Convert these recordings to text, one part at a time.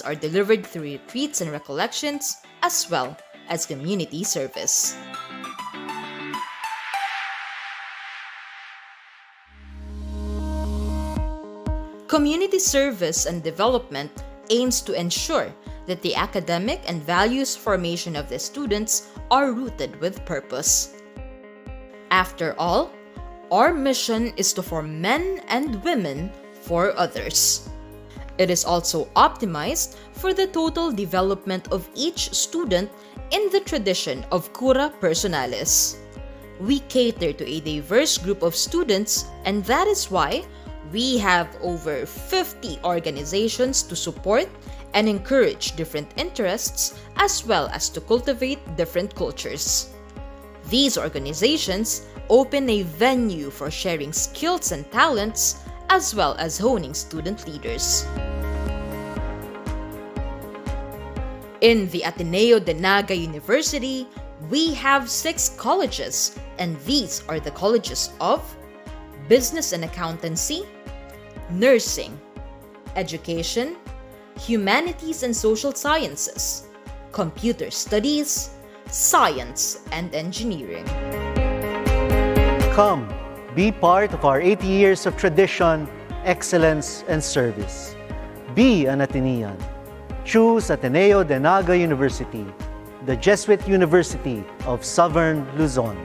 are delivered through retreats and recollections, as well as community service. Community service and development aims to ensure that the academic and values formation of the students are rooted with purpose. After all, our mission is to form men and women for others. It is also optimized for the total development of each student in the tradition of cura personalis. We cater to a diverse group of students, and that is why we have over 50 organizations to support and encourage different interests, as well as to cultivate different cultures. These organizations open a venue for sharing skills and talents, as well as honing student leaders. In the Ateneo de Naga University, we have 6 colleges, and these are the colleges of Business and Accountancy, Nursing, Education, Humanities and Social Sciences, Computer Studies, Science and Engineering. Come, be part of our 80 years of tradition, excellence, and service. Be an Atenean. Choose Ateneo de Naga University, the Jesuit University of Southern Luzon.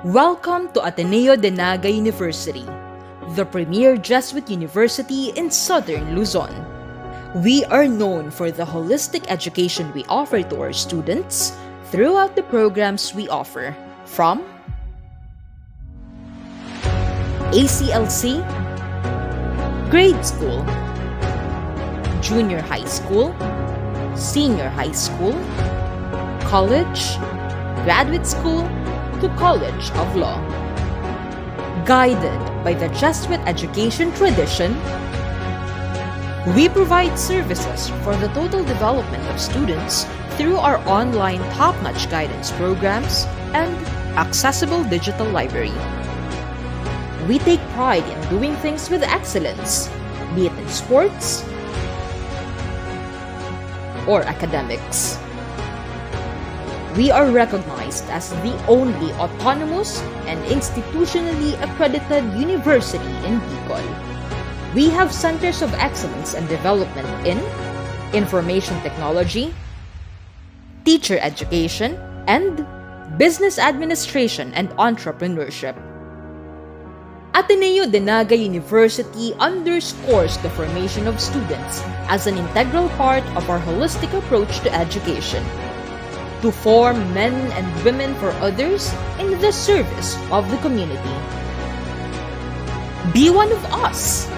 Welcome to Ateneo de Naga University, the premier Jesuit university in Southern Luzon. We are known for the holistic education we offer to our students throughout the programs we offer, from ACLC, grade school, junior high school, senior high school, college, graduate school, to College of Law. Guided by the Jesuit education tradition, we provide services for the total development of students through our online top-notch guidance programs and accessible digital library. We take pride in doing things with excellence, be it in sports or academics. We are recognized as the only autonomous and institutionally accredited university in BICOL. We have centers of excellence and development in information technology, teacher education, and business administration and entrepreneurship. Ateneo de Naga University underscores the formation of students as an integral part of our holistic approach to education, to form men and women for others in the service of the community. Be one of us!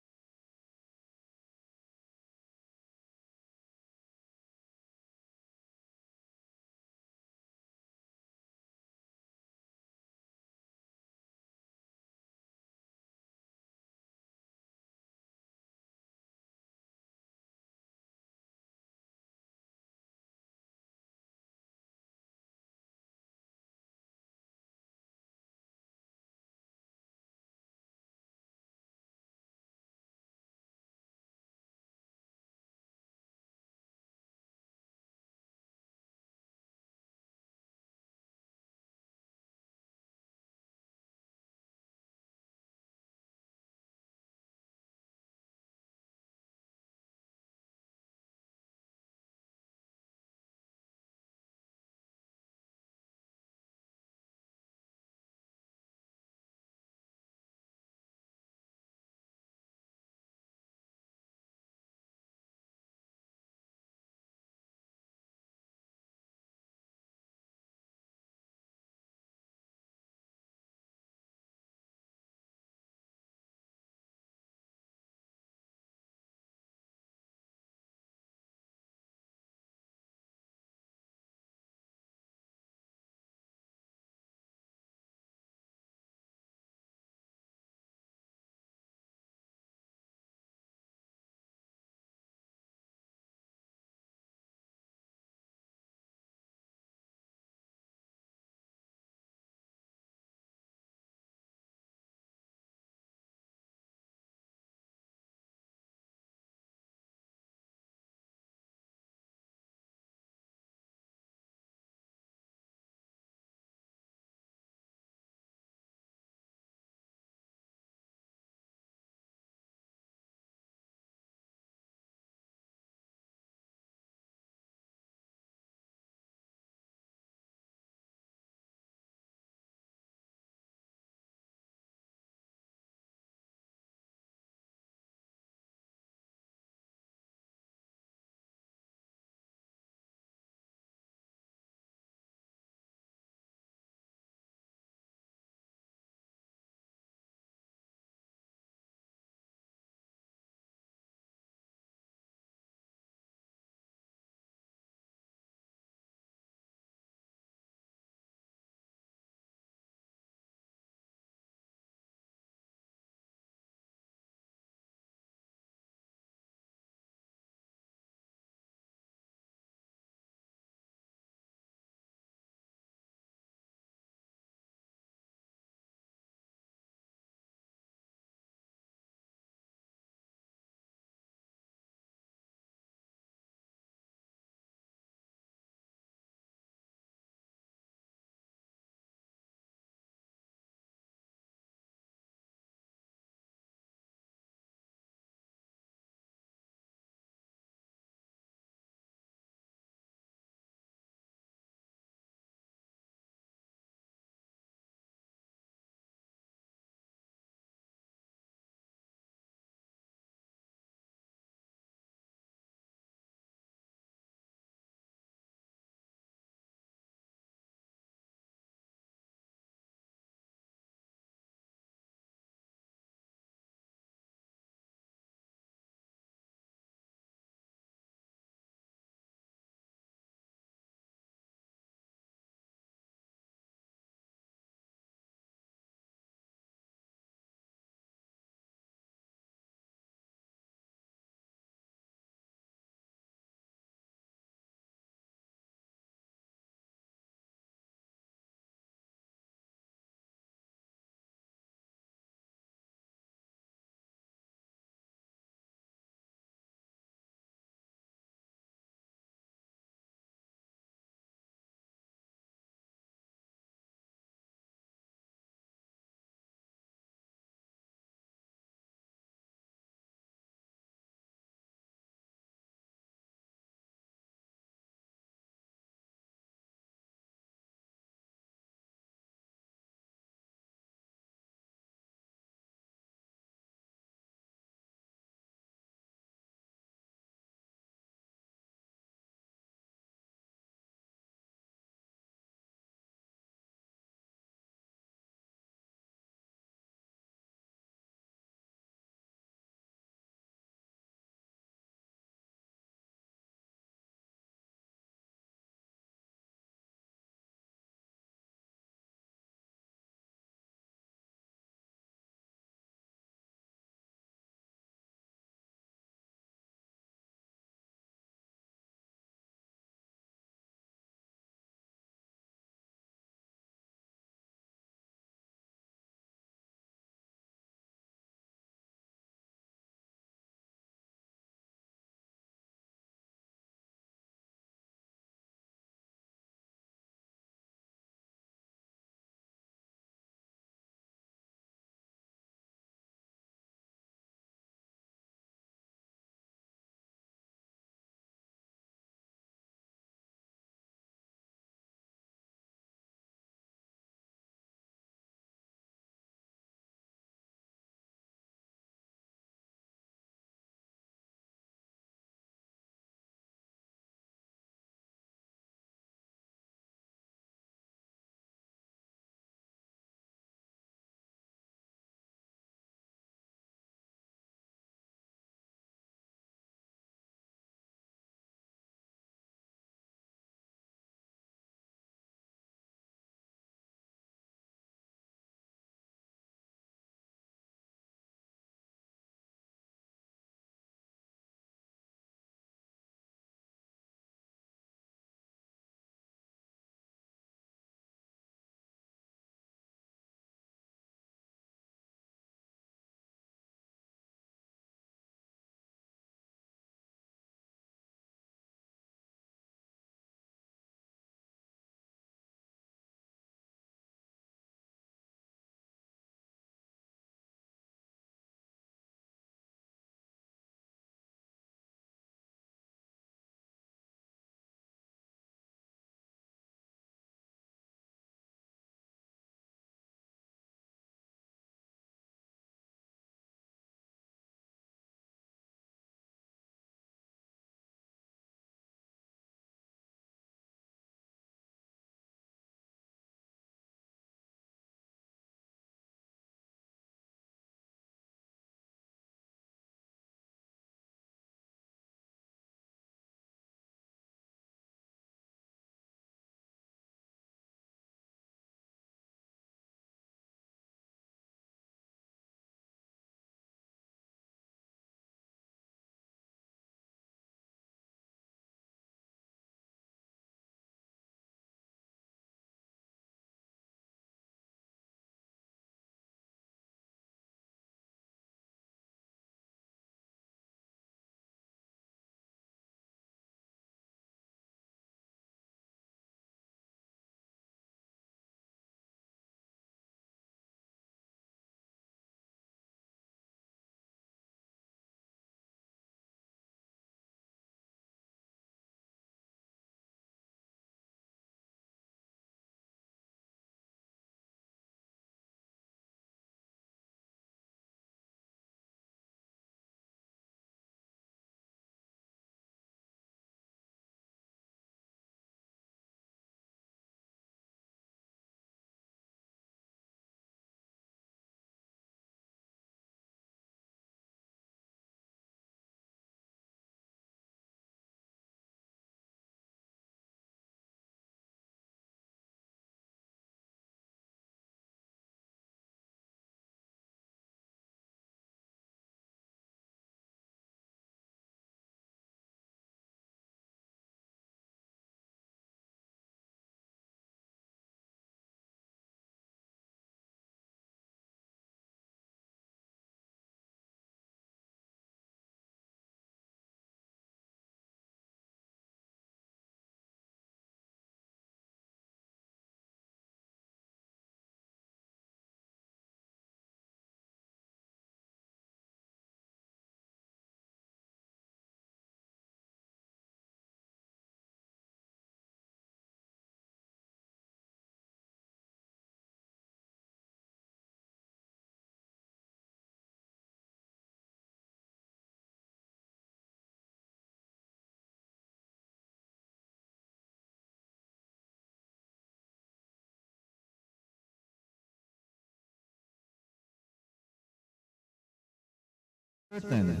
Certain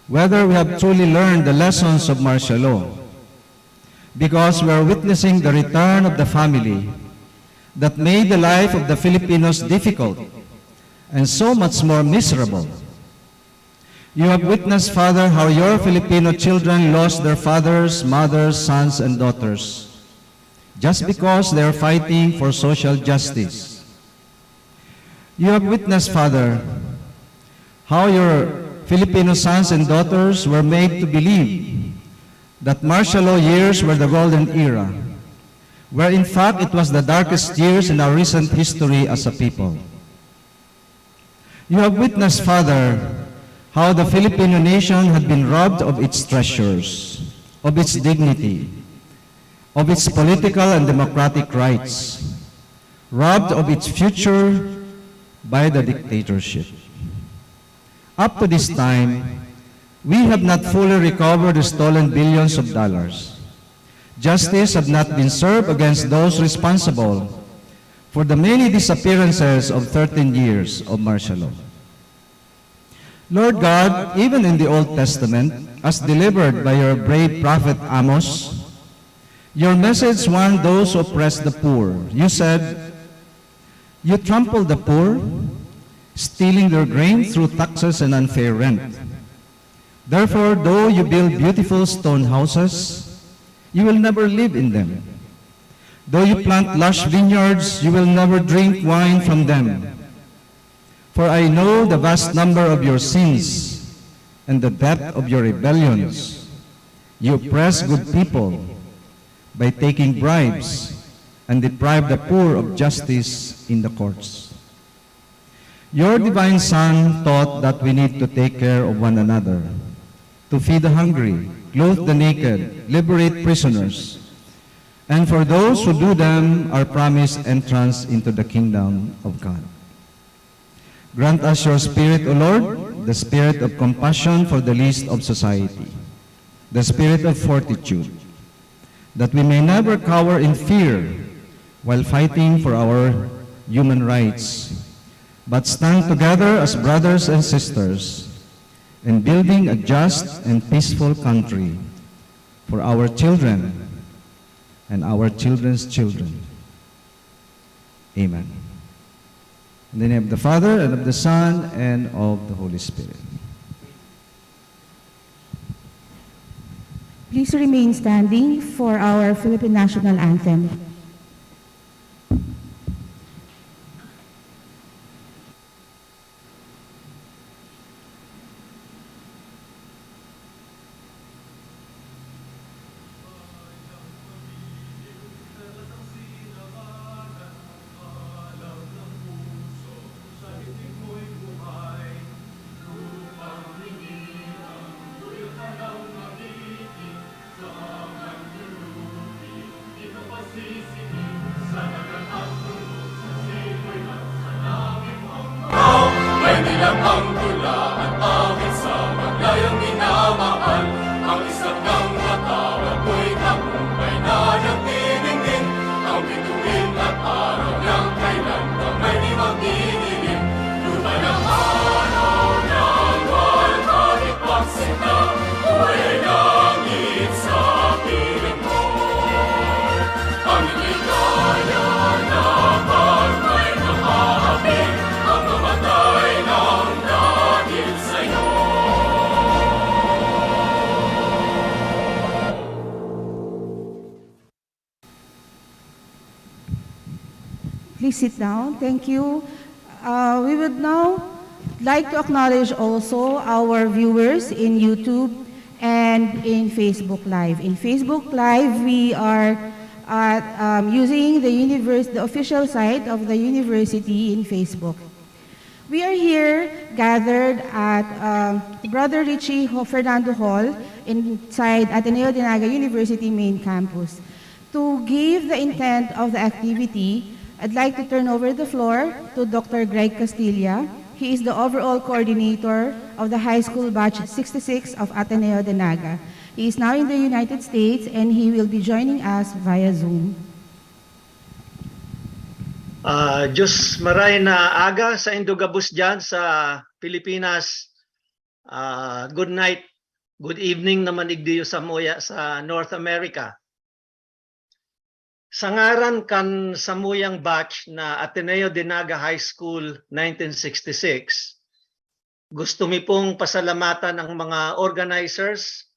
whether we have truly learned the lessons of martial law, because we are witnessing the return of the family that made the life of the Filipinos difficult and so much more miserable. You have witnessed, Father, how your Filipino children lost their fathers, mothers, sons, and daughters just because they are fighting for social justice. You have witnessed, Father, how your Filipino sons and daughters were made to believe that martial law years were the golden era, where in fact it was the darkest years in our recent history as a people. You have witnessed, Father, how the Filipino nation had been robbed of its treasures, of its dignity, of its political and democratic rights, robbed of its future by the dictatorship. Up to this time, we have not fully recovered the stolen billions of dollars. Justice has not been served against those responsible for the many disappearances of 13 years of martial law. Lord God, even in the Old Testament, as delivered by your brave prophet Amos, your message warned those who oppress the poor. You said, "You trample the poor, stealing their grain through taxes and unfair rent. Therefore, though you build beautiful stone houses, you will never live in them. Though you plant lush vineyards, you will never drink wine from them. For I know the vast number of your sins and the depth of your rebellions. You oppress good people by taking bribes and deprive the poor of justice in the courts. Your divine Son taught that we need to take care of one another, to feed the hungry, clothe the naked, liberate prisoners, and for those who do them are promised entrance into the kingdom of God. Grant us your Spirit, O Lord, the spirit of compassion for the least of society, the spirit of fortitude, that we may never cower in fear while fighting for our human rights, but stand together as brothers and sisters in building a just and peaceful country for our children and our children's children. Amen. In the name of the Father, and of the Son, and of the Holy Spirit. Please remain standing for our Philippine National Anthem. Ang tula at awit sa maglayang minamahal. Ang isang ng katawan mo'y tagumpay na nagdidingding. Ang bituin at araw ng kailan bang may di magdidilim. Lupa ng araw ng kahit pagsinta, buhay ay langit sa piling mo. Ang ligaya na pag may nakahapin, ang mamatay ng dahil sa'yo. Please sit down. Thank you. We would now like to acknowledge also our viewers in YouTube and in Facebook Live. In Facebook Live, we are using the official site of the university in Facebook. We are here gathered at Brother Richie Fernando Hall inside Ateneo de Naga University main campus. To give the intent of the activity, I'd like to turn over the floor to Dr. Greg Castilla. He is the overall coordinator of the high school batch 66 of Ateneo de Naga. He is now in the United States and he will be joining us via Zoom. Diyos maray na aga sa Indogabus dyan sa Pilipinas. Good night, good evening naman igdiyo sa Moya sa North America. Sangaran kan samuyang batch na Ateneo de Naga High School 1966, gusto mi pong pasalamatan ang mga organizers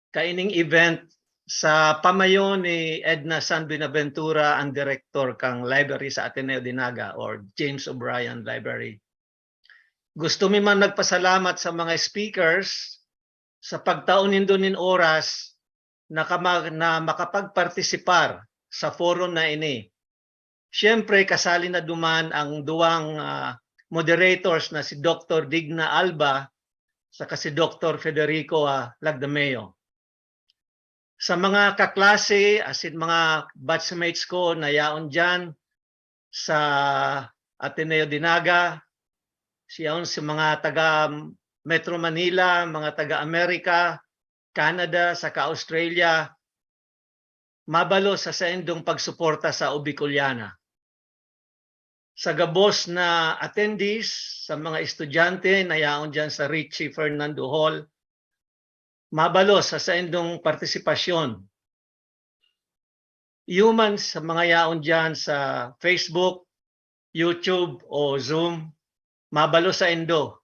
kaining event sa pamayo ni Edna San Buenaventura, ang director kang library sa Ateneo de Naga or James O'Brien Library. Gusto mi man nagpasalamat sa mga speakers sa pagtaon nindonin oras na makapagpartisipar sa forum na ini. Siyempre, kasali na duman ang duwang moderators na si Dr. Digna Alba saka si Dr. Federico Lagdameo. Sa mga kaklase, asin mga batchmates ko na yaon dyan sa Ateneo de Naga, siyaon si mga taga Metro Manila, mga taga Amerika, Canada, saka Australia, mabalo sa saendong pagsuporta sa Ubicoliana. Sa gabos na attendees, sa mga estudyante na yaon dyan sa Richie Fernando Hall, mabalo sa saendong partisipasyon. Humans sa mga yaon dyan sa Facebook, YouTube o Zoom, mabalo sa endo.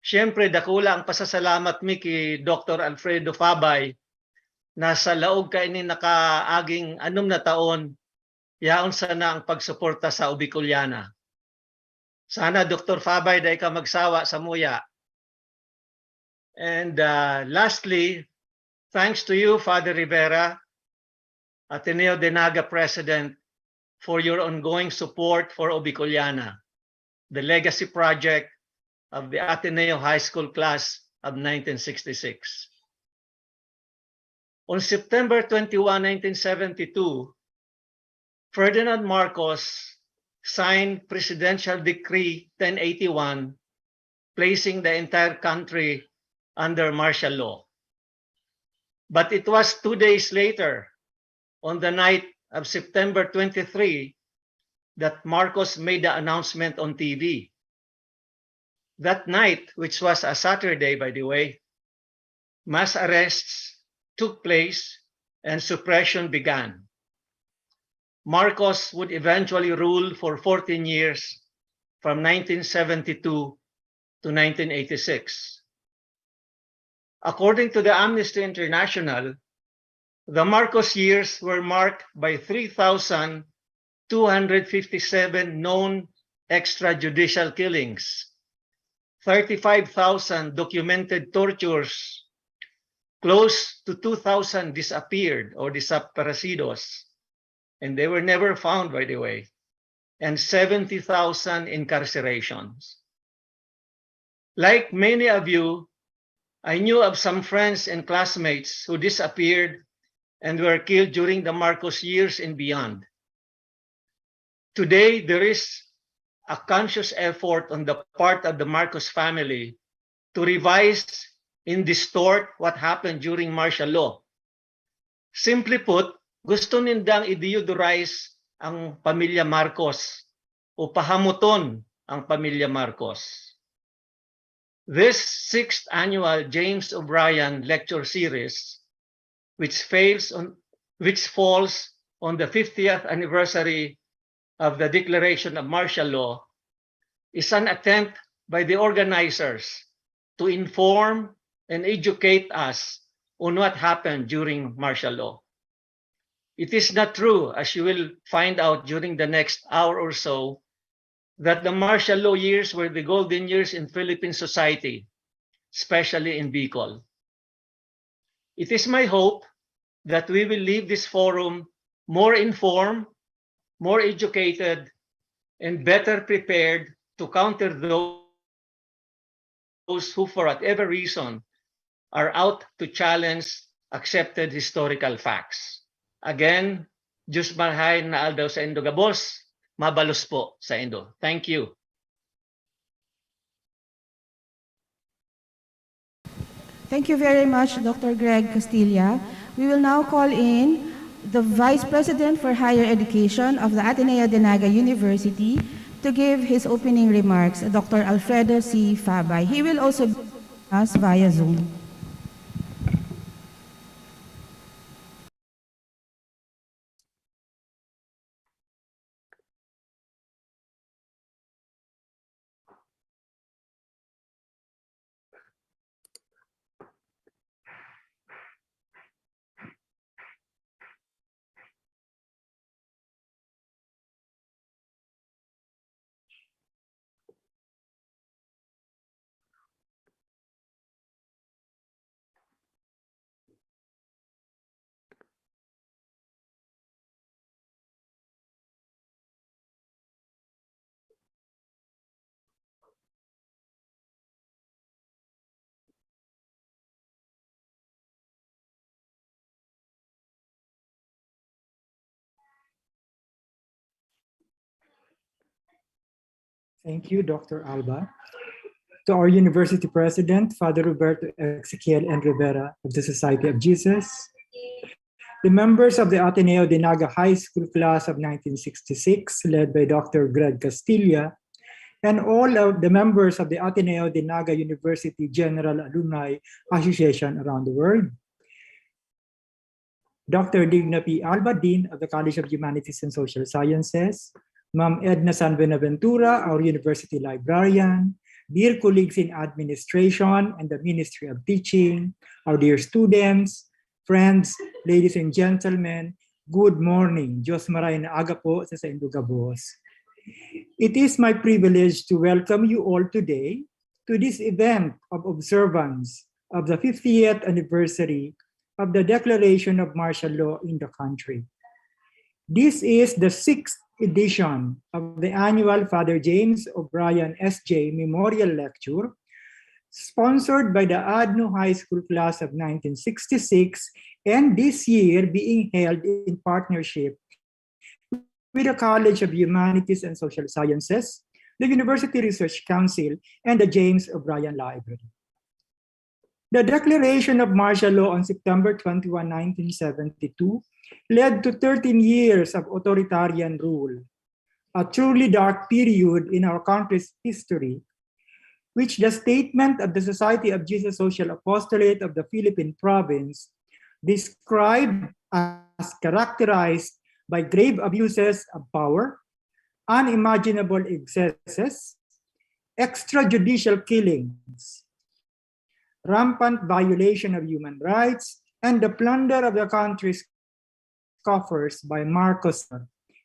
Siyempre, dakula ang pasasalamat mi kay Dr. Alfredo Fabay na sa laog kainin nakaaging 6 na taon, yaon sana ang pagsuporta sa Ubicoliana. Sana Dr. Fabay dahil ka magsawa sa muya. And lastly, thanks to you, Father Rivera, Ateneo de Naga President, for your ongoing support for Ubicoliana, the legacy project of the Ateneo High School class of 1966. On September 21, 1972, Ferdinand Marcos signed Presidential Decree 1081, placing the entire country under martial law. But it was 2 days later, on the night of September 23, that Marcos made the announcement on TV. That night, which was a Saturday, by the way, mass arrests took place and suppression began. Marcos would eventually rule for 14 years from 1972 to 1986. According to the Amnesty International, the Marcos years were marked by 3,257 known extrajudicial killings, 35,000 documented tortures, close to 2,000 disappeared or desaparecidos, and they were never found, by the way, and 70,000 incarcerations. Like many of you, I knew of some friends and classmates who disappeared and were killed during the Marcos years and beyond. Today, there is a conscious effort on the part of the Marcos family to revise and distort what happened during martial law. Simply put, gusto nindang i-deodorize ang pamilya Marcos o pahamuton ang pamilya Marcos. This 6th annual James O'Brien Lecture Series, which falls on the 50th anniversary of the Declaration of Martial Law, is an attempt by the organizers to inform and educate us on what happened during martial law. It is not true, as you will find out during the next hour or so, that the martial law years were the golden years in Philippine society, especially in BICOL. It is my hope that we will leave this forum more informed, more educated, and better prepared to counter those who, for whatever reason, are out to challenge accepted historical facts. Again, Diyos marhay na aldaw sa Indo Gabos, mabalos po sa Indo. Thank you. Thank you very much, Dr. Greg Castilla. We will now call in the Vice President for Higher Education of the Ateneo de Naga University to give his opening remarks, Dr. Alfredo C. Fabay. He will also us via Zoom. Thank you, Dr. Alba. To our university president, Father Roberto Ezequiel and Rivera of the Society of Jesus, the members of the Ateneo de Naga High School class of 1966, led by Dr. Greg Castilla, and all of the members of the Ateneo de Naga University General Alumni Association around the world, Dr. Digna P. Alba, Dean of the College of Humanities and Social Sciences, Ma'am Edna San Benaventura, our university librarian, dear colleagues in administration and the Ministry of Teaching, our dear students, friends, ladies and gentlemen, good morning. Diyos maray na aga po sa Indugabos. It is my privilege to welcome you all today to this event of observance of the 50th anniversary of the declaration of martial law in the country. This is the 6th edition of the annual Father James O'Brien S.J. Memorial Lecture, sponsored by the AdeN High School class of 1966, and this year being held in partnership with the College of Humanities and Social Sciences, the University Research Council, and the James O'Brien Library. The declaration of martial law on September 21, 1972, led to 13 years of authoritarian rule, a truly dark period in our country's history, which the statement of the Society of Jesus Social Apostolate of the Philippine Province described as characterized by grave abuses of power, unimaginable excesses, extrajudicial killings, rampant violation of human rights, and the plunder of the country's coffers by Marcos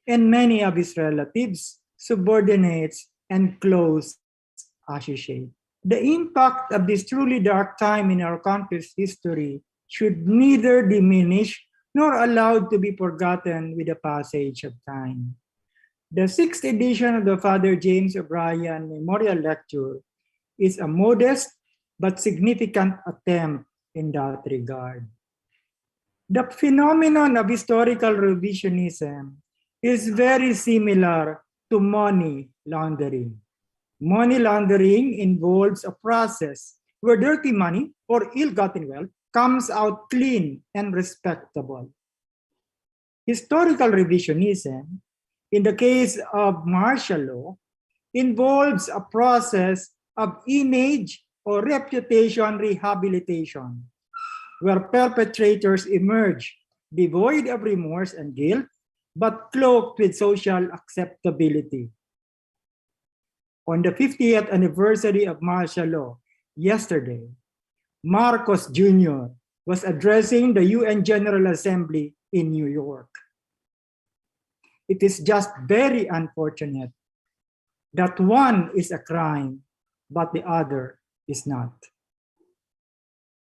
and many of his relatives, subordinates, and close associates. The impact of this truly dark time in our country's history should neither diminish nor allowed to be forgotten with the passage of time. The 6th edition of the Father James O'Brien Memorial Lecture is a modest but significant attempt in that regard. The phenomenon of historical revisionism is very similar to money laundering. Money laundering involves a process where dirty money or ill-gotten wealth comes out clean and respectable. Historical revisionism, in the case of martial law, involves a process of image or reputation rehabilitation, where perpetrators emerge devoid of remorse and guilt, but cloaked with social acceptability. On the 50th anniversary of martial law, yesterday, Marcos Jr. was addressing the UN General Assembly in New York. It is just very unfortunate that one is a crime, but the other is not.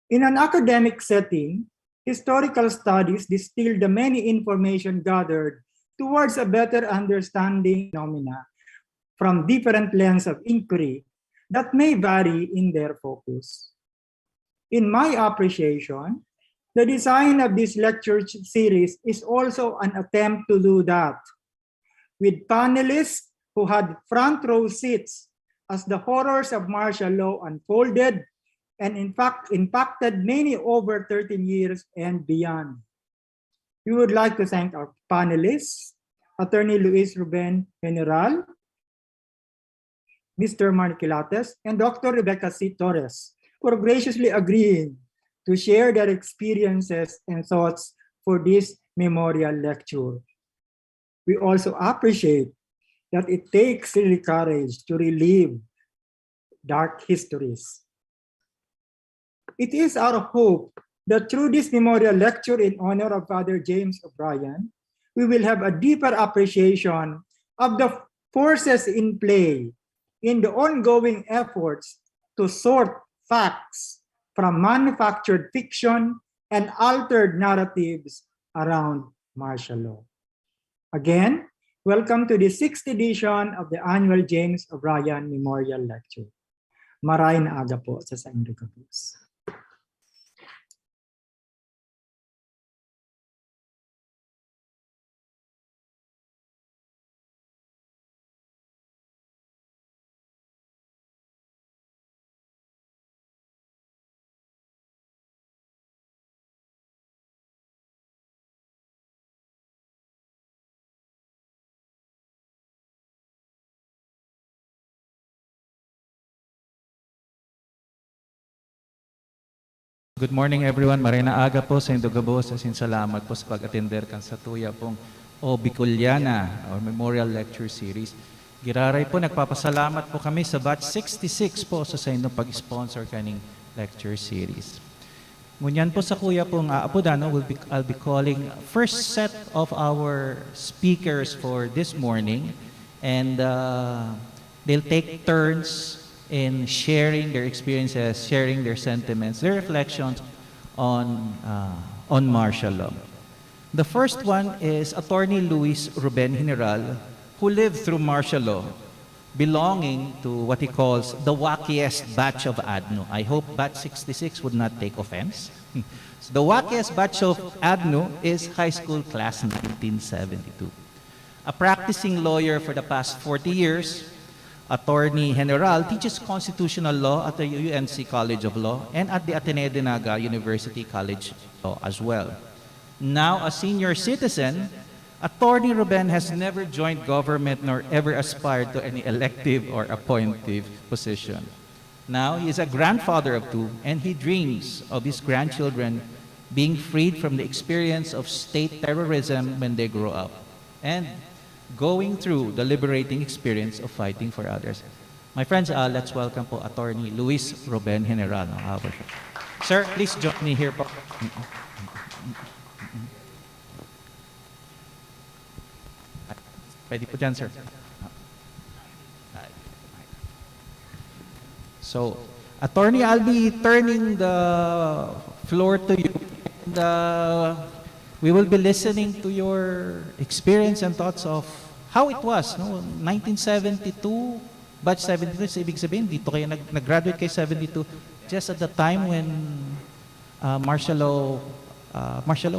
In an academic setting, historical studies distill the many information gathered towards a better understanding of phenomena from different lens of inquiry that may vary in their focus. In my appreciation, the design of this lecture series is also an attempt to do that, with panelists who had front row seats as the horrors of martial law unfolded and in fact impacted many over 13 years and beyond. We would like to thank our panelists, Attorney Luis Ruben General, Mr. Marquilates, and Dr. Rebecca C. Torres for graciously agreeing to share their experiences and thoughts for this memorial lecture. We also appreciate that it takes really courage to relive dark histories. It is our hope that through this memorial lecture in honor of Father James O'Brien, we will have a deeper appreciation of the forces in play in the ongoing efforts to sort facts from manufactured fiction and altered narratives around martial law. Again, welcome to the 6th edition of the annual James O'Brien Memorial Lecture. Maraming aga po sa Saint Lucas. Good morning everyone. Marina aga po sa Indogabos. Salamat po sa pag-attender kan sa tuya pong o Bicoliana or Memorial Lecture Series. Giraray po, nagpapasalamat po kami sa batch 66 po sa inyo pag-sponsor kaning lecture series. Ngunyan po sa kuya pong aapodano, I'll be calling first set of our speakers for this morning, and they'll take turns in sharing their experiences, sharing their sentiments, their reflections on martial law. The first one is Attorney Luis Ruben General, who lived through martial law, belonging to what he calls the wackiest batch of ADNO. I hope batch 66 would not take offense. The wackiest batch of ADNO is high school class 1972. A practicing lawyer for the past 40 years, Attorney General teaches constitutional law at the UNC College of Law and at the Ateneo de Naga University College of Law as well. Now a senior citizen, Attorney Ruben has never joined government nor ever aspired to any elective or appointive position. Now he is a grandfather of two, and he dreams of his grandchildren being freed from the experience of state terrorism when they grow up, and going through the liberating experience of fighting for others. My friends, let's welcome po Attorney Luis Ruben General. Sir, please join me here po. Pwede po dyan, sir. So, Attorney, I'll be turning the floor to you. And, we will be listening to your experience and thoughts of how it was, no? 1972, batch 72, so ibig sabihin, dito kayo nag-graduate kayo 72, just at the time when martial law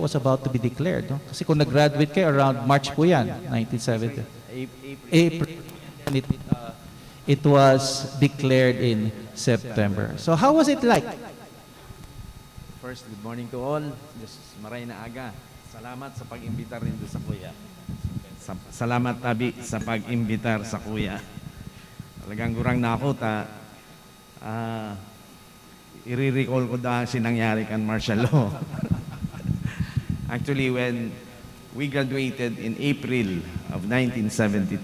was about to be declared. No? Kasi kung nag-graduate kayo around March po yan, 1970. April. It was declared in September. So how was it like? First, good morning to all. Just maray na aga. Salamat sa pag-imbitar rin doon sa kuya. Salamat, Tabi, sa pag-imbitar sa kuya. Talagang gurang na ako, i-recall ko dahil sinangyari kan martial law. Actually, when we graduated in April of 1972,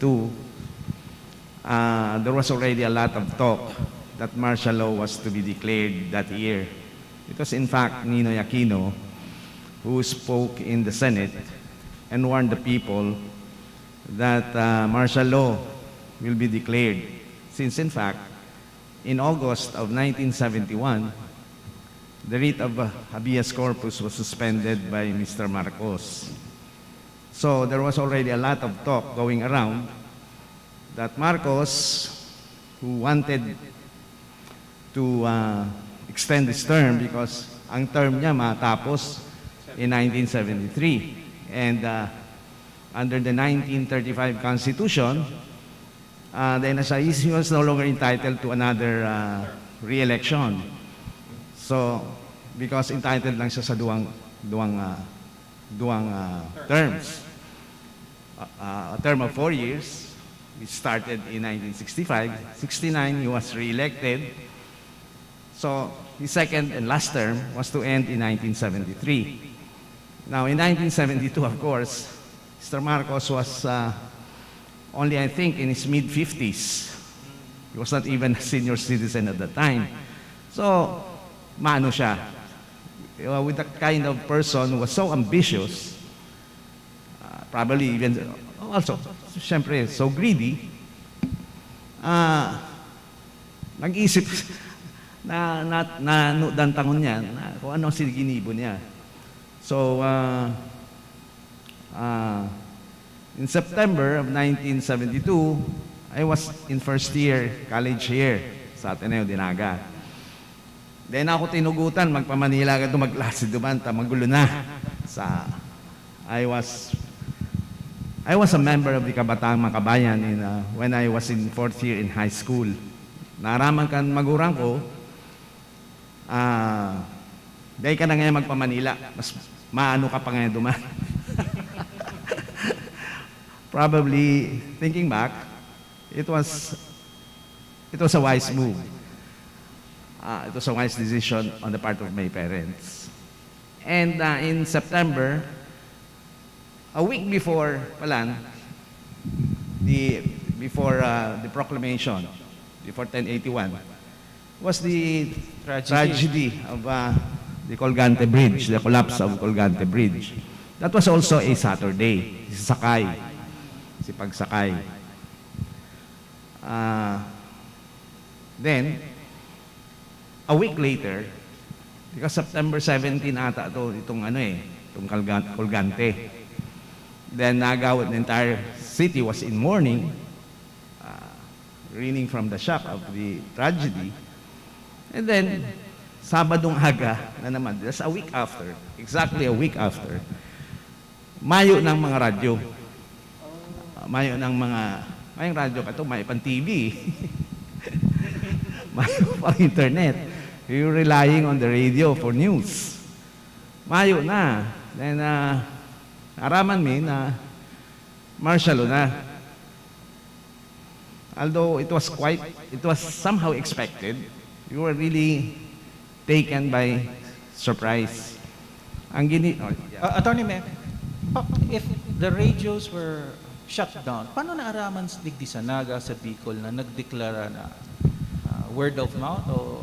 there was already a lot of talk that martial law was to be declared that year. It was in fact Ninoy Aquino who spoke in the Senate and warned the people that martial law will be declared, since in fact in August of 1971 the writ of habeas corpus was suspended by Mr. Marcos. So there was already a lot of talk going around that Marcos, who wanted to extend his term because ang term niya matapos in 1973, and under the 1935 Constitution, then he was no longer entitled to another re-election. So, because entitled lang siya sa duwang terms. A term of 4 years, which started in 1965. 69, he was re-elected. So his second and last term was to end in 1973. Now, in 1972, of course, Mr. Marcos was only, I think, in his mid-50s. He was not even a senior citizen at the time. So, maano siya? With the kind of person who was so ambitious, probably even, also, syempre, so greedy, nag-isip na dantangon niya na kung ano siniginibo niya. So, in September of 1972, I was in first year, college year, sa Ateneo Dinaga. Then ako tinugutan, magpa-Manila ka ito, magklase dumanta, magulo na. I was a member of the Kabataang Makabayan when I was in fourth year in high school. Naaraman kan magurang ko, dahil ka na ngayon magpa-Manila, mas maano ka pa ngayon duman. Probably, thinking back, it was a wise move. It was a wise decision on the part of my parents. And in September, a week before before the proclamation, before 1081, was the tragedy of the Colgante Bridge, the collapse of Colgante Bridge. That was also a Saturday, si pagsakay. Then, a week later, because September 17 ata itong Colgante. Then nagawad the entire city was in mourning, reeling from the shock of the tragedy. And then, Sabadong aga na naman, just a week after, exactly a week after, mayo ng mga radyo. Mayong radyo ka ito, may pan TV. Mayo pang internet. You're relying on the radio for news. Mayo na. Then, araman mi na martial law na. Although it was somehow expected, you were really taken by surprise. Attorney Mem, if the radios were shut down, paano naaraman sa Digdi sa Naga, sa BICOL na nagdeklara na word of mouth? O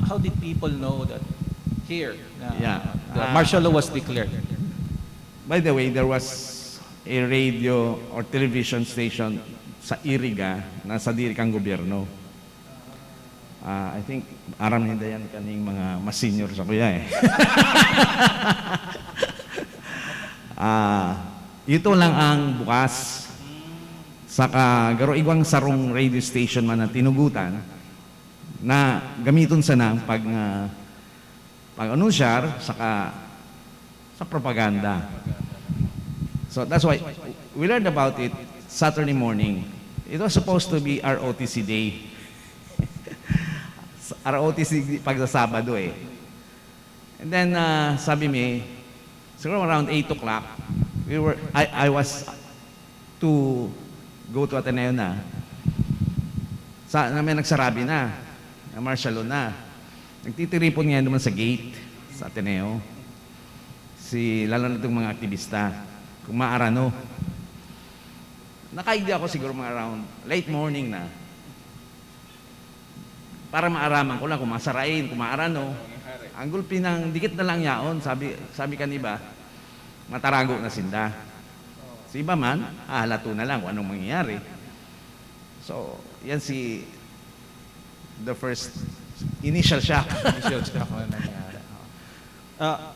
how did people know that here the martial law was declared? By the way, there was a radio or television station sa Iriga na sa diri kang gobyerno. I think aram hindi yan kaning mga mas senior sa kuya eh. Ito lang ang bukas. Saka garo igwang sarong radio station man na tinugutan na gamiton sa nang pag-anunsyar saka sa propaganda. So that's why we learned about it Saturday morning. It was supposed to be ROTC day. ROTC pag sa Sabado eh. And then sabi mi, siguro around 8 o'clock, I was to go to Ateneo na. May nagsarabi na martial law na. Nagtitiripon nga naman sa gate sa Ateneo. Lalo na itong mga aktivista. Kung maarano. Nakaigdi ako siguro mga around late morning na. Para maaraman ko lang kung masarain, kung maarano. Ang gulpi ng dikit na lang yaon, sabi kaniba, matarago na sinda. Si iba man, halato na lang kung anong mangyayari. So, yan the first initial shock. Initial shock na nangyari.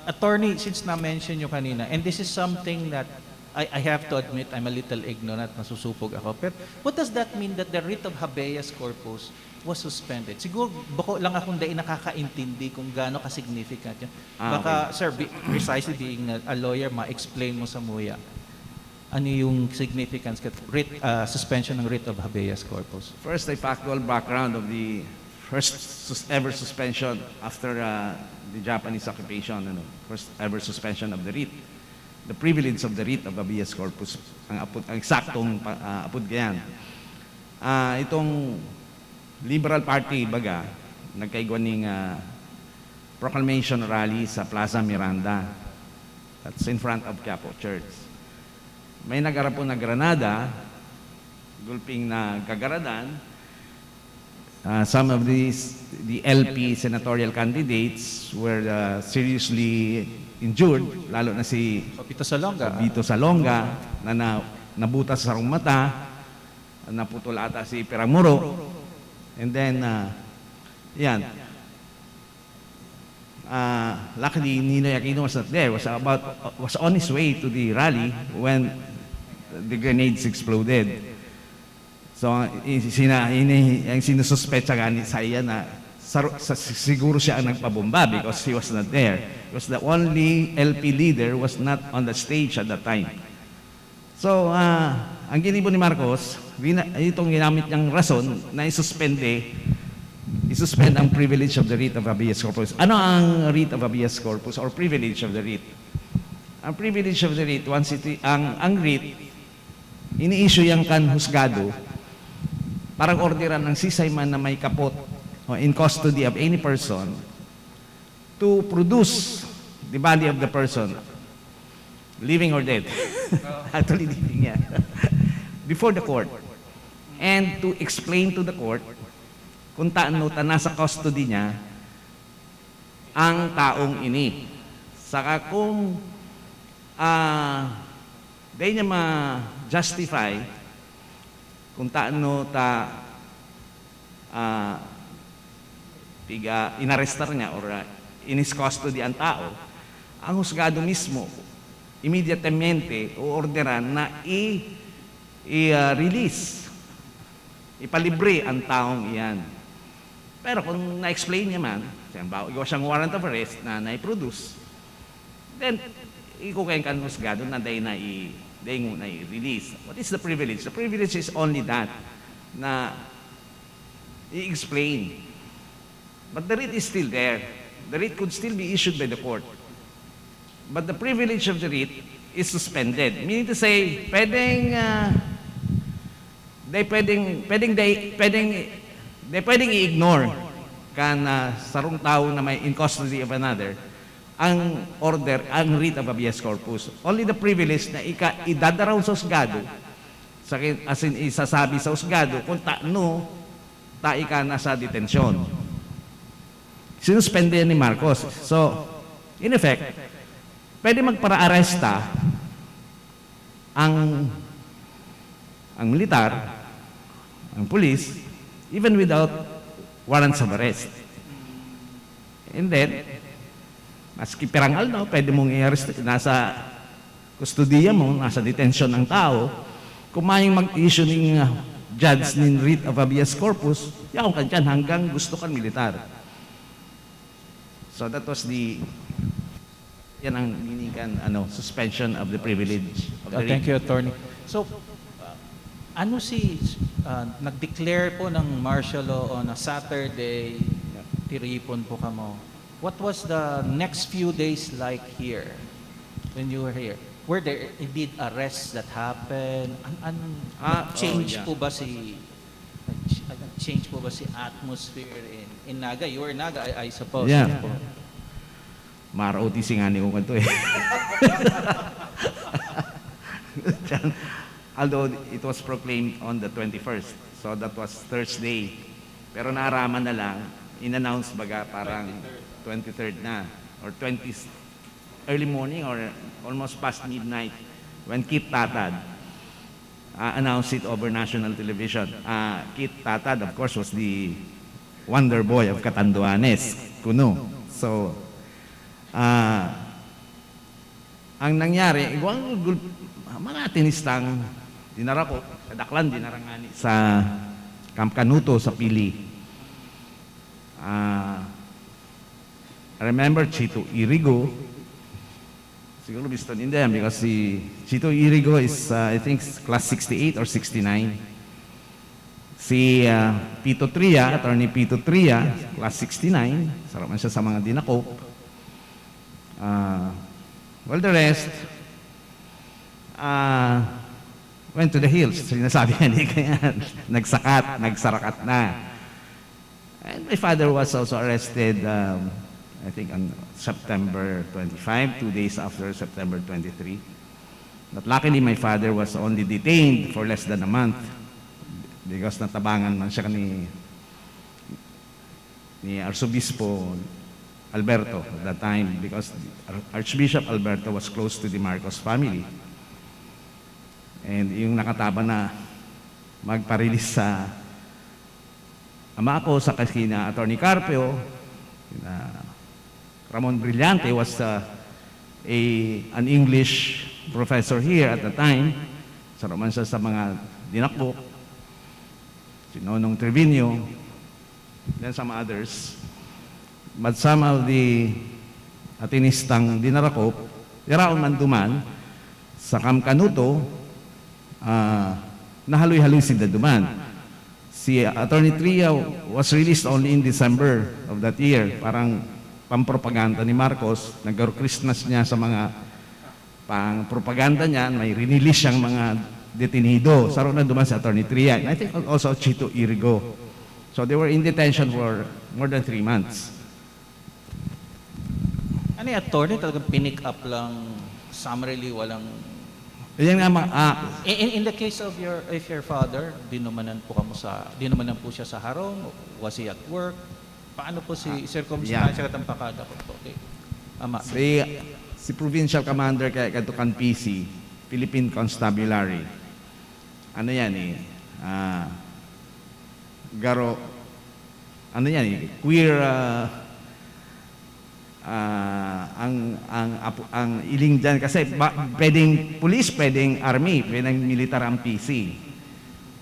Attorney, since na-mention nyo kanina, and this is something that I have to admit, I'm a little ignorant, nasusupog ako. Pero what does that mean that the writ of habeas corpus was suspended? Siguro, bako lang akong dahil nakakaintindi kung gaano ka-significant yun. Baka, okay. Sir, precisely being a lawyer, ma-explain mo sa muya. Ano yung significance suspension ng writ of habeas corpus? First, a factual background of the first ever suspension after the Japanese occupation, first ever suspension of the writ. The privilege of the writ of habeas corpus, ang eksaktong apod gayan. Itong Liberal Party, baga, nagkaigwaning proclamation rally sa Plaza Miranda. That's in front of Quiapo Church. May nagarap po na granada, gulping na kagaradan. Some of the LP senatorial candidates were seriously injured, lalo na si Pito Salonga. Vito Salonga na nabutas sa sarong mata, naputol ata si Piramuro. And then, yan. Luckily, Ninoy Aquino was not there. Was on his way to the rally when the grenades exploded. So, ang sinususpetsa nga ni Saya na siguro siya ang nagpabomba because he was not there. Because the only LP leader was not on the stage at that time. So, ang ginibo ni Marcos, itong ginamit niyang rason na isuspend ang privilege of the writ of habeas corpus. Ano ang writ of habeas corpus or privilege of the writ? Ang privilege of the writ, ang writ, ini-issue yung kan husgado, parang orderan ng sisayman na may kapot o in custody of any person to produce the body of the person, living or dead, actually living, yeah, before the court, and to explain to the court kung taano nasa custody niya ang taong ini. Saka kung di niya ma-justify kung taano inarestar niya or in his custody ang tao, ang husgado mismo immediatamente orderan na i-release, ipalibre ang taong iyan. Pero kung na-explain niya man, igawa siyang warrant of arrest na na-produce, then ikukain kan husgado na dahil na i-release. What is the privilege? The privilege is only that na i-explain. But the writ is still there. The writ could still be issued by the court. But the privilege of the writ is suspended. Meaning to say, pwedeng i-ignore kan sarong tao na may in custody of another ang order, ang writ of habeas corpus. Only the privilege na idadaraw sa husgado, as in isasabi sa husgado kung taano ika nasa detensyon. Sinuspende ni Marcos. So, in effect, pwede magpara-aresta ang militar, ang police, even without warrants of arrest. And then, maski pirangal, no, pwede mong i-arrest, nasa kustudiya mo, nasa detention ng tao, kung may mag-issue ng judge ng writ of habeas corpus, yaw ka dyan hanggang gusto kang militar. So that was yan ang meaning suspension of the privilege of the Thank you, Attorney. So, nag-declare po ng martial law on a Saturday, tiripon po kamo. What was the next few days like here when you were here? Were there indeed arrests that happened? Change po ba change po ba si atmosphere in Naga? You were Naga, I suppose. Yeah. Mara-OTC nga ni ko kanto eh. Although it was proclaimed on the 21st, so that was Thursday. Pero naaraman na lang, in-announce baga parang 23rd na, or 20th, early morning or almost past midnight, when Kit Tatad announced it over national television. Kit Tatad, of course, was the wonder boy of Catanduanes, Kuno. So, ang nangyari, mga tinistang dinara ko, kadaklan dinarangani sa Camp Canuto sa Pili. I remember Chito Irigo, siguro Biston in them because si Chito Irigo is, I think, class 68 or 69. Si Pito Tria, Attorney Pito Tria, class 69, sarap man siya sa mga dinakop. Well, the rest went to the hills. Sinasabi niya, nagsakat, nagsarakat na. And my father was also arrested, I think on September 25, 2 days after September 23. But luckily, my father was only detained for less than a month because natabangan man siya ni Arsobispo Alberto at that time, because Archbishop Alberto was close to the Marcos family. And yung nakataba na magpa-release sa ama ko sa kina Attorney Carpio, Ramon Brillante was an English professor here at the time. Sa naman siya sa mga dinakbo, si Nonong Trevino, then some others. But some of the atinistang dinarakop, iraon man duman, sa Kamkanuto, nahaloy-haloy si Daduman. Si Attorney Tria was released only in December of that year. Parang pampropaganda ni Marcos. Nag-Christmas niya sa mga pang-propaganda niya. May release siyang mga detenido. Saro na duman si Attorney Tria. And I think also Chito Irigo. So they were in detention for more than 3 months. Ano yung attorney talagang pinick up lang, summarily, walang... Yan nga, In the case of your father, dinumanan po siya sa harong, was he at work? Paano po si circumstantial at ang pakada po? Okay. Ama. Si Provincial Commander kay Katukan PC, Philippine Constabulary. Ano yan garo, ano yan queer, ang iling dyan kasi pwedeng police, pwedeng army, pwedeng militar ang PC.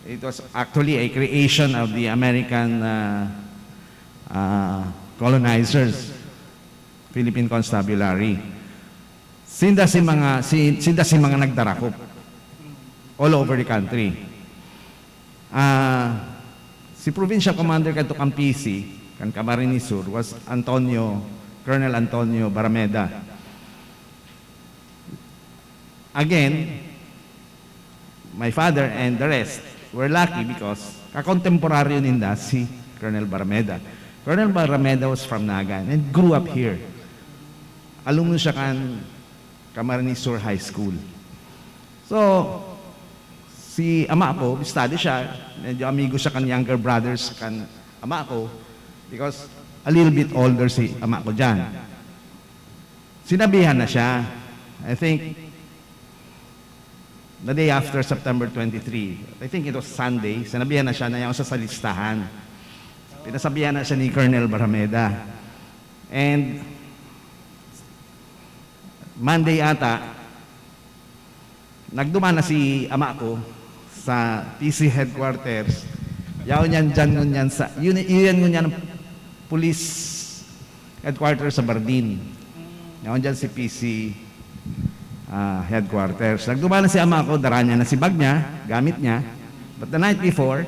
It was actually a creation of the American colonizers, Philippine Constabulary. Sinda si mga nagdarakop all over the country. Si Provincial Commander kanto kang PC, kan Camarines Sur, was Colonel Antonio Barameda. Again, my father and the rest were lucky because kakontemporaryo ninda si Colonel Barameda. Colonel Barameda was from Naga and grew up here. Alumnus siya kan Camarines Sur High School. So, si ama ko, study siya, medyo amigo siya kan younger brothers kan ama ko because a little bit older si ama ko dyan. Sinabihan na siya. I think the day after September 23, I think it was Sunday, sinabihan na siya na yung sa listahan. Pinasabihan na siya ni Colonel Barameda. And Monday ata, nagduman na si ama ko sa PC headquarters. Yaon yan dyan ngunyan sa, yun ngunyan police headquarters sa Bardin. Yaon dyan si PC headquarters. Nagduman na si ama ko, dara niya na si bag niya, gamit niya. But the night before,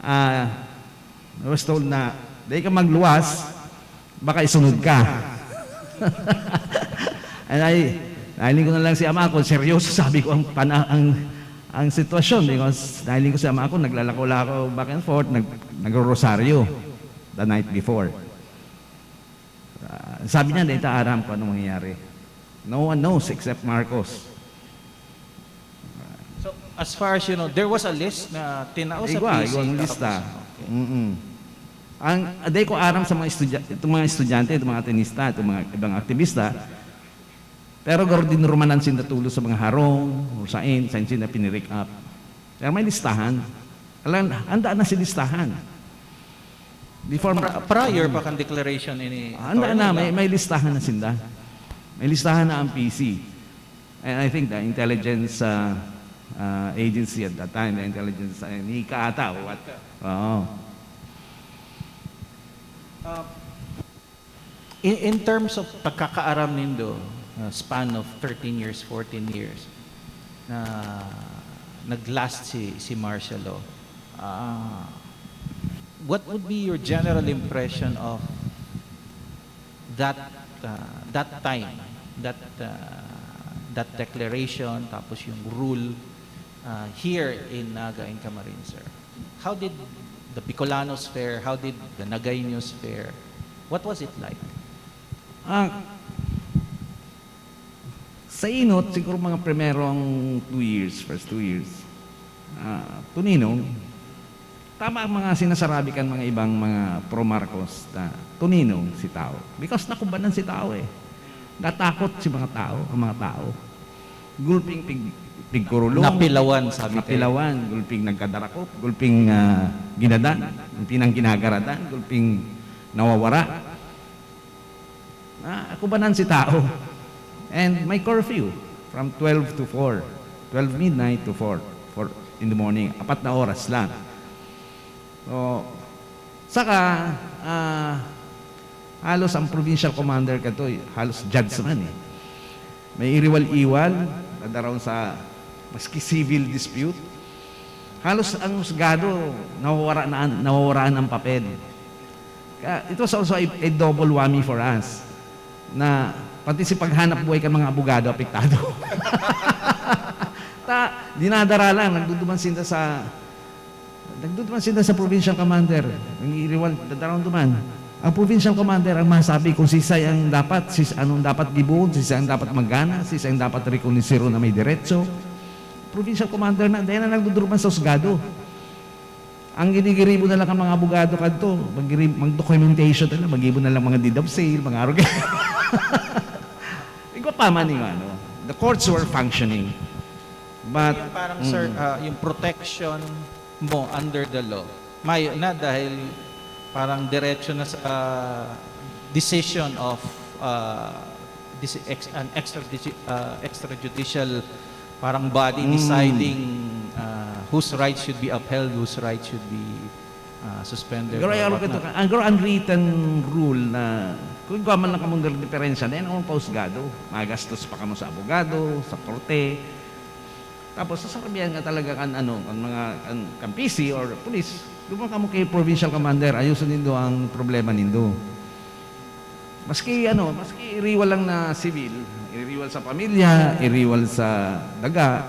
I was told na, dahil ka magluwas, baka isunod ka. And nahiling ko na lang si ama ko, seryoso sabi ko ang sitwasyon because nahiling ko si ama ko, naglalako-lako back and forth, nagro-rosaryo the night before. Sabi niya, dahil aram ko anong mangyayari. No one knows except Marcos. So, as far as you know, there was a list na tinaw sa PC. Igwa lista. Okay. Dahil ko aram sa mga estudyante, itong mga tenista, itong mga ibang aktivista, pero garo din rumanan sin natulo sa mga harong, o sain sin na pinirik up. Pero may listahan. Handa na si listahan. Before, prior pa kang declaration ini. Handa na, may listahan na sinda. May listahan na ang PC. And I think the intelligence agency at that time, the intelligence, ni Kaata o what? In terms of pagkakaaram nindo, span of 13 years, 14 years, na naglast si martial law, what would be your general impression of that time, that declaration, tapos yung rule here in Naga and Camarines, sir? How did the Bicolanos fare? How did the Nagaynos fare? What was it like? Sa inot, siguro mga primerong 2 years, first 2 years, tuninong, tama ang mga sinasarabikan mga ibang mga pro-Marcos na tuninong si tao. Because nakubanan si tao eh. Natakot si mga tao, ang mga tao. Gulping pigkurulong. Napilawan, sabi kayo. Napilawan, gulping nagkadarakot, gulping ginadan, gulping ang ginagaradan, gulping nawawara. Nakubanan si tao. And may curfew from 12 to 4. 12 midnight to 4 in the morning. 4 na oras lang. So, saka, halos ang provincial commander ka to, halos judge man eh. May iriwal-iwal, nadaroon sa maski civil dispute. Halos ang husgado, nawawaraan ng papel. It was also a double whammy for us na pati si paghanap buhay ka mga abogado apektado. Dinadara lang, nagduduman sinda sa provincial commander. Nangiiriwal, dadarang duman. Ang provincial commander ang masabi kung sisay ang dapat, anong dapat gibuon, sisay ang dapat magana, sisay ang dapat rekunisiro na may diretso. Provincial commander na, dahil na nagduduman sa husgado. Ang ginigiribo na lang ang mga abogado kadto, mag-documentation na lang, mag-ibo na lang mga deed of sale, mga arrogant. Ikaw pa man yung ano. The courts were functioning. But, Yung parang, sir, yung protection mo under the law, may na dahil parang diretso na sa decision of an extrajudicial parang body deciding whose rights should be upheld, whose rights should be suspended. ang unwritten rule na kung gawa man lang kamong diferensya, na yan ang pausgado. Magastos pa kamo sa abogado, sa korte. Tapos sasabihan nga talaga kan mga PC or police, lumang kamo kay provincial commander, ayusin nindo ang problema nindo. Maski iriwal lang na civil, iriwal sa pamilya, iriwal sa daga.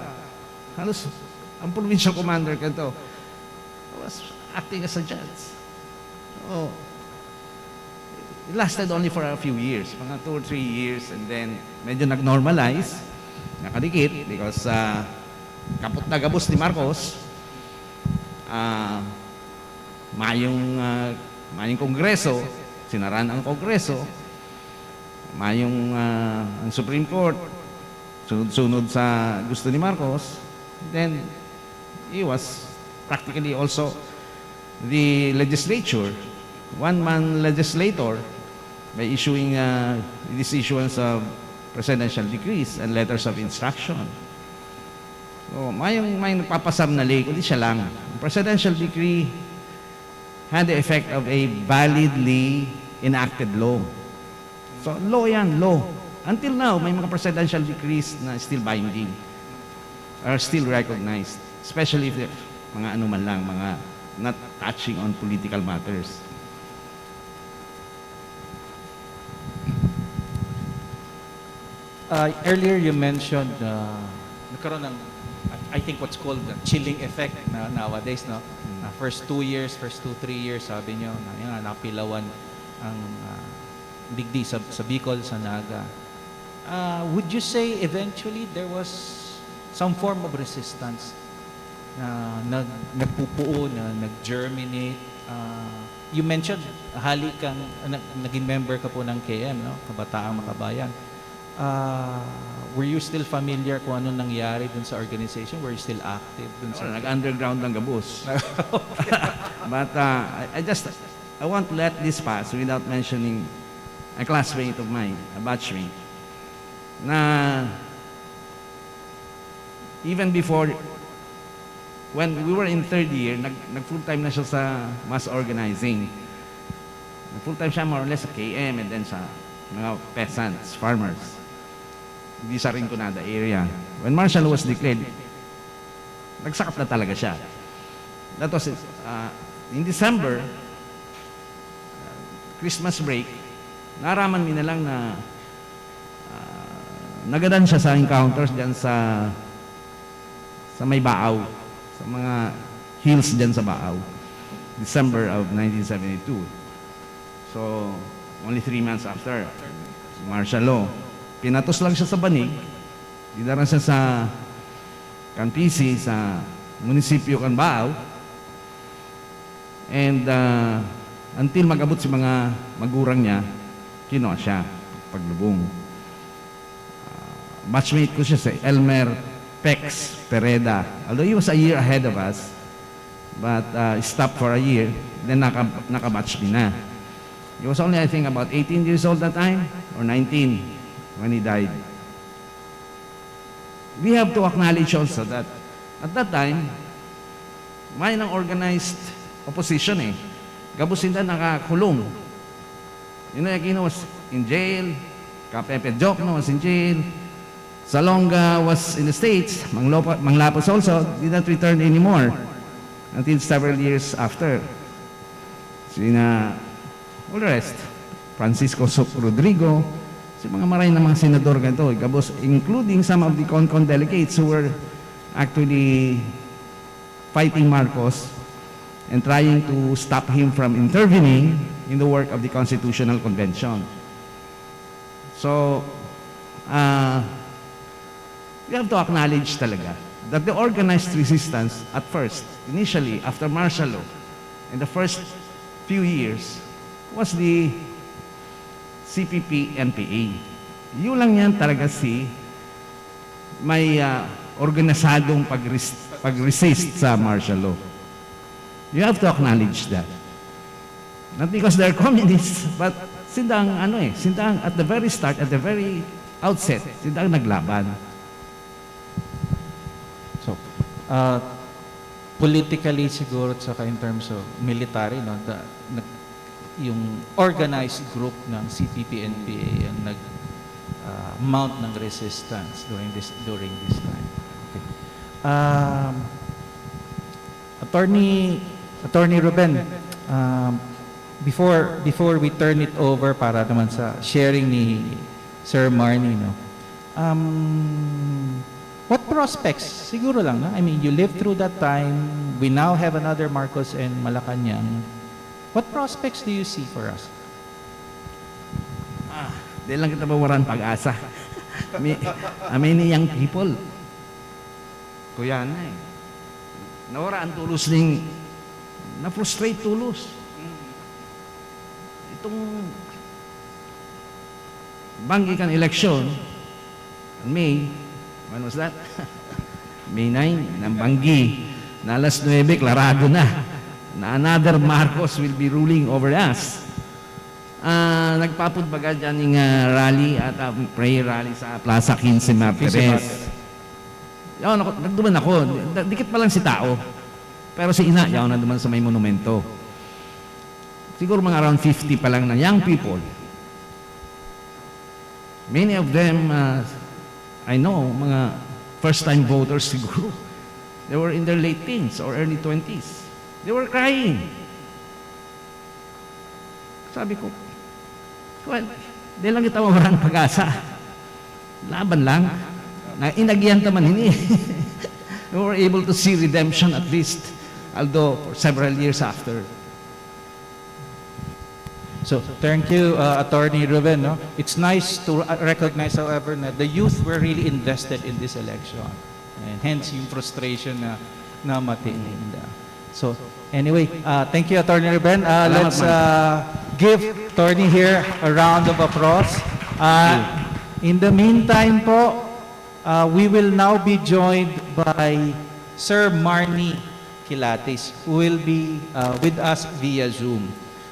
Halos ang provincial commander kanto was acting as a judge. Oh. It lasted only for a few years, mga 2 or 3 years, and then medyo nag-normalize, nakadikit because kaput na gabos ni Marcos, mayong kongreso, sinaraan ang kongreso, mayong ang Supreme Court, sunod-sunod sa gusto ni Marcos, then he was practically also the legislature, one-man legislator, by issuing this issuance of presidential decrees and letters of instruction. So, may nagpapasar na lay, kundi siya lang. Ang presidential decree had the effect of a validly enacted law. So, law yan, law. Until now, may mga presidential decrees na still binding, are still recognized, especially if mga anuman lang, mga not touching on political matters. Earlier you mentioned nagkaroon ng I think what's called the chilling effect na nowadays, no? First 2 years, first 2-3 years, sabi nyo, napilawan ang digdi sa Bicol, sa Naga. Would you say eventually there was some form of resistance na nagpupuo, na nag-germinate? You mentioned naging member ka po ng KM, no? Kabataang Makabayan. Were you still familiar kung ano nangyari dun sa organization? Were you still active dun sa... Nag-underground lang gabos. But I won't let this pass without mentioning a classmate of mine, a batchmate, na even before, when we were in 3rd year, nag-full-time na siya sa mass organizing. Nag-full-time siya more or less sa KM and then sa mga peasants, farmers. Hindi sa Rinconada area. When martial law was declared, nagsakap na talaga siya. That was in December, Christmas break, naraman mi na lang na nagadan siya sa encounters dyan sa may Baaw, sa mga hills dyan sa Baaw. December of 1972. So, only 3 months after, martial law. Pinatos lang siya sa banig, dinara siya sa Canpisi, sa munisipyo Canbao, and until mag-abot si mga magurang niya, kinuha siya, paglubong. Batchmate ko siya si Elmer Pex Pereda. Although he was a year ahead of us, but stopped for a year, then naka-batch me na. He was only, I think, about 18 years old that time, or 19, when he died. We have to acknowledge also that at that time, may nang organized opposition eh. Gabusinda nakakulong. Aquino was in jail, Kapepe Jokno was in jail, Salonga was in the States, Manglapos also did not return anymore until several years after. Sina all the rest, Francisco Soc Rodrigo, si mga maray na mga senador ganito, gabos, including some of the CONCON delegates who were actually fighting Marcos and trying to stop him from intervening in the work of the Constitutional Convention. So, we have to acknowledge talaga that the organized resistance at first, initially, after martial law, in the first few years, was the CPP-NPA. Yun lang yan talaga may organisadong pag-resist sa martial law. You have to acknowledge that. Not because they're communists, but sindang at the very start, at the very outset, sindang naglaban. So, politically siguro at saka in terms of military, no, yung organized group ng CPP-NPA ang nag-mount ng resistance during this time. Okay. Attorney Ruben, before we turn it over para naman sa sharing ni Sir Marnie, no? What prospects? Siguro lang, no? I mean, you lived through that time. We now have another Marcos and Malacanang. What prospects do you see for us? Di lang kita bawaran pag-asa. Many young people. Kuya na eh. Nawara ang tulos na-frustrate tulos. Itong Banggikan election, May, when was that? May 9, ng Banggi, na alas 9, klarado na another Marcos will be ruling over us. Nagpapudbaga dyan ng rally at prayer rally sa Plaza 15 Martires. Nagduman ako. Dikit pa lang si tao. Pero si ina, yaw na duman sa may monumento. Siguro mga around 50 pa lang na young people. Many of them, I know, mga first-time voters siguro. They were in their late teens or early 20s. They were crying. Sabi ko, well, di lang kita mamarang pag-asa. Laban lang. Inagyan taman ini. We were able to see redemption at least, although for several years after. So, thank you, Attorney Ruben. No? It's nice to recognize, however, that the youth were really invested in this election. And hence, yung frustration na matingin. So, anyway, thank you, Attorney Ruben. Let's give Attorney here a round of applause. In the meantime po, we will now be joined by Sir Marnie Quilates, who will be with us via Zoom.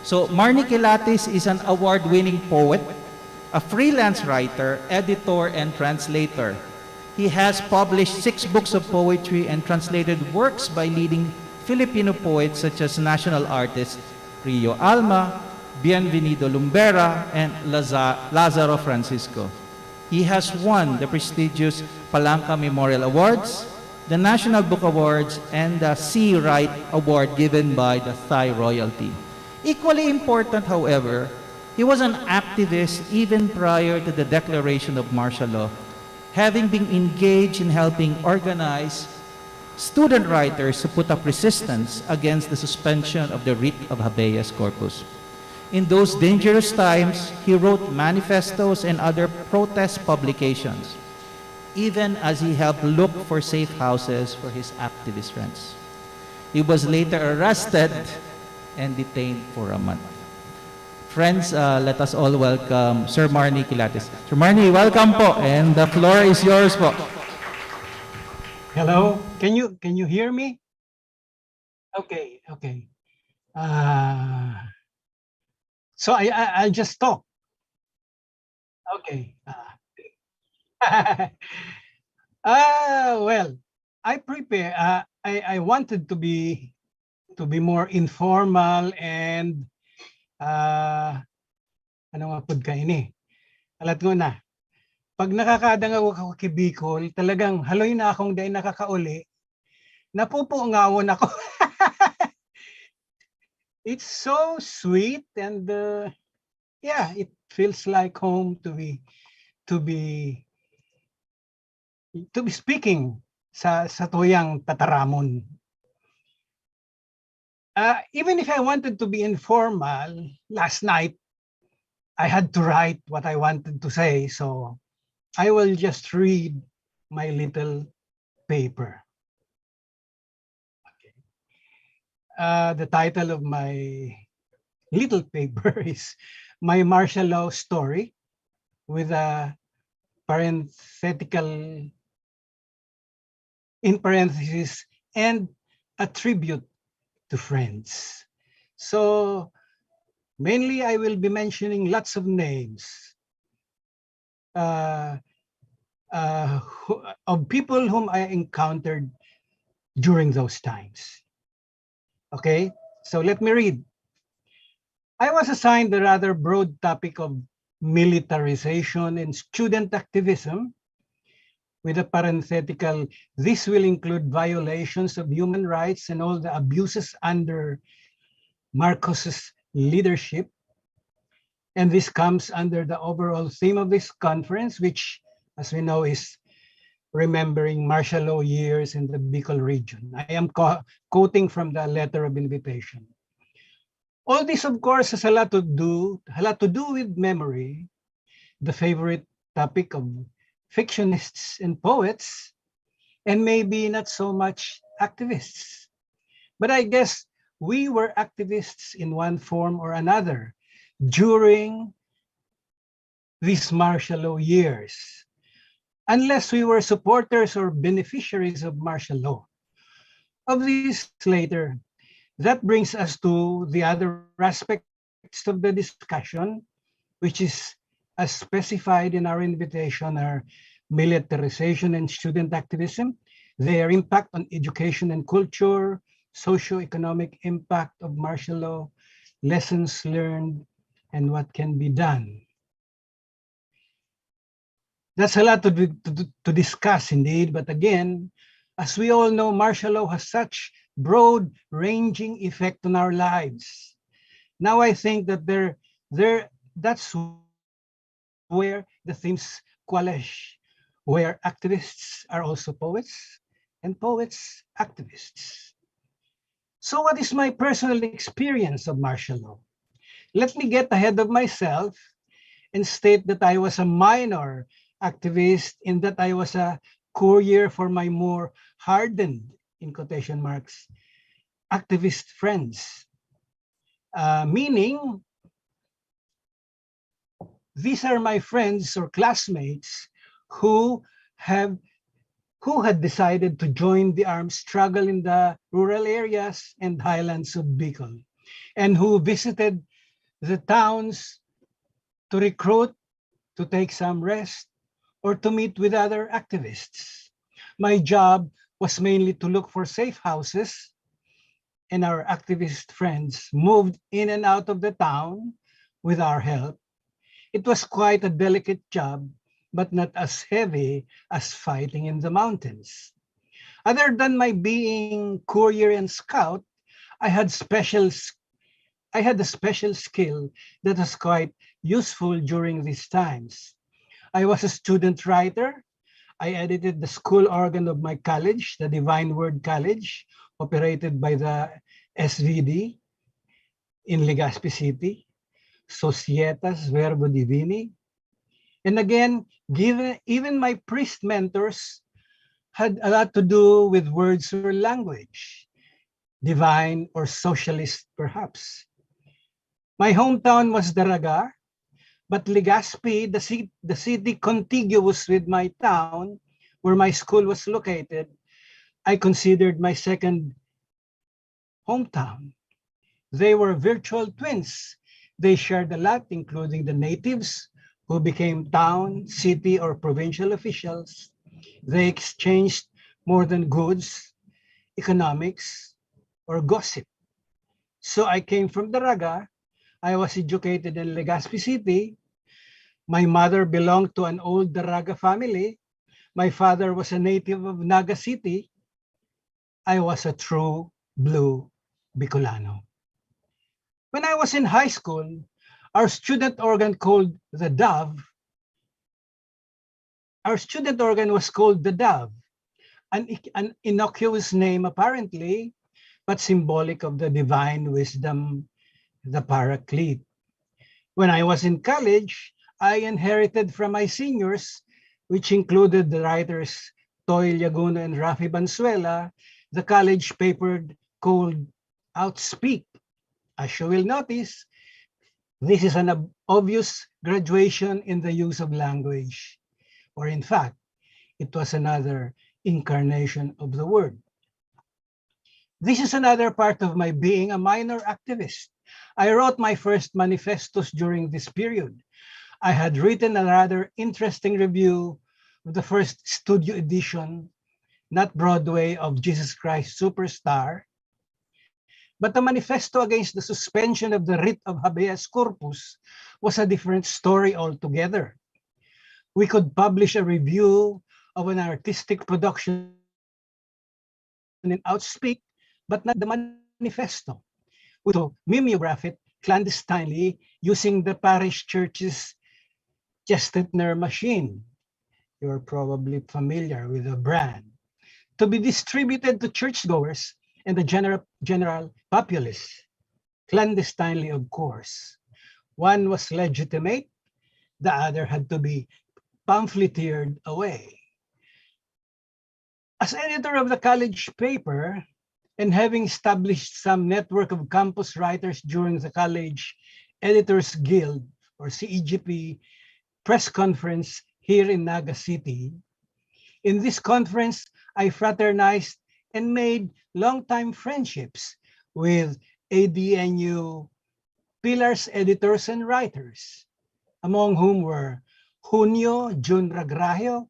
So, Marnie Quilates is an award-winning poet, a freelance writer, editor, and translator. He has published 6 books of poetry and translated works by leading Filipino poets such as national artists Rio Alma, Bienvenido Lumbera, and Lazaro Francisco. He has won the prestigious Palanca Memorial Awards, the National Book Awards, and the Sea Right Award given by the Thai royalty. Equally important, however, he was an activist even prior to the declaration of martial law, having been engaged in helping organize student writers who put up resistance against the suspension of the writ of habeas corpus. In those dangerous times, he wrote manifestos and other protest publications, even as he helped look for safe houses for his activist friends. He was later arrested and detained for a month. Friends, let us all welcome Sir Marnie Quilates. Sir Marnie, welcome po, and the floor is yours po. Hello, can you hear me? Okay. So I'll just talk. Okay. Well, I prepare. I wanted to be more informal and ano nga pud ka ini. Alat ko na. Pag nakakadang ako kay BICOL, talagang haloy na akong dahil nakakauli. Napupungawon ako. It's so sweet and yeah, it feels like home to be speaking sa tuyang tataramon. Even if I wanted to be informal, last night I had to write what I wanted to say, so I will just read my little paper. Okay. The title of my little paper is My Martial Law Story, with a parenthetical in parentheses and a tribute to friends. So mainly I will be mentioning lots of names of people whom I encountered during those times. Okay, so let me read. I was assigned the rather broad topic of militarization and student activism, with a parenthetical, this will include violations of human rights and all the abuses under Marcos's leadership. And this comes under the overall theme of this conference, which, as we know, is remembering martial law years in the BICOL region. I am quoting from the letter of invitation. All this, of course, has a lot to do with memory, the favorite topic of fictionists and poets, and maybe not so much activists. But I guess we were activists in one form or another during these martial law years, unless we were supporters or beneficiaries of martial law. Of this later, that brings us to the other aspects of the discussion, which is, as specified in our invitation, are militarization and student activism, their impact on education and culture, socio-economic impact of martial law, lessons learned, and what can be done. That's a lot to discuss indeed, but again, as we all know, martial law has such broad-ranging effect on our lives. Now I think that that's where the themes coalesce, where activists are also poets and poets activists. So what is my personal experience of martial law? Let me get ahead of myself and state that I was a minor activist, in that I was a courier for my more hardened, in quotation marks, activist friends. Meaning, these are my friends or classmates who had decided to join the armed struggle in the rural areas and highlands of BICOL, and who visited the towns to recruit, to take some rest, or to meet with other activists. My job was mainly to look for safe houses, and our activist friends moved in and out of the town with our help. It was quite a delicate job, but not as heavy as fighting in the mountains. Other than my being courier and scout, I had a special skill that was quite useful during these times. I was a student writer. I edited the school organ of my college, the Divine Word College, operated by the SVD in Legazpi City, Societas Verbo Divini. And again, even my priest mentors had a lot to do with words or language, divine or socialist perhaps. My hometown was Daraga, but Legazpi, the city contiguous with my town, where my school was located, I considered my second hometown. They were virtual twins. They shared a lot, including the natives who became town, city, or provincial officials. They exchanged more than goods, economics, or gossip. So I came from Daraga. I was educated in Legazpi City. My mother belonged to an old Daraga family. My father was a native of Naga City. I was a true blue Bicolano. When I was in high school, our student organ called the Dove, our student organ was called the Dove, an innocuous name apparently, but symbolic of the divine wisdom, the Paraclete. When I was in college, I inherited from my seniors, which included the writers Toy Laguna and Rafi Banzuela, the college paper called Outspeak. As you will notice, this is an obvious graduation in the use of language, or in fact, it was another incarnation of the word. This is another part of my being a minor activist. I wrote my first manifestos during this period. I had written a rather interesting review of the first studio edition, not Broadway, of Jesus Christ Superstar, but the manifesto against the suspension of the writ of habeas corpus was a different story altogether. We could publish a review of an artistic production in Outspeak, but not the manifesto. We to mimeograph it clandestinely using the parish church's Chestnut machine. You're probably familiar with the brand. To be distributed to churchgoers and the general populace, clandestinely, of course. One was legitimate, the other had to be pamphleteered away. As editor of the college paper, and having established some network of campus writers during the College Editors Guild, or CEGP, press conference here in Naga City, in this conference, I fraternized and made long-time friendships with ADNU pillars, editors, and writers, among whom were Junio, Jun Ragrajo,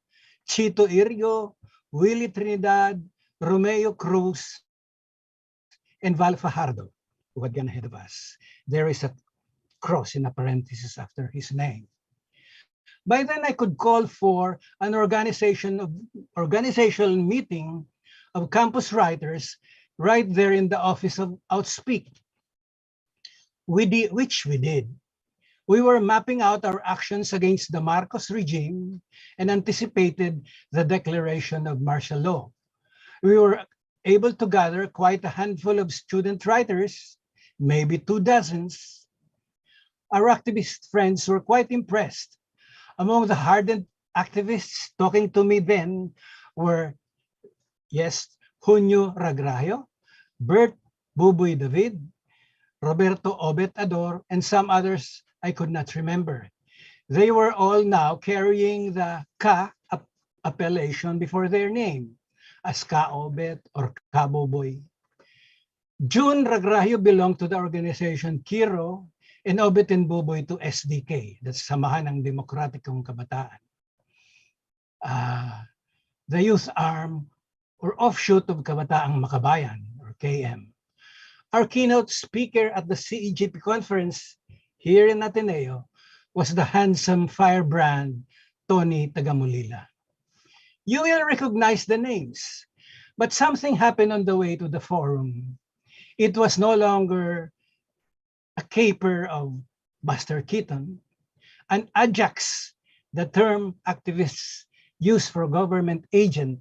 Chito Irgo, Willie Trinidad, Romeo Cruz, and Val Fajardo, who had gone ahead of us. There is a cross in a parenthesis after his name. By then, I could call for an organizational meeting of campus writers right there in the office of Outspeak, which we did. We were mapping out our actions against the Marcos regime and anticipated the declaration of martial law. We were able to gather quite a handful of student writers, maybe 2 dozens. Our activist friends were quite impressed. Among the hardened activists talking to me then were, yes, Junio Ragrajo, Bert Buboy David, Roberto Obet Ador, and some others I could not remember. They were all now carrying the Ka appellation before their name, as Ka Obet or Ka Boboy. June Ragrajo belonged to the organization Kiro, and Obet and Buboy to SDK, that's Samahan ng Demokratikong Kabataan. The youth arm or offshoot of Kabataang Makabayan, or KM. Our keynote speaker at the CEGP conference here in Ateneo was the handsome firebrand Tony Tagamulila. You will recognize the names, but something happened on the way to the forum. It was no longer a caper of Buster Keaton, an Ajax, the term activists used for government agent,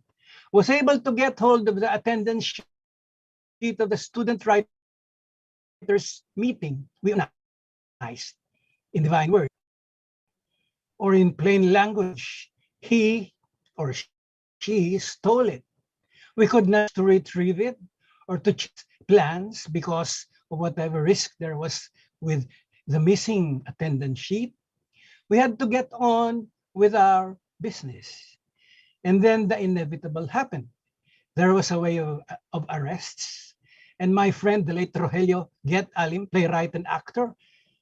was able to get hold of the attendance sheet of the student writers meeting we organized in divine word, or in plain language, he or she stole it. We could not to retrieve it or to check plans because of whatever risk there was with the missing attendance sheet. We had to get on with our business. And then the inevitable happened. There was a way of arrests. And my friend, the late Rogelio Get Alim, playwright and actor,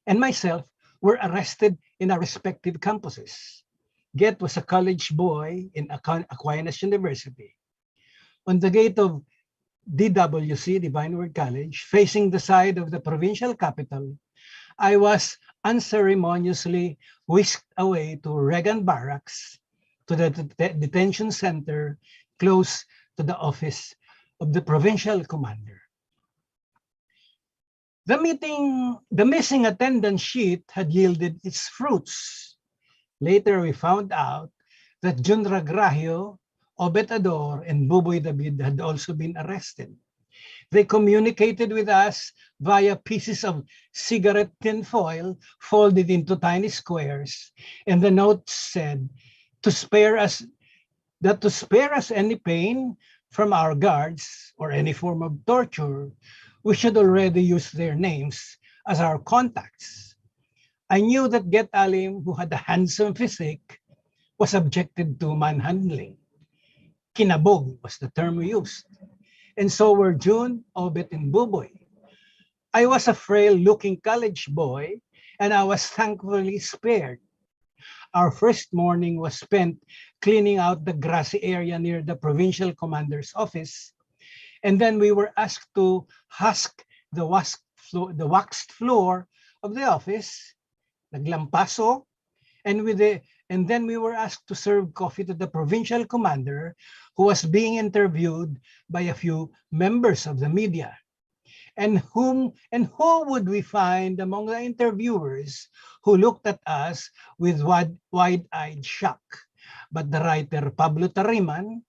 and myself were arrested in our respective campuses. Get was a college boy in Aquinas University. On the gate of DWC, Divine Word College, facing the side of the provincial capital, I was unceremoniously whisked away to Regan Barracks, to the detention center close to the office of the provincial commander. The missing attendance sheet had yielded its fruits. Later, we found out that Jun Ragrahio, Obet Ador, and Buboy David had also been arrested. They communicated with us via pieces of cigarette tinfoil folded into tiny squares, and the note said to spare us any pain from our guards or any form of torture, we should already use their names as our contacts. I knew that Get Alim, who had a handsome physique, was subjected to manhandling. Kinabog was the term we used. And so were June, Obet, and Buboy. I was a frail-looking college boy, and I was thankfully spared. Our first morning was spent cleaning out the grassy area near the provincial commander's office, and then we were asked to husk the waxed floor of the office, naglampaso, and then we were asked to serve coffee to the provincial commander, who was being interviewed by a few members of the media. And who would we find among the interviewers who looked at us with wide-eyed shock? But the writer Pablo Tariman,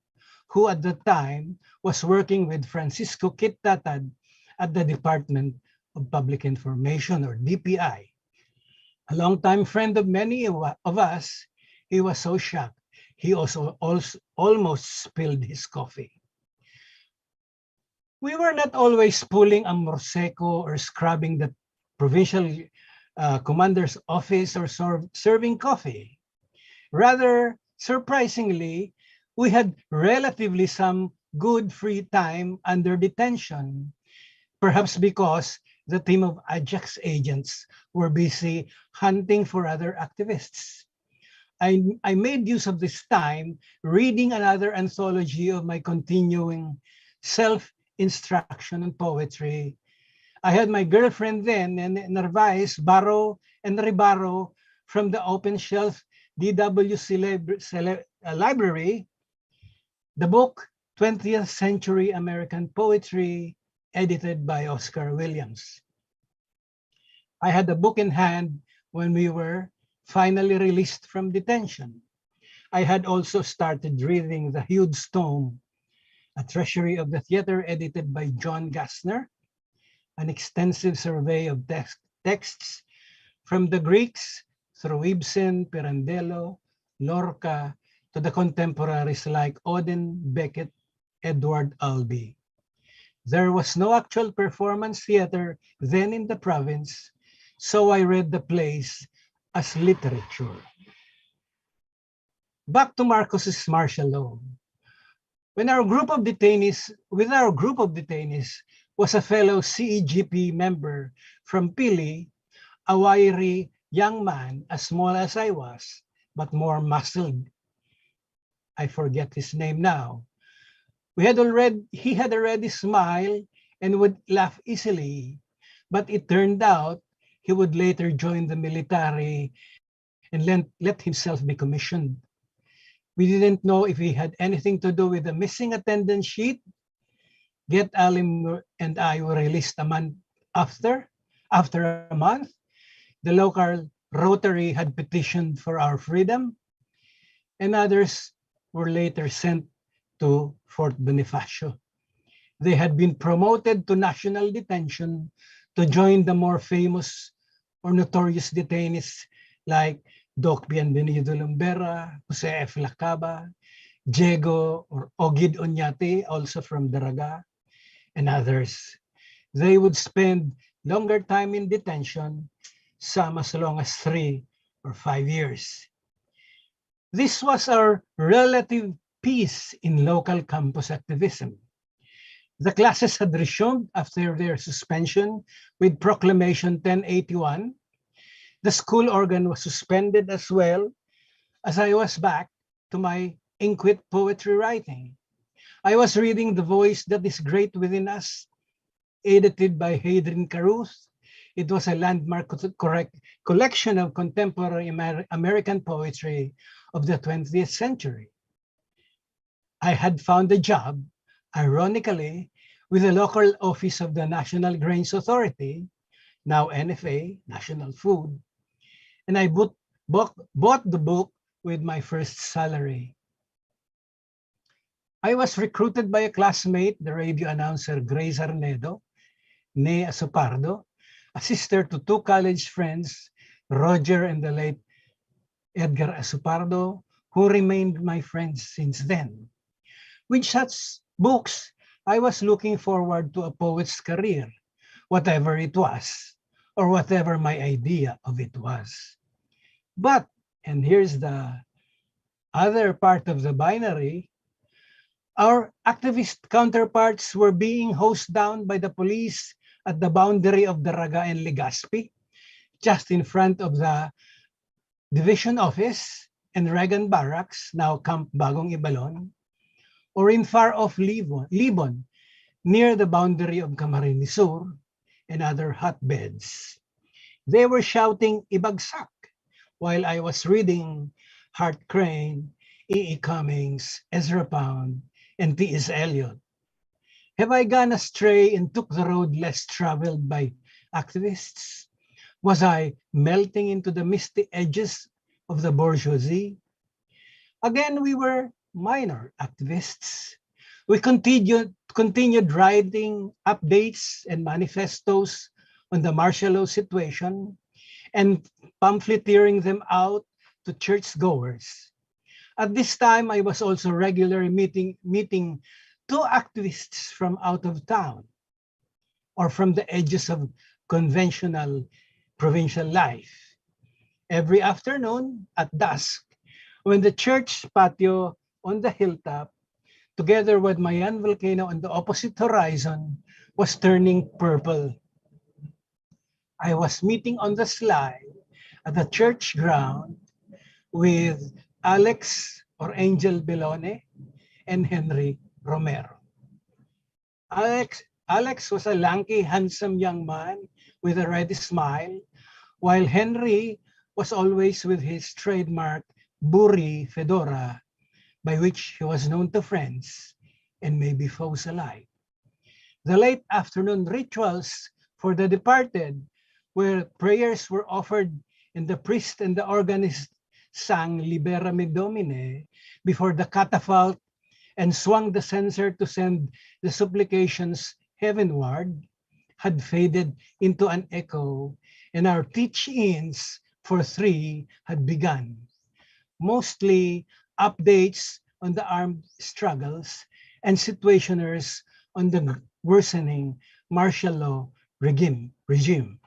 who at the time was working with Francisco Kittatad at the Department of Public Information, or DPI. A longtime friend of many of us, he was so shocked, he also almost spilled his coffee. We were not always pulling a morseco or scrubbing the provincial commander's office or serving coffee. Rather, surprisingly, we had relatively some good free time under detention, perhaps because the team of Ajax agents were busy hunting for other activists. I made use of this time reading another anthology of my continuing self-instruction and poetry. I had my girlfriend then, and Narvaez, borrow and reborrow from the open shelf DWC library, the book 20th Century American Poetry, edited by Oscar Williams. I had the book in hand when we were finally released from detention. I had also started reading the huge tome, A Treasury of the Theater, edited by John Gassner, an extensive survey of texts from the Greeks through Ibsen, Pirandello, Lorca, to the contemporaries like AdeN, Beckett, Edward Albee. There was no actual performance theater then in the province, so I read the plays as literature. Back to Marcos's martial law. With our group of detainees was a fellow CEGP member from Pili, a wiry young man, as small as I was, but more muscled. I forget his name now. He had already smiled and would laugh easily, but it turned out he would later join the military and let himself be commissioned. We didn't know if he had anything to do with the missing attendance sheet. Get Alim and I were released a month after. After a month, the local Rotary had petitioned for our freedom, and others were later sent to Fort Bonifacio. They had been promoted to national detention to join the more famous or notorious detainees like Doc Bienvenido Lumbera, Jose F. Lacaba, Diego or Ogid Oñate, also from Daraga, and others. They would spend longer time in detention, some as long as 3 or 5 years. This was our relative peace in local campus activism. The classes had resumed after their suspension with Proclamation 1081. The school organ was suspended as well as I was back to my inquit poetry writing. I was reading The Voice That Is Great Within Us, edited by Hadrian Caruth. It was a landmark collection of contemporary American poetry of the 20th century. I had found a job, ironically, with the local office of the National Grains Authority, now NFA, National Food, and I bought the book with my first salary. I was recruited by a classmate, the radio announcer Grace Arnedo, née Asopardo, a sister to 2 college friends, Roger and the late Edgar Asopardo, who remained my friends since then. With such books, I was looking forward to a poet's career, whatever it was, or whatever my idea of it was. But, and here's the other part of the binary, our activist counterparts were being hosed down by the police at the boundary of Daraga and Legazpi, just in front of the division office and Reagan Barracks, now Camp Bagong Ibalon, or in far-off Libon, near the boundary of Camarines Sur and other hotbeds. They were shouting Ibagsak while I was reading Hart Crane, E.E. Cummings, Ezra Pound, and T.S. Eliot. Have I gone astray and took the road less traveled by activists? Was I melting into the misty edges of the bourgeoisie? Again, we were minor activists. We continued writing updates and manifestos on the martial law situation and pamphleteering them out to churchgoers. At this time, I was also regularly meeting 2 activists from out of town or from the edges of conventional provincial life. Every afternoon at dusk, when the church patio on the hilltop, together with Mayan volcano on the opposite horizon, was turning purple, I was meeting on the sly at the church ground with Alex or Angel Belone and Henry Romero. Alex was a lanky, handsome young man with a ready smile, while Henry was always with his trademark Buri fedora, by which he was known to friends and maybe foes alike. The late afternoon rituals for the departed, where prayers were offered and the priest and the organist sang Libera Me Domine before the catafalque and swung the censer to send the supplications heavenward, had faded into an echo, and our teach-ins for 3 had begun. Mostly updates on the armed struggles and situationers on the worsening martial law regime.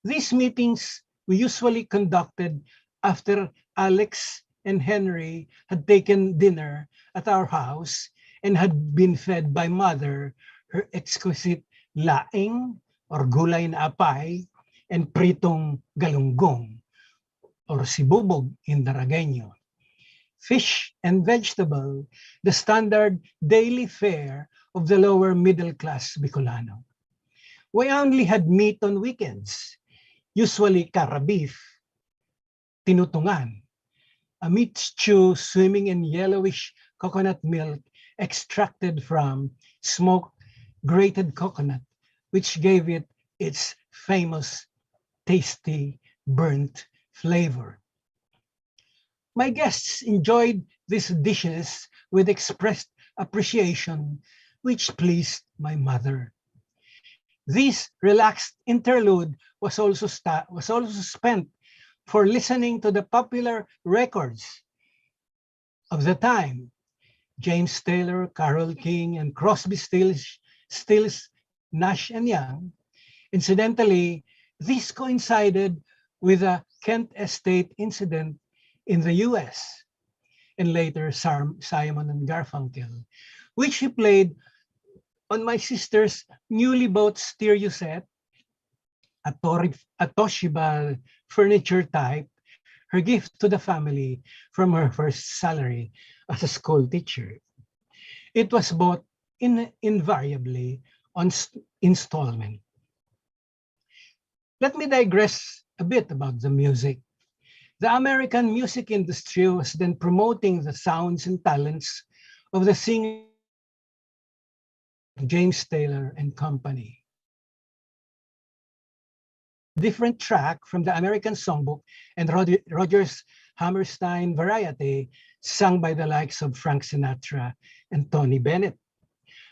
These meetings we usually conducted after Alex and Henry had taken dinner at our house and had been fed by mother her exquisite laing or gulay na apay and pritong galunggong or sibubog in Daragueño. Fish and vegetable, the standard daily fare of the lower middle class Bicolano. We only had meat on weekends, usually cara beef, tinutungan, a meat stew swimming in yellowish coconut milk extracted from smoked grated coconut, which gave it its famous tasty burnt flavor. My guests enjoyed these dishes with expressed appreciation, which pleased my mother. This relaxed interlude was also spent for listening to the popular records of the time. James Taylor, Carole King, and Crosby, Stills, Nash and Young. Incidentally, this coincided with the Kent Estate incident in the US and later Simon and Garfunkel, which he played on my sister's newly bought stereo set, a Toshiba furniture type, her gift to the family from her first salary as a school teacher. It was bought invariably on installment. Let me digress a bit about the music. The American music industry was then promoting the sounds and talents of the singer James Taylor and Company. Different track from the American Songbook and Rodgers Hammerstein variety sung by the likes of Frank Sinatra and Tony Bennett.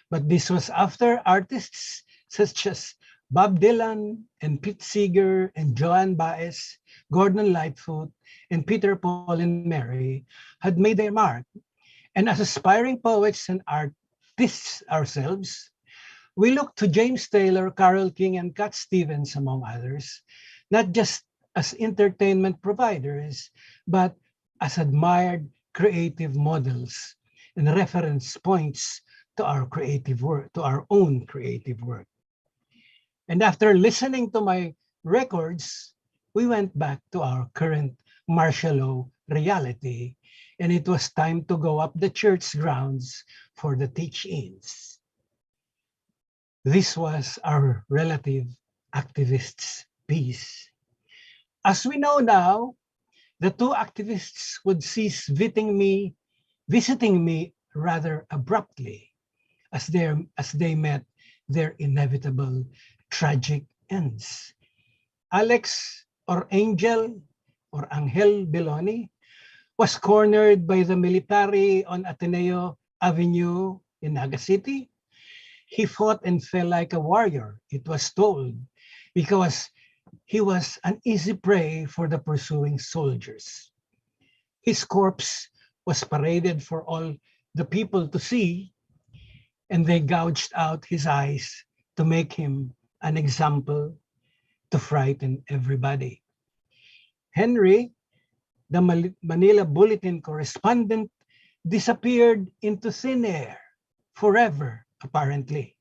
But this was after artists such as Bob Dylan and Pete Seeger and Joan Baez, Gordon Lightfoot, and Peter, Paul, and Mary had made their mark. And as aspiring poets and artists ourselves, we look to James Taylor, Carole King, and Cat Stevens, among others, not just as entertainment providers, but as admired creative models and reference points to our creative work, to our own creative work. And after listening to my records, we went back to our current martial law reality, and it was time to go up the church grounds for the teach-ins. This was our relative activists' piece. As we know now, the two activists would cease visiting me rather abruptly as they met their inevitable tragic ends. Alex or Angel Beloni was cornered by the military on Ateneo Avenue in Naga City. He fought and fell like a warrior, it was told, because he was an easy prey for the pursuing soldiers. His corpse was paraded for all the people to see, and they gouged out his eyes to make him an example to frighten everybody. Henry, the Manila Bulletin correspondent, disappeared into thin air forever, apparently.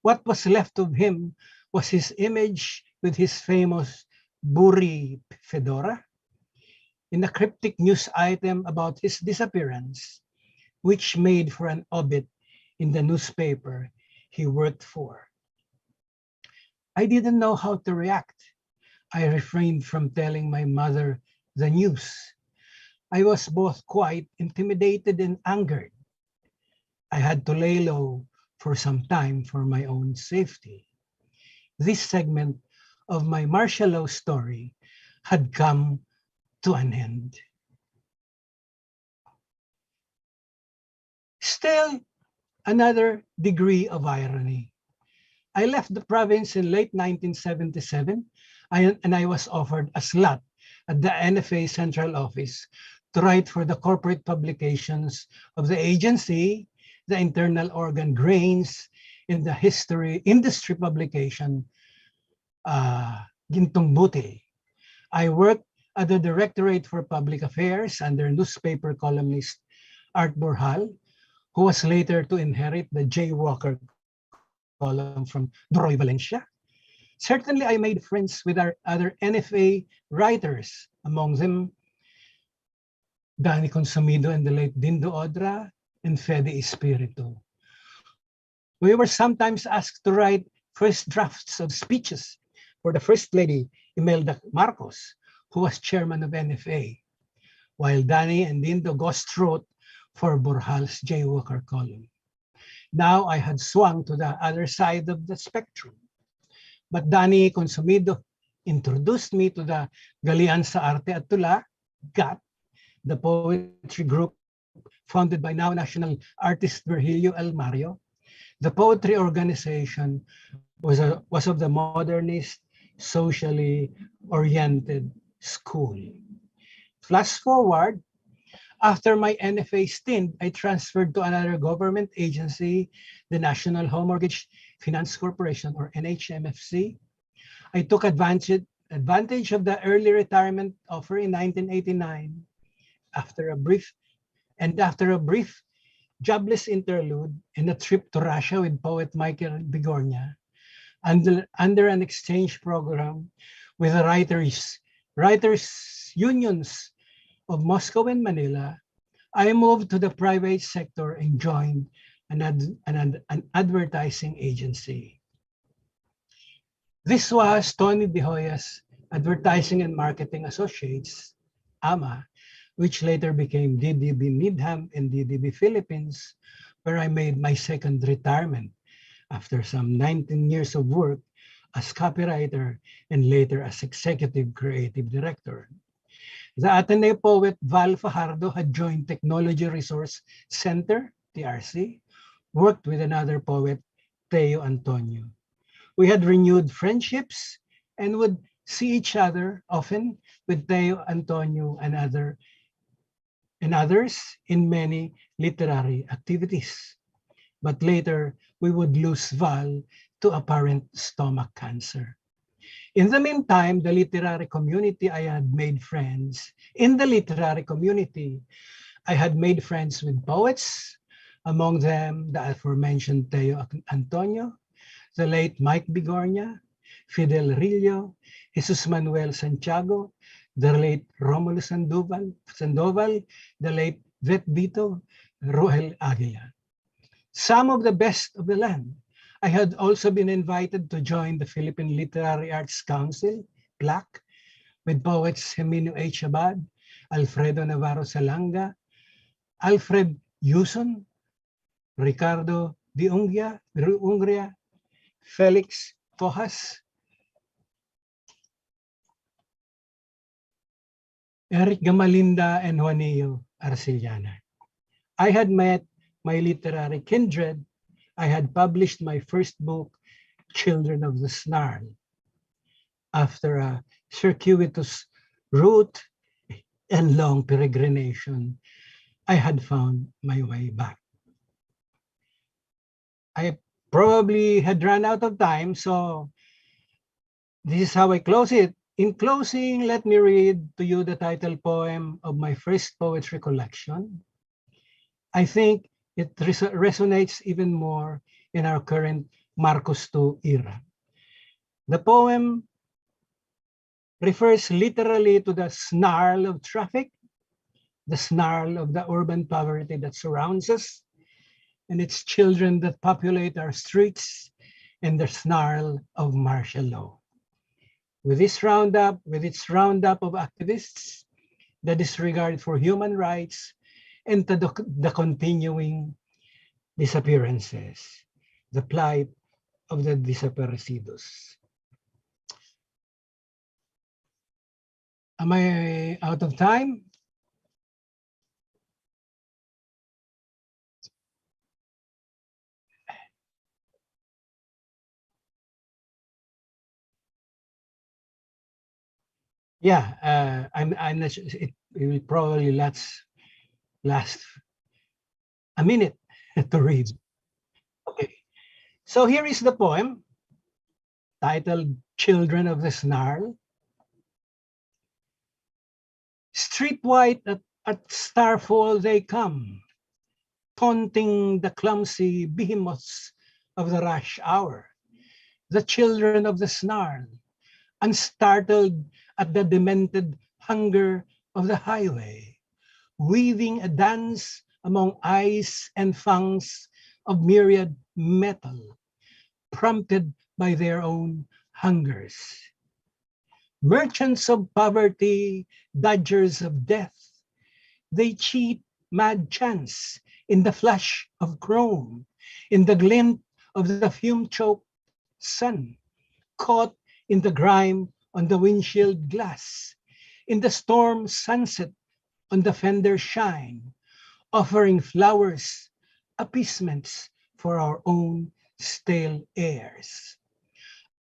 What was left of him was his image with his famous Buri fedora. In a cryptic news item about his disappearance, which made for an obit in the newspaper he worked for. I didn't know how to react. I refrained from telling my mother the news. I was both quite intimidated and angered. I had to lay low for some time for my own safety. This segment of my martial law story had come to an end. Still, another degree of irony. I left the province in late 1977, and I was offered a slot at the NFA Central Office to write for the corporate publications of the agency, the internal organ Grains, in the industry publication, Gintong Butil. I worked at the Directorate for Public Affairs under newspaper columnist Art Borjal, who was later to inherit the Jaywalker column from Duroy Valencia. Certainly, I made friends with our other NFA writers, among them Danny Consumido and the late Dindo Odra and Fede Espiritu. We were sometimes asked to write first drafts of speeches for the First Lady, Imelda Marcos, who was chairman of NFA, while Danny and Dindo ghost wrote for Borjal's Jaywalker column. Now I had swung to the other side of the spectrum. But Danny Consumido introduced me to the Galian sa Arte at Tula, GAT, the poetry group founded by now national artist Virgilio El Mario. The poetry organization was of the modernist, socially oriented school. Flash forward, after my NFA stint, I transferred to another government agency, the National Home Mortgage Finance Corporation, or NHMFC. I took advantage of the early retirement offer in 1989. After a brief jobless interlude and a trip to Russia with poet Michael Bigornia, under an exchange program with the writers unions of Moscow and Manila, I moved to the private sector and joined an advertising agency. This was Tony De Hoya's Advertising and Marketing Associates, AMA, which later became DDB Midham and DDB Philippines, where I made my second retirement after some 19 years of work as copywriter and later as executive creative director. The Ateneo poet Val Fajardo had joined Technology Resource Center, TRC, worked with another poet, Teo Antonio. We had renewed friendships and would see each other often with Teo Antonio and others in many literary activities. But later, we would lose Val to apparent stomach cancer. In the meantime, the literary community, I had made friends. In the literary community, I had made friends with poets, among them the aforementioned Teo Antonio, the late Mike Bigornia, Fidel Rillo, Jesus Manuel Santiago, the late Romulo Sandoval, the late Vet Vito, Roel Aguila. Some of the best of the land. I had also been invited to join the Philippine Literary Arts Council, PLAC, with poets Gemino H. Abad, Alfredo Navarro Salanga, Alfred Yuson, Ricardo de Ungria, Felix Fojas, Eric Gamalinda, and Juanillo Arcillana. I had met my literary kindred. I had published my first book, Children of the Snarl. After a circuitous route and long peregrination, I had found my way back. I probably had run out of time, so this is how I close it. In closing, let me read to you the title poem of my first poetry collection. I think it resonates even more in our current Marcos II era. The poem refers literally to the snarl of traffic, the snarl of the urban poverty that surrounds us, and its children that populate our streets, and the snarl of martial law. With its roundup of activists, the disregard for human rights, and the continuing disappearances, the plight of the desaparecidos. Am I out of time? Yeah, I'm not sure. It will probably last a minute to read. Okay, so here is the poem titled Children of the Snarl. Streetwide at starfall they come, taunting the clumsy behemoths of the rush hour, the children of the snarl, unstartled at the demented hunger of the highway, weaving a dance among eyes and fangs of myriad metal, prompted by their own hungers. Merchants of poverty, dodgers of death, they cheat mad chance in the flash of chrome, in the glint of the fume-choked sun, caught in the grime on the windshield glass, in the storm sunset on the fender shine, offering flowers, appeasements for our own stale airs.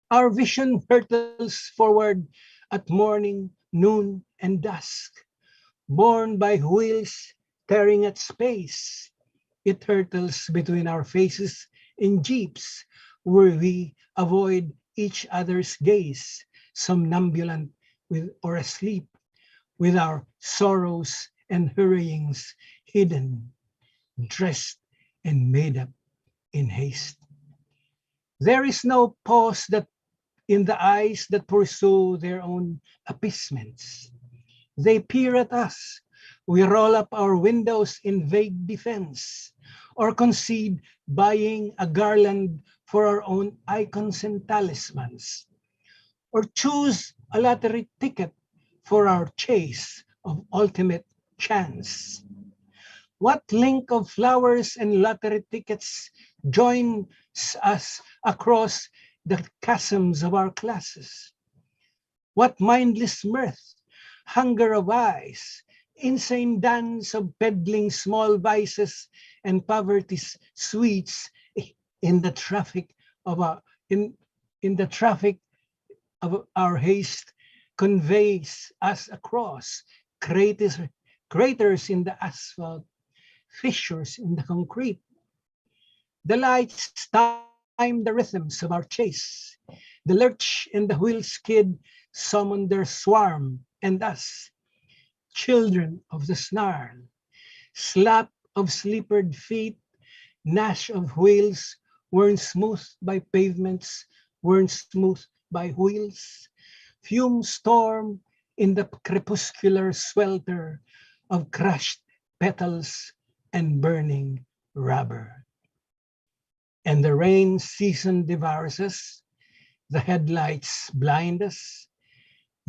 Our vision hurtles forward at morning, noon, and dusk, borne by wheels tearing at space. It hurtles between our faces in jeeps where we avoid each other's gaze, somnambulant or asleep, with our sorrows and hurryings hidden, dressed and made up in haste. There is no pause that in the eyes that pursue their own appeasements. They peer at us. We roll up our windows in vague defense, or concede buying a garland for our own icons and talismans, or choose a lottery ticket for our chase of ultimate chance. What link of flowers and lottery tickets joins us across the chasms of our classes? What mindless mirth, hunger of eyes, insane dance of peddling small vices and poverty's sweets in the traffic of our haste conveys us across craters in the asphalt, fissures in the concrete. The lights time the rhythms of our chase. The lurch and the wheel skid summon their swarm, and us, children of the snarl, slap of slippered feet, gnash of wheels, worn smooth by pavements, worn smooth by wheels, fume storm in the crepuscular swelter of crushed petals and burning rubber. And the rain season devours us, the headlights blind us,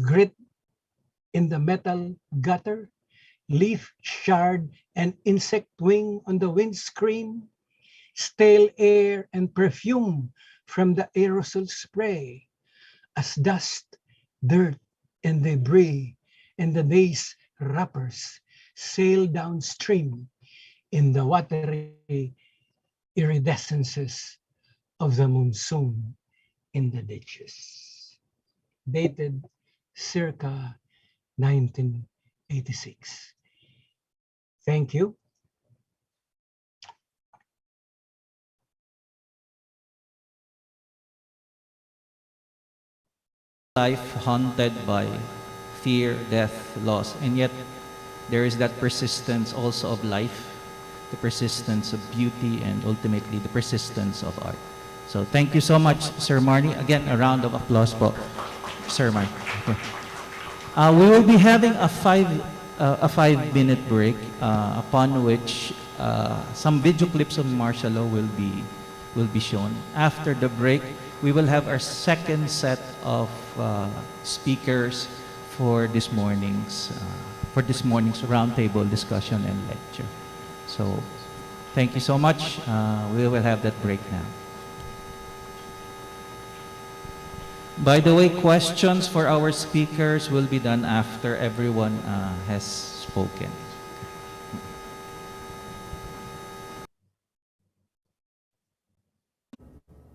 grit in the metal gutter, leaf shard and insect wing on the windscreen, stale air and perfume from the aerosol spray, as dust, dirt, and debris and the day's wrappers sail downstream in the watery iridescences of the monsoon in the ditches. Dated circa 1986. Thank you. Life haunted by fear, death, loss, and yet there is that persistence also of life, the persistence of beauty, and ultimately the persistence of art. So thank you so much, Sir Marnie. Again, a round of applause po, Sir Marnie. Okay. We will be having a 5-minute break, upon which some video clips of martial law will be shown. After the break, we will have our second set of speakers for this morning's roundtable discussion and lecture. So, thank you so much. We will have that break now. By the way, questions for our speakers will be done after everyone has spoken.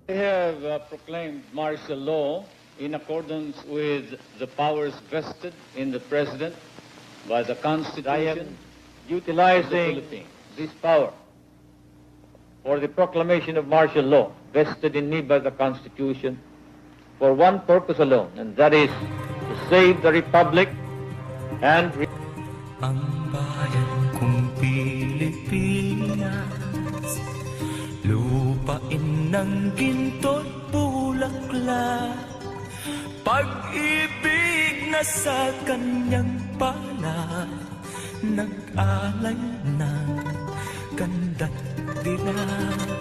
I have proclaimed martial law in accordance with the powers vested in the President by the Constitution. I am utilizing this power for the proclamation of martial law vested in me by the Constitution for one purpose alone, and that is to save the Republic and ang bayan kong Pilipinas, lupain ng ginto't bulaklak, pag-ibig na sa kanyang palad, nag-alay ng ganda't dilag,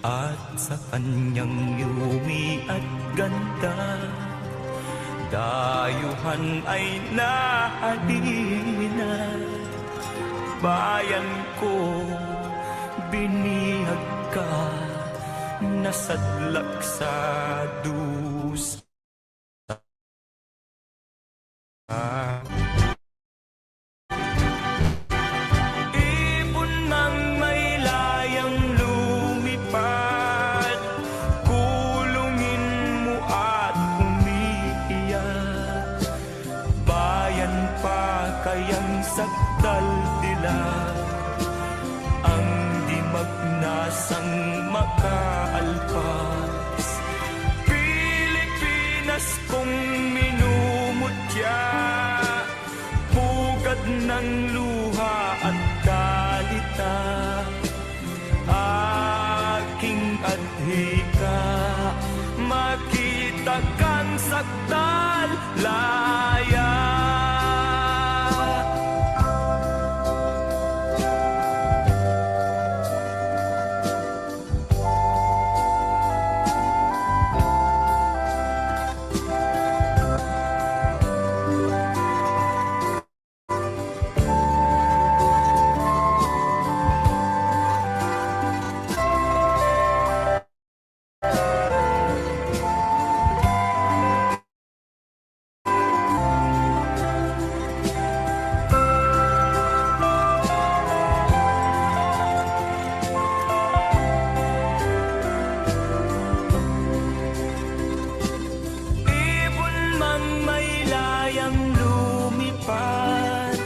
at sa kanyang yumi at ganda, dayuhan ay nahalina. Bayan ko, binihag ka, nasadlak sa dusa. makaalpas. Pilipinas kong minumutya, pugad ng luha at kalita, aking adhika, makita kang sakdal laya. Ibon mang may layang lumipad,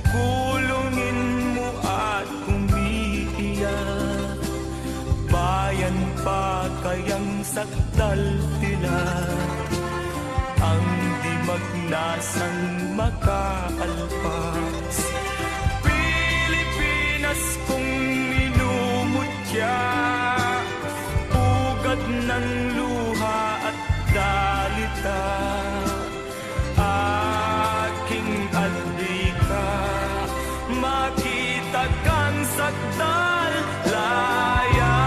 kulungin mo at umiiyak. Bayan pa kayang sakdal tila, ang di magnasang makaalpas. Pilipinas kong minumutya, pugad ng luha at dalita, aking adhika, makita kang sakdal laya.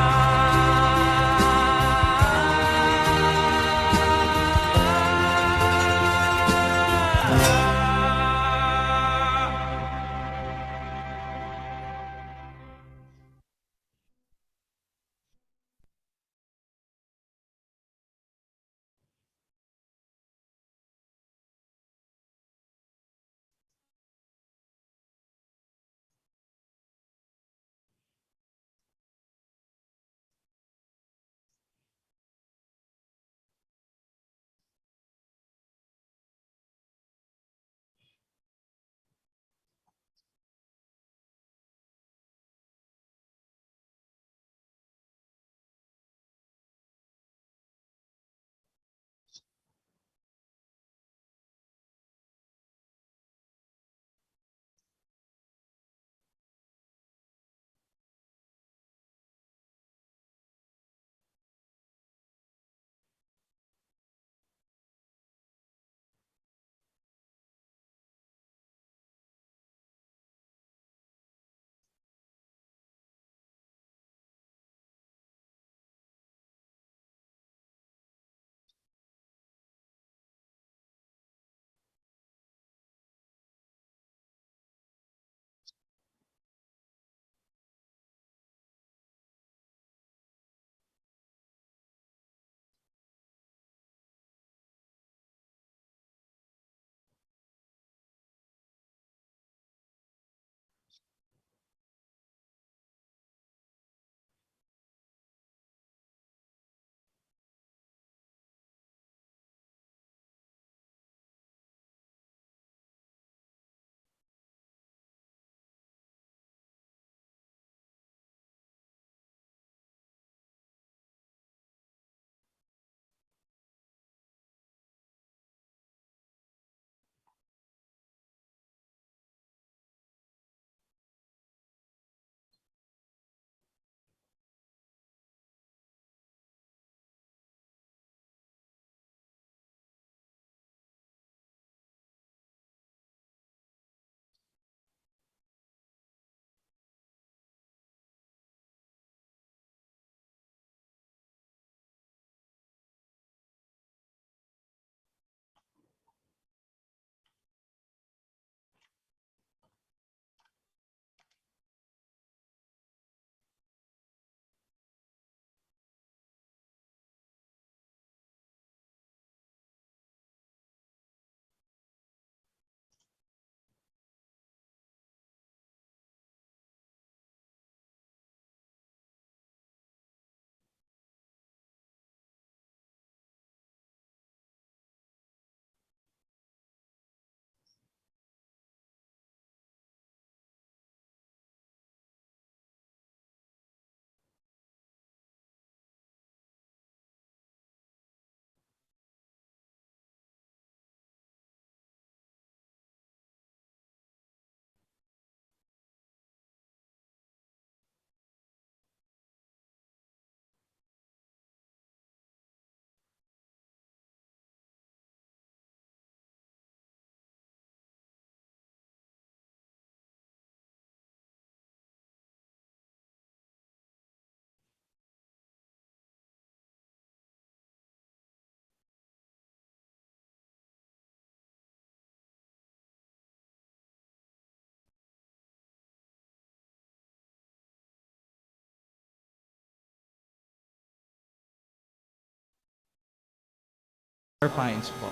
fines po.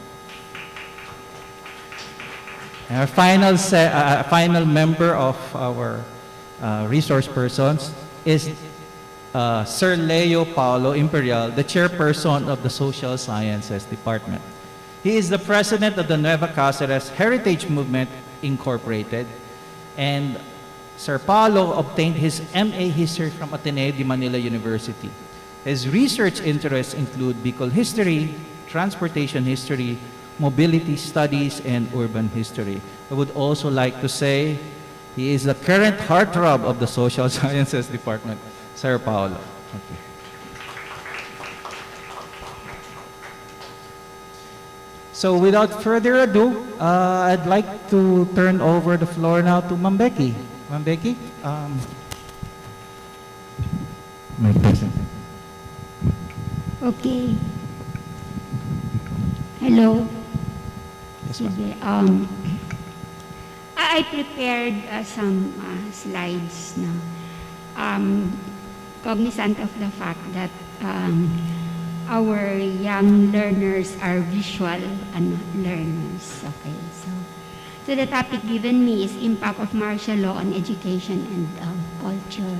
And our final member of our resource persons is Sir Leo Paulo Imperial, the chairperson of the Social Sciences Department. He is the president of the Nueva Cáceres Heritage Movement Incorporated, and Sir Paulo obtained his MA History from Ateneo de Manila University. His research interests include BICOL history, transportation history, mobility studies, and urban history. I would also like to say he is the current heartthrob of the Social Sciences Department, Sir Paulo. Okay. So without further ado, I'd like to turn over the floor now to Ma'am Becky. Ma'am Becky? My pleasure. Okay. Hello. Yes, ma'am. Sige, I prepared some slides na cognizant of the fact that our young learners are visual learners. Okay, so the topic given me is impact of martial law on education and culture.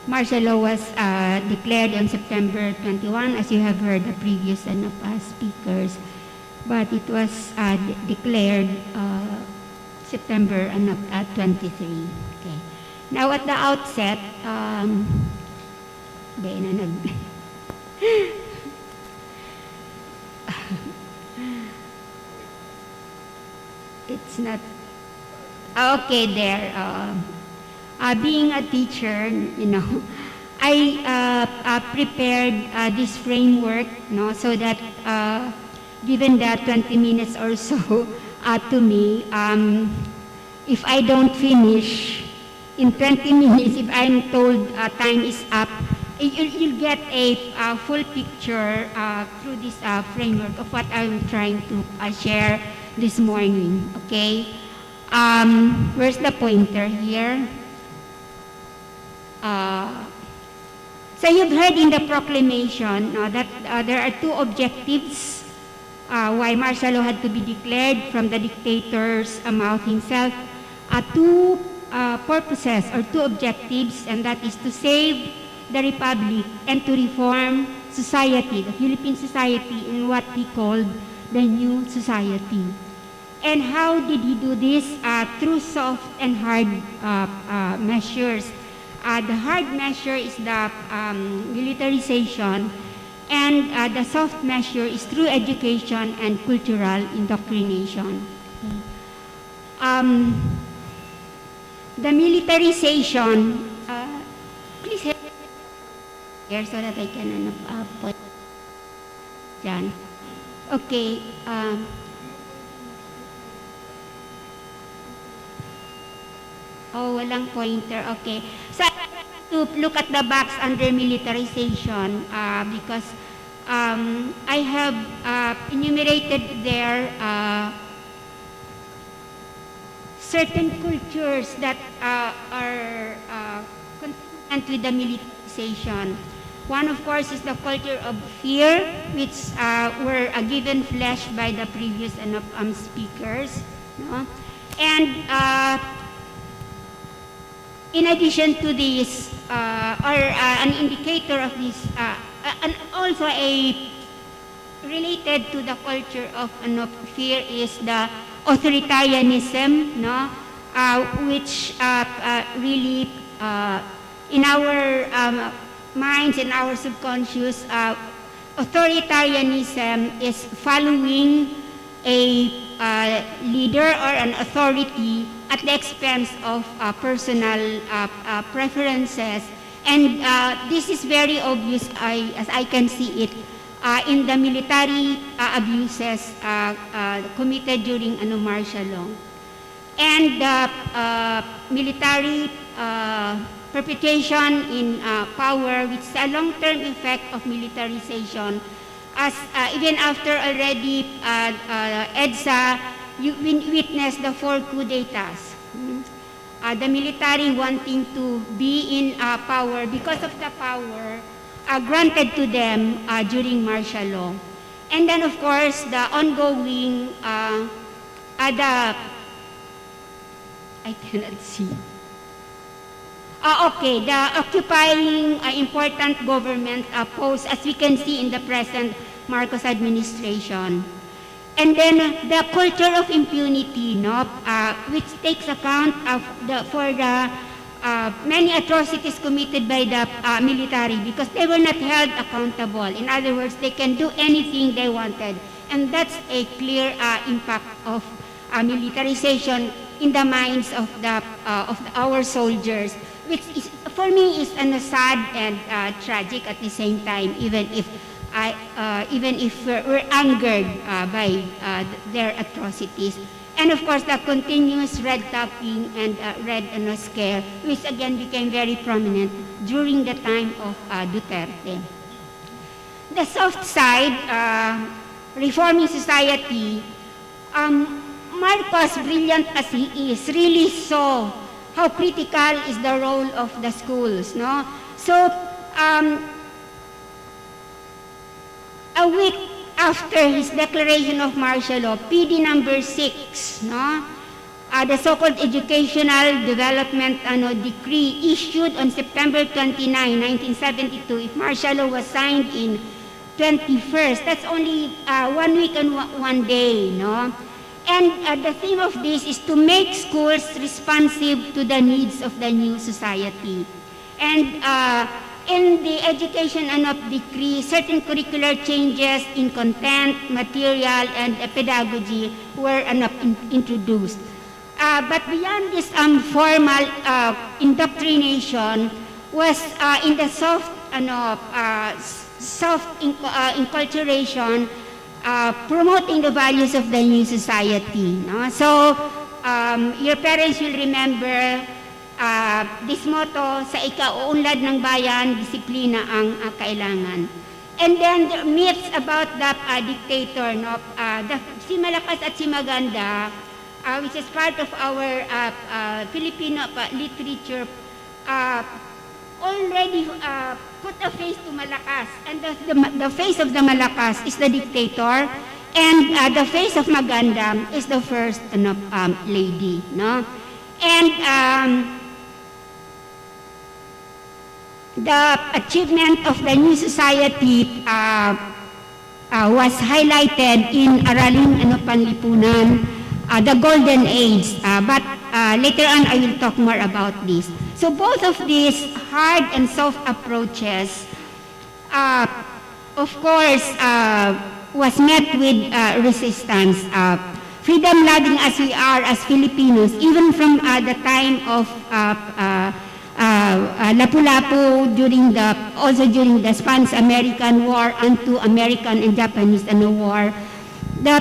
Martial law was declared on September 21, as you have heard the previous and past speakers, but it was declared September 23. Okay. Now at the outset, it's not okay there. Being a teacher, you know, I prepared this framework, no, so that given that 20 minutes or so to me, if I don't finish in 20 minutes, if I'm told time is up, you'll get a full picture through this framework of what I'm trying to share this morning, okay? Where's the pointer here? So you've heard in the proclamation that there are two objectives why martial law had to be declared from the dictator's mouth himself. Two purposes or two objectives, and that is to save the republic and to reform society, the Philippine society, in what he called the new society. And how did he do this? Through soft and hard measures. The hard measure is the militarization, and the soft measure is through education and cultural indoctrination. The militarization, please help here so that I can put dyan. Okay. Walang pointer. Okay. So I have to look at the box under militarization because I have enumerated there certain cultures that are consistent with the militarization. One, of course, is the culture of fear, which were given flesh by the previous speakers. No? And in addition to this, an indicator of this, and also related to the culture of fear is the authoritarianism, no? Which really, in our minds, in our subconscious, authoritarianism is following a leader or an authority at the expense of personal preferences. And this is very obvious, as I can see it, in the military abuses committed during martial law. And military perpetuation in power, which is a long-term effect of militarization, as even after already EDSA, you witnessed the 4 coups d'etats. the military wanting to be in power because of the power granted to them during martial law. And then, of course, the ongoing, I cannot see. The occupying important government posts, as we can see in the present Marcos administration. And then the culture of impunity, which takes account of for the many atrocities committed by the military because they were not held accountable. In other words, they can do anything they wanted. And that's a clear impact of militarization in the minds of our soldiers, which is, for me, is sad and tragic at the same time, even if we're angered by their atrocities. And of course, the continuous red tapping and red scare, which again became very prominent during the time of Duterte. The soft side, reforming society, Marcos, brilliant as he is, really saw how critical is the role of the schools. So, a week after his declaration of martial law, PD number 6, the so-called Educational Development Decree issued on September 29, 1972, if martial law was signed in 21st, that's only 1 week and 1 day, And the theme of this is to make schools responsive to the needs of the new society. And in the education decree, certain curricular changes in content, material, and pedagogy were introduced. But beyond this formal indoctrination was in the soft inculturation, promoting the values of the new society. So your parents will remember this motto, sa ikauunlad ng bayan, disiplina ang kailangan. And then the myths about the dictator, si Malakas at si Maganda, which is part of our Filipino literature, already put a face to Malakas. And the face of the Malakas is the dictator, and the face of Maganda is the first lady. And the achievement of the new society was highlighted in Araling Panlipunan, the Golden Age. But later on, I will talk more about this. So both of these hard and soft approaches, of course, was met with resistance. Freedom-loving as we are as Filipinos, even from the time of Lapu-Lapu also during the Spanish-American War unto American and Japanese War, the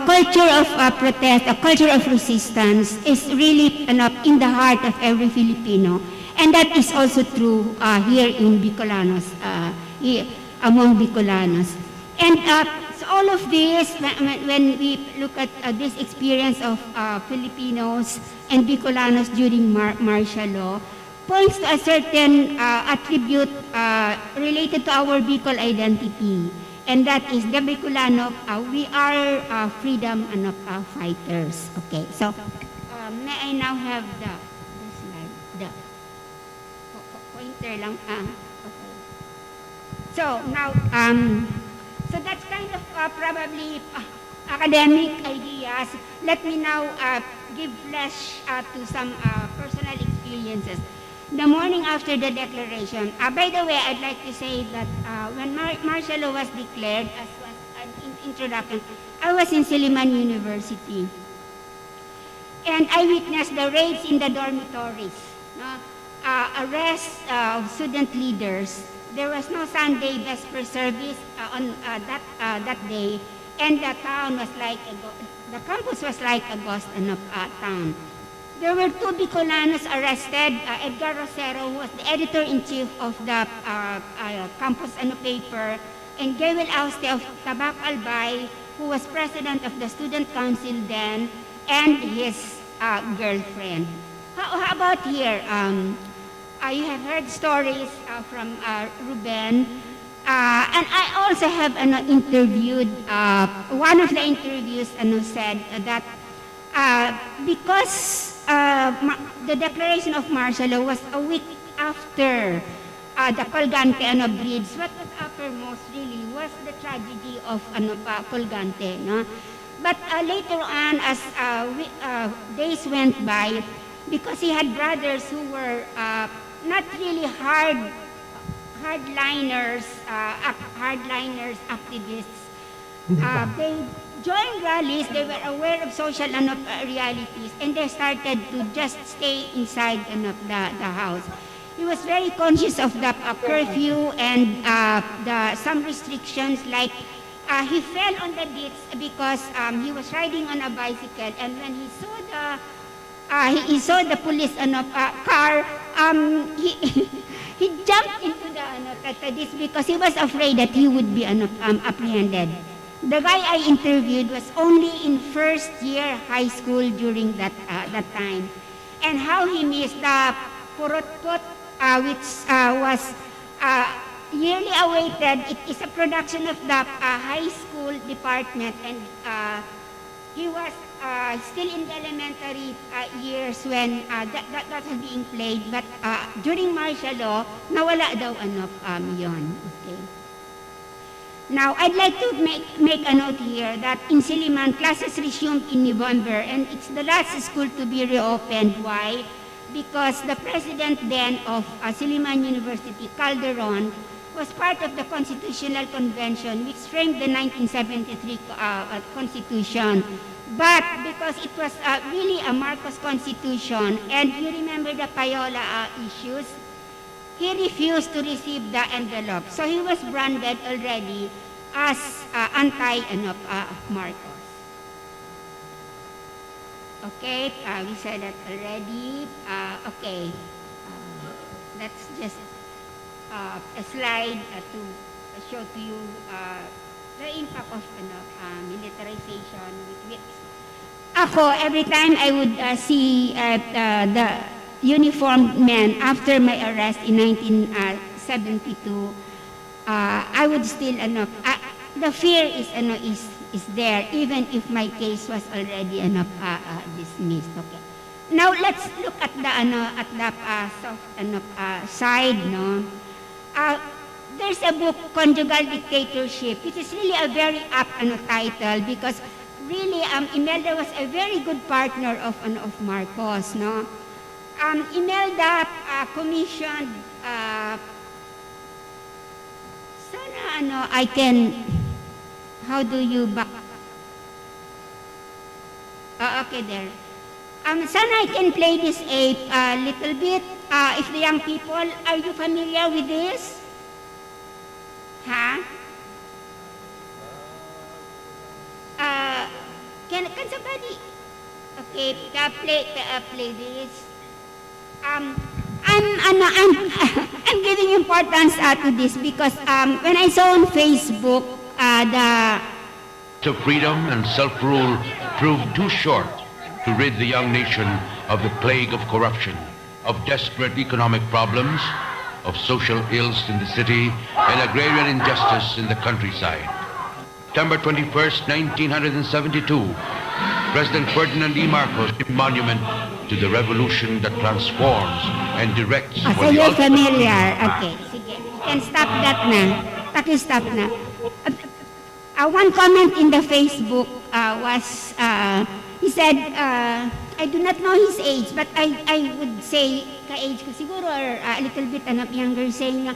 culture of protest, a culture of resistance is really in the heart of every Filipino. And that is also true here in Bicolanos, among Bicolanos. And so all of this, when we look at this experience of Filipinos and Bicolanos during martial law, points to a certain attribute related to our Bicol identity, and that is the Bicolano. We are freedom fighters. Okay, so may I now have the slide, the pointer lang. Okay. So now, so that's kind of probably academic ideas. Let me now give flesh to some personal experiences. The morning after the declaration, by the way, I'd like to say that when martial law was declared, as was an introduction, I was in Silliman University. And I witnessed the raids in the dormitories, arrests of student leaders. There was no Sunday vesper service on that day, and the town was like the campus was like a ghost town. There were 2 Bicolanos arrested, Edgar Rosero, who was the editor-in-chief of the campus paper, and Gaywel Auste of Tabac Albay, who was president of the student council then, and his girlfriend. how about here? You have heard stories from Ruben, and I also have interviewed, one of the interviews said that because the declaration of martial law was a week after the Colgante bridge, what was uppermost really was the tragedy of Colgante. No? But later on, as days went by, because he had brothers who were not really hardliners activists, they joined rallies, they were aware of social realities, and they started to just stay inside the house. He was very conscious of the curfew and some restrictions, like he fell on the ditch because he was riding on a bicycle, and when he saw the police car, he jumped into the ditch because he was afraid that he would be apprehended. The guy I interviewed was only in first year high school during that time, and how he missed the Purot-Put, which was yearly awaited. It is a production of the high school department, and he was still in the elementary years when that was being played. But during martial law, nawala daw yon. Okay. Now, I'd like to make a note here that in Silliman, classes resumed in November, and it's the last school to be reopened. Why? Because the president then of Silliman University, Calderon, was part of the Constitutional Convention, which framed the 1973 Constitution. But because it was really a Marcos Constitution, and you remember the Payola issues, he refused to receive the envelope. So he was branded already as anti-Marcos. Okay, we said that already. Okay, that's just a slide to show to you the impact of militarization. Ako, every time I would see the uniformed men after my arrest in 1972, I would still the fear is there, even if my case was already dismissed. Okay. Now let's look at the soft side. No, there's a book, Conjugal Dictatorship. It is really a very apt title, because really Imelda was a very good partner of Marcos. No. Imelda commissioned, sana I can, how do you back? Okay, there. Sana I can play this a little bit. If the young people, are you familiar with this? Huh? Can somebody? Okay, play this. I'm giving importance to this because when I saw on Facebook the freedom and self-rule proved too short to rid the young nation of the plague of corruption, of desperate economic problems, of social ills in the city, and agrarian injustice in the countryside. September 21st, 1972, President Ferdinand E. Marcos monument to the revolution that transforms and directs so you're familiar. Okay, sige. You can stop that na. Stop na. One comment in the Facebook was, he said, I do not know his age, but I would say, ka-age ko siguro, or a little bit younger, saying,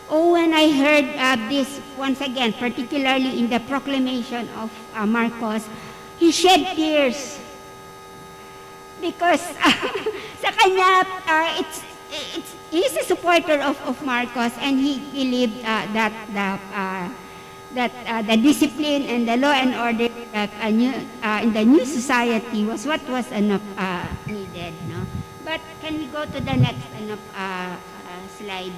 oh, when I heard this once again, particularly in the proclamation of Marcos, he shed tears. Because sa kanya, he's a supporter of Marcos, and he believed that the discipline and the law and order that in the new society was what was needed. No? But can we go to the next slide?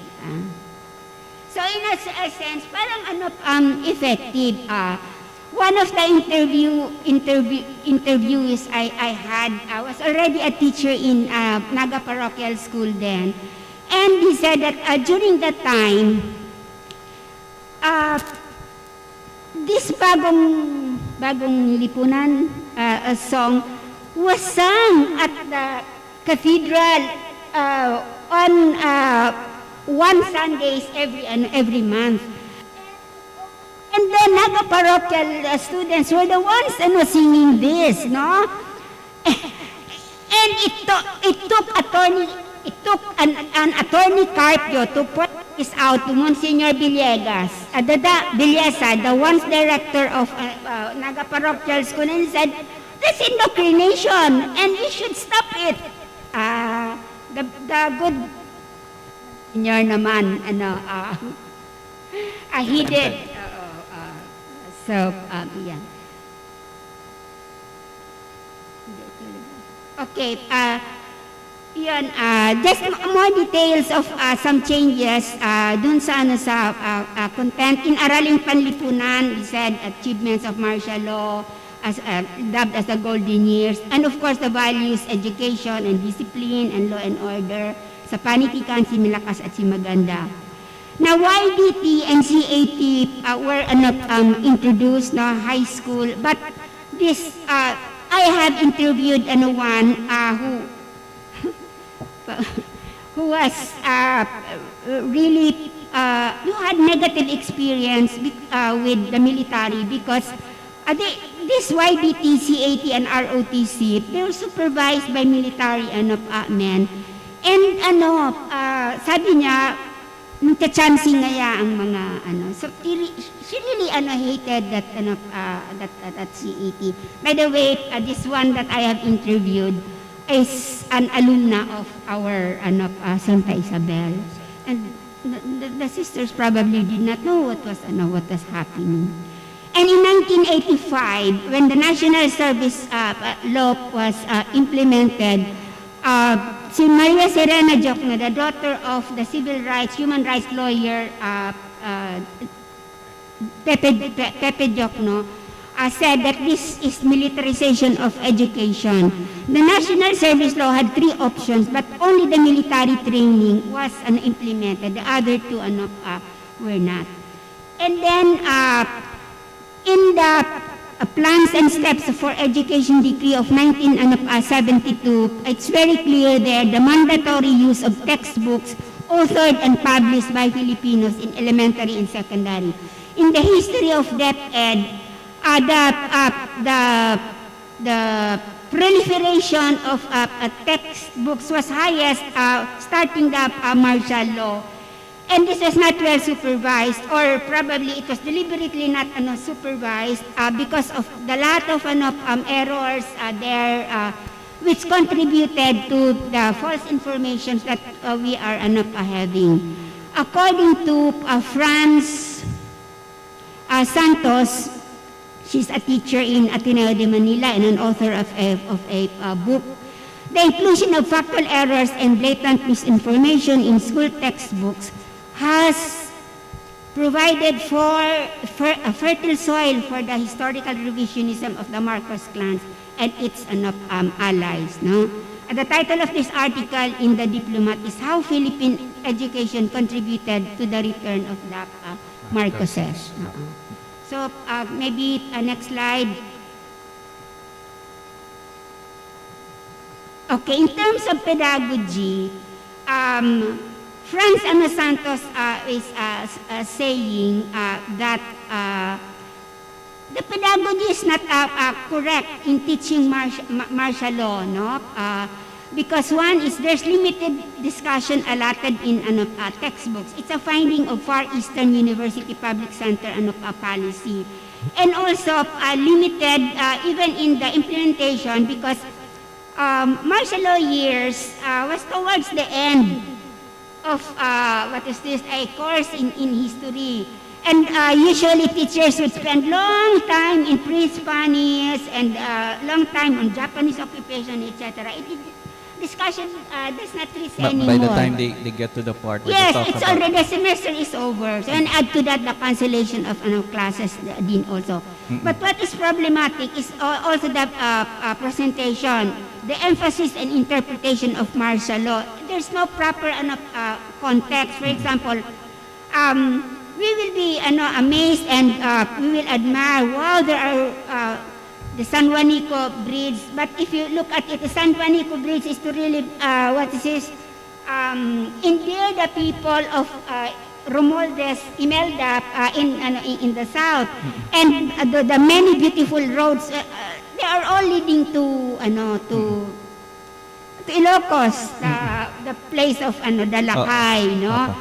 So in a sense, parang effective. One of the interviewees I had was already a teacher in Naga Parochial School then. And he said that during that time, this bagong lipunan song was sung at the cathedral on one Sundays every month. And the Naga Parochial students were the ones singing this, no? And it took an attorney Carpio to put this out to Monsignor Villegas, the once director of Naga Parochial School, and he said, "That's indoctrination, and we should stop it." The good Monsignor naman, he did. So, yeah. Okay, yun, just more details of some changes dun sa content. In Araling Panlipunan, we said achievements of martial law, as dubbed as the golden years, and of course the values, education and discipline and law and order. Sa panitikan, si Malakas at si Maganda. Now, YDT and CAT were introduced na high school, but this, I have interviewed one who was really, who had negative experience with the military because this YDT, CAT, and ROTC, they were supervised by military men. And sabi niya, nagka-chancing nga ang mga so she really hated that that CAT. By the way, this one that I have interviewed is an alumna of our Santa Isabel, and the sisters probably did not know what was happening. And in 1985, when the National Service Law was implemented, si Maria Serena Jokno, the daughter of the human rights lawyer Pepe Jokno, said that this is militarization of education. The National Service Law had 3 options, but only the military training was implemented. The other 2 were not. And then in the Plans and Steps for Education Decree of 1972, it's very clear there the mandatory use of textbooks authored and published by Filipinos in elementary and secondary. In the history of DepEd, the proliferation of textbooks was highest starting the martial law. And this was not well supervised, or probably it was deliberately not supervised because of the lot of errors there, which contributed to the false information that we are having. According to Franz Santos, she's a teacher in Ateneo de Manila and an author of a book. The inclusion of factual errors and blatant misinformation in school textbooks has provided for a fertile soil for the historical revisionism of the Marcos clans and its allies. No? The title of this article in The Diplomat is How Philippine Education Contributed to the Return of the Marcoses. No? So maybe next slide. Okay, in terms of pedagogy, Franz Santos is saying that the pedagogy is not correct in teaching martial law, no? Because one is there's limited discussion allotted in textbooks. It's a finding of Far Eastern University Public Center policy, and also limited even in the implementation because martial law years was towards the end of a course in history. And usually teachers would spend long time in pre-Spanish and long time on Japanese occupation, etc. Discussion does not reach anymore. By the time they get to the part where they talk it's about... already, the semester is over. So, and add to that the cancellation of classes din also. But what is problematic is also the presentation. the emphasis and interpretation of martial law. There's no proper context. For example, we will be amazed and we will admire, wow, there are the San Juanico Bridge. But if you look at it, the San Juanico Bridge is to really, endear the people of Romualdez, Imelda in the south. And the many beautiful roads, they are all leading to Ilocos, the place of Dalakay, no?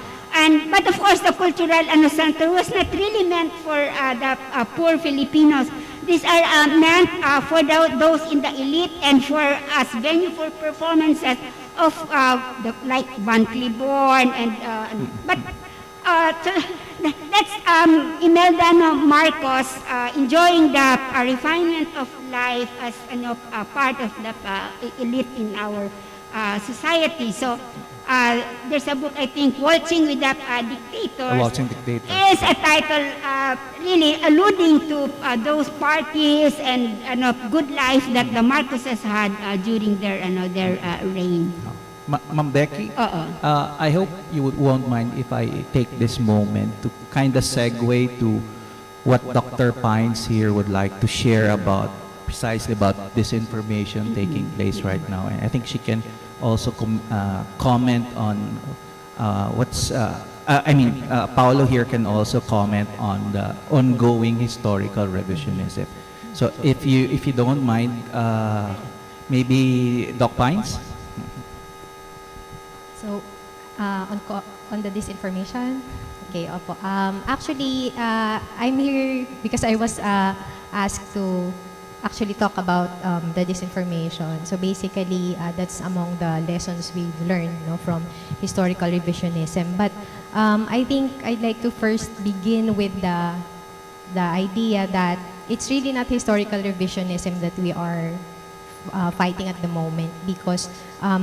But of course, the cultural center was not really meant for the poor Filipinos. These are meant for those in the elite and for as venue for performances of like Van Cliborn but that's Imelda Marcos enjoying the refinement of life as part of the elite in our society. So there's a book, I think, Waltzing with the Dictators. Waltzing Dictators. Is a title really alluding to those parties and good life that the Marcoses had during their reign. Ma'am Becky, I hope you won't mind if I take this moment to kind of segue to what Dr. Pines here would like to share precisely about this information taking place right now. And I think she can also comment on Paolo here can also comment on the ongoing historical revisionism. So if you don't mind, maybe Doc Pines? So, on the disinformation, okay, opo. Actually, I'm here because I was asked to actually talk about the disinformation. So basically, that's among the lessons we've learned, from historical revisionism. But I think I'd like to first begin with the idea that it's really not historical revisionism that we are fighting at the moment, because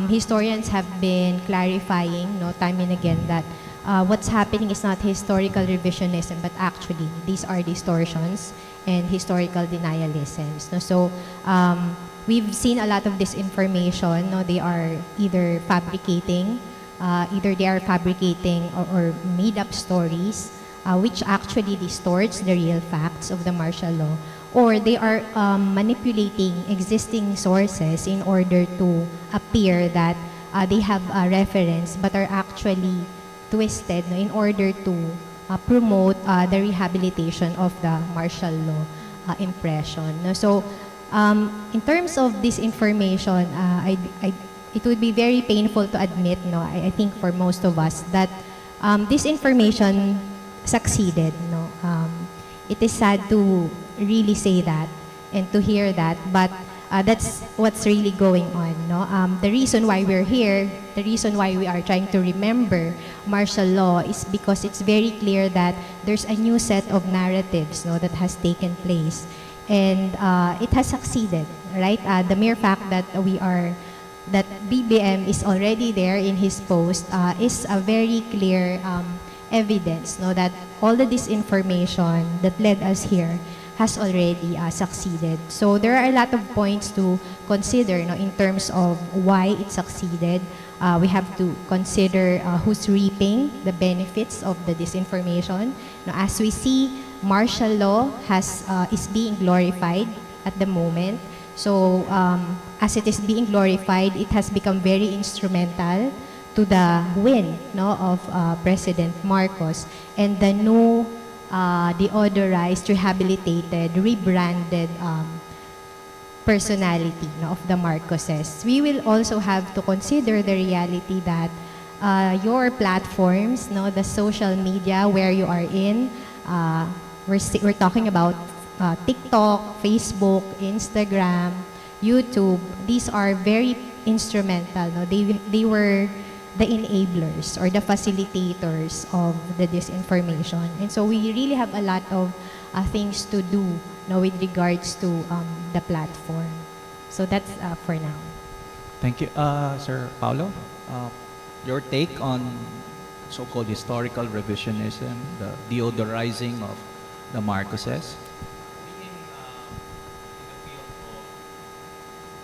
historians have been clarifying time and again that what's happening is not historical revisionism, but actually these are distortions and historical denialisms. So we've seen a lot of disinformation. They are either fabricating or made up stories which actually distorts the real facts of the martial law, or they are manipulating existing sources in order to appear that they have a reference, but are actually twisted in order to promote the rehabilitation of the martial law impression. So in terms of this information, it would be very painful to admit, I think for most of us, that this information succeeded. It is sad to really say that and to hear that, but that's what's really going on. The reason why we're here, the reason why we are trying to remember martial law is because it's very clear that there's a new set of narratives that has taken place, and it has succeeded, right? The mere fact that that BBM is already there in his post is a very clear evidence that all the disinformation that led us here has already succeeded. So there are a lot of points to consider in terms of why it succeeded. We have to consider who's reaping the benefits of the disinformation. As we see, martial law is being glorified at the moment. So as it is being glorified, it has become very instrumental to the win of President Marcos and the new deodorized, rehabilitated, rebranded personality of the Marcoses. We will also have to consider the reality that your platforms, the social media where you are in, we're talking about TikTok, Facebook, Instagram, YouTube. These are very instrumental. They were the enablers or the facilitators of the disinformation. And so we really have a lot of things to do with regards to the platform. So that's for now. Thank you. Sir Paulo, your take on so-called historical revisionism, the deodorizing of the Marcoses?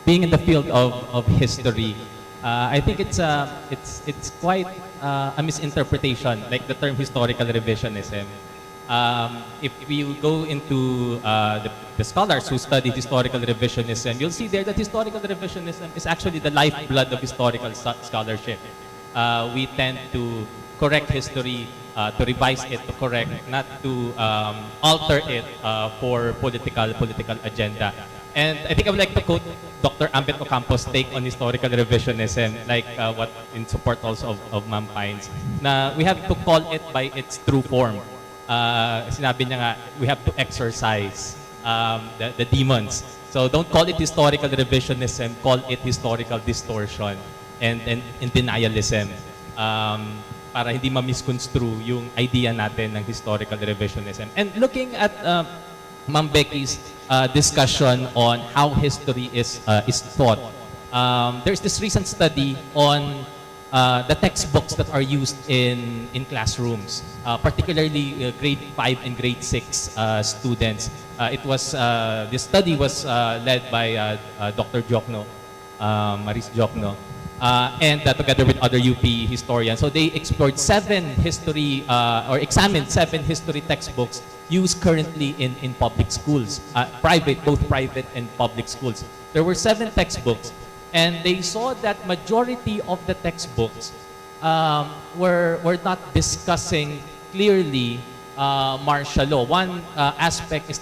being in the field of history, I think it's quite a misinterpretation, like the term historical revisionism. If we go into the scholars who study historical revisionism, you'll see there that historical revisionism is actually the lifeblood of historical scholarship. We tend to correct history, to revise it, to correct, not to alter it for political agenda. And I think I would like to quote Dr. Ambet Ocampo's take on historical revisionism, like what in support also of Ma'am Pines, na we have to call it by its true form. Sinabi niya nga, we have to exorcise the demons. So don't call it historical revisionism, call it historical distortion and denialism. Para hindi ma-misconstrue yung idea natin ng historical revisionism. And looking at Ma'am Becky's discussion on how history is taught, there's this recent study on the textbooks that are used in classrooms, particularly grade 5 and grade 6 students. This study was led by Dr. Jokno, Maris Jokno, and together with other UP historians. So they explored 7 history, or examined 7 history textbooks used currently in public schools, both private and public schools. There were 7 textbooks, and they saw that majority of the textbooks were not discussing clearly martial law. One aspect is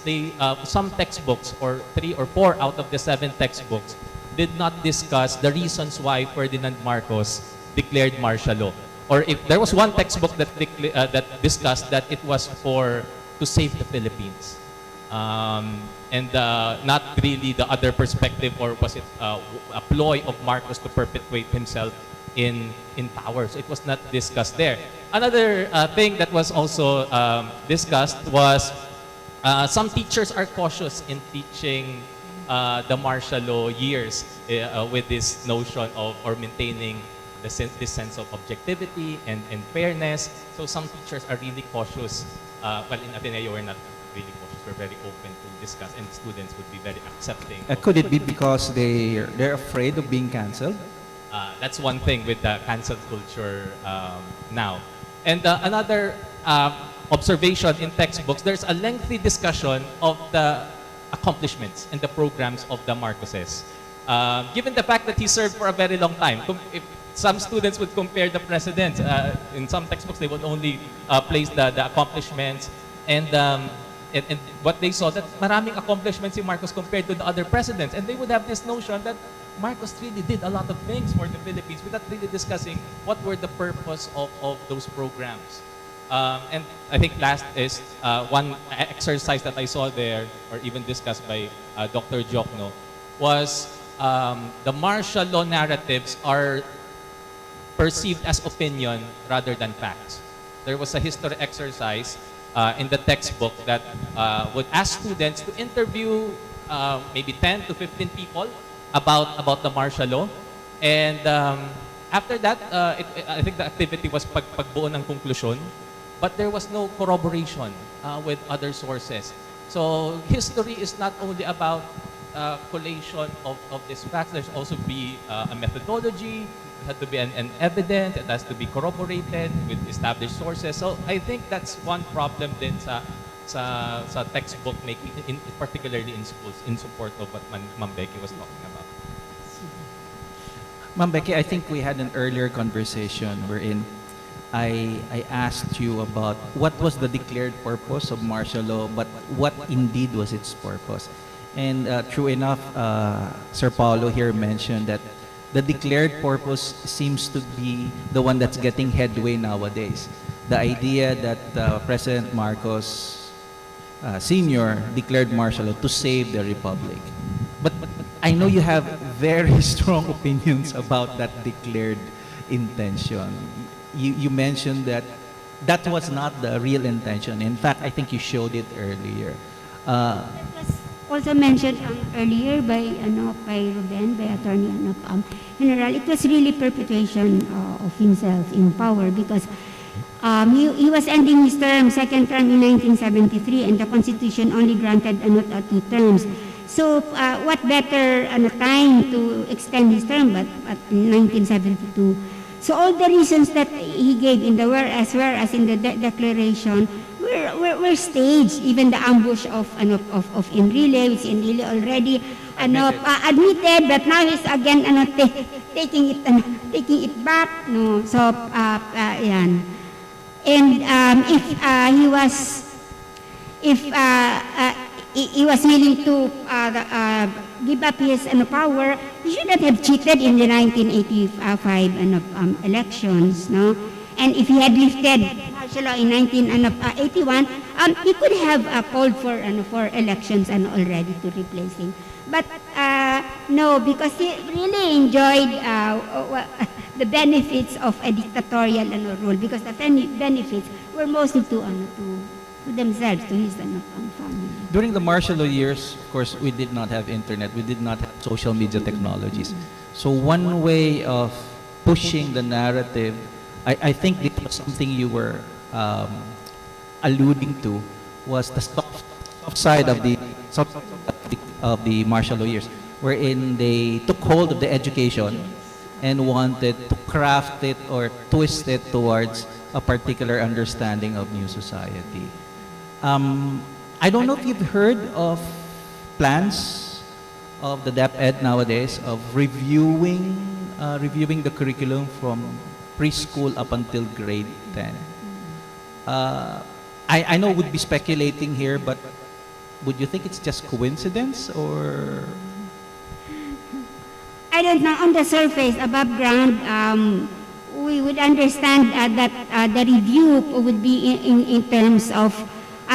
some textbooks, or 3 or 4 out of the 7 textbooks, did not discuss the reasons why Ferdinand Marcos declared martial law. Or if there was one textbook that discussed that it was to save the Philippines. And not really the other perspective, or was it a ploy of Marcos to perpetuate himself in power. So it was not discussed there. Another thing that was also discussed was some teachers are cautious in teaching the martial law years with this notion of, or maintaining this sense of objectivity and fairness. So some teachers are really cautious. Well, in Ateneo, we're not really cautious. We're very open to discuss, and students would be very accepting. Could it be because they're afraid of being cancelled? That's one thing with the cancel culture now. And another observation in textbooks, there's a lengthy discussion of the accomplishments and the programs of the Marcoses. Given the fact that he served for a very long time, if some students would compare the presidents, in some textbooks they would only place the accomplishments, and what they saw, that maraming accomplishments si Marcos compared to the other presidents, and they would have this notion that Marcos really did a lot of things for the Philippines without really discussing what were the purpose of those programs. And I think last is one exercise that I saw there, or even discussed by Dr. Jokno, was the martial law narratives are perceived as opinion rather than facts. There was a history exercise in the textbook that would ask students to interview maybe 10 to 15 people about the martial law. And after that, I think the activity was pagbuo ng konklusyon, but there was no corroboration with other sources. So history is not only about collation of these facts. There's also be a methodology. It has to be an evidence. It has to be corroborated with established sources. So I think that's one problem din sa textbook making, particularly in schools, in support of what Ma'am Becky was talking about. Ma'am Becky, I think we had an earlier conversation wherein I asked you about what was the declared purpose of martial law, but what indeed was its purpose. And true enough, Sir Paulo here mentioned that the declared purpose seems to be the one that's getting headway nowadays. The idea that President Marcos Sr. declared martial law to save the Republic. But I know you have very strong opinions about that declared intention. You mentioned that that was not the real intention. In fact, I think you showed it earlier. That was also mentioned earlier by Ruben, by Attorney General. It was really perpetuation of himself in power, because he was ending his term, second term in 1973, and the Constitution only granted 2 terms. So what better time to extend his term but at 1972. So all the reasons that he gave in the whereas in the declaration were staged. Even the ambush of Enrile, which Enrile already admitted, but now he's again taking it back. No, so yan. And if he was willing to give up his power, he should not have cheated in the 1985 elections, no? And if he had lifted martial law in 1981, he could have called for elections already to replace him. But no, because he really enjoyed the benefits of a dictatorial rule, because the benefits were mostly to themselves, to his family. During the martial law years, of course, we did not have internet. We did not have social media technologies. So one way of pushing the narrative, I think this was something you were alluding to, was the soft side of the martial law years, wherein they took hold of the education and wanted to craft it or twist it towards a particular understanding of new society. I don't know if you've heard of plans of the DepEd nowadays of reviewing the curriculum from preschool up until grade 10. I know would be speculating here, but would you think it's just coincidence or? I don't know. On the surface, above ground, we would understand that the review would be in terms of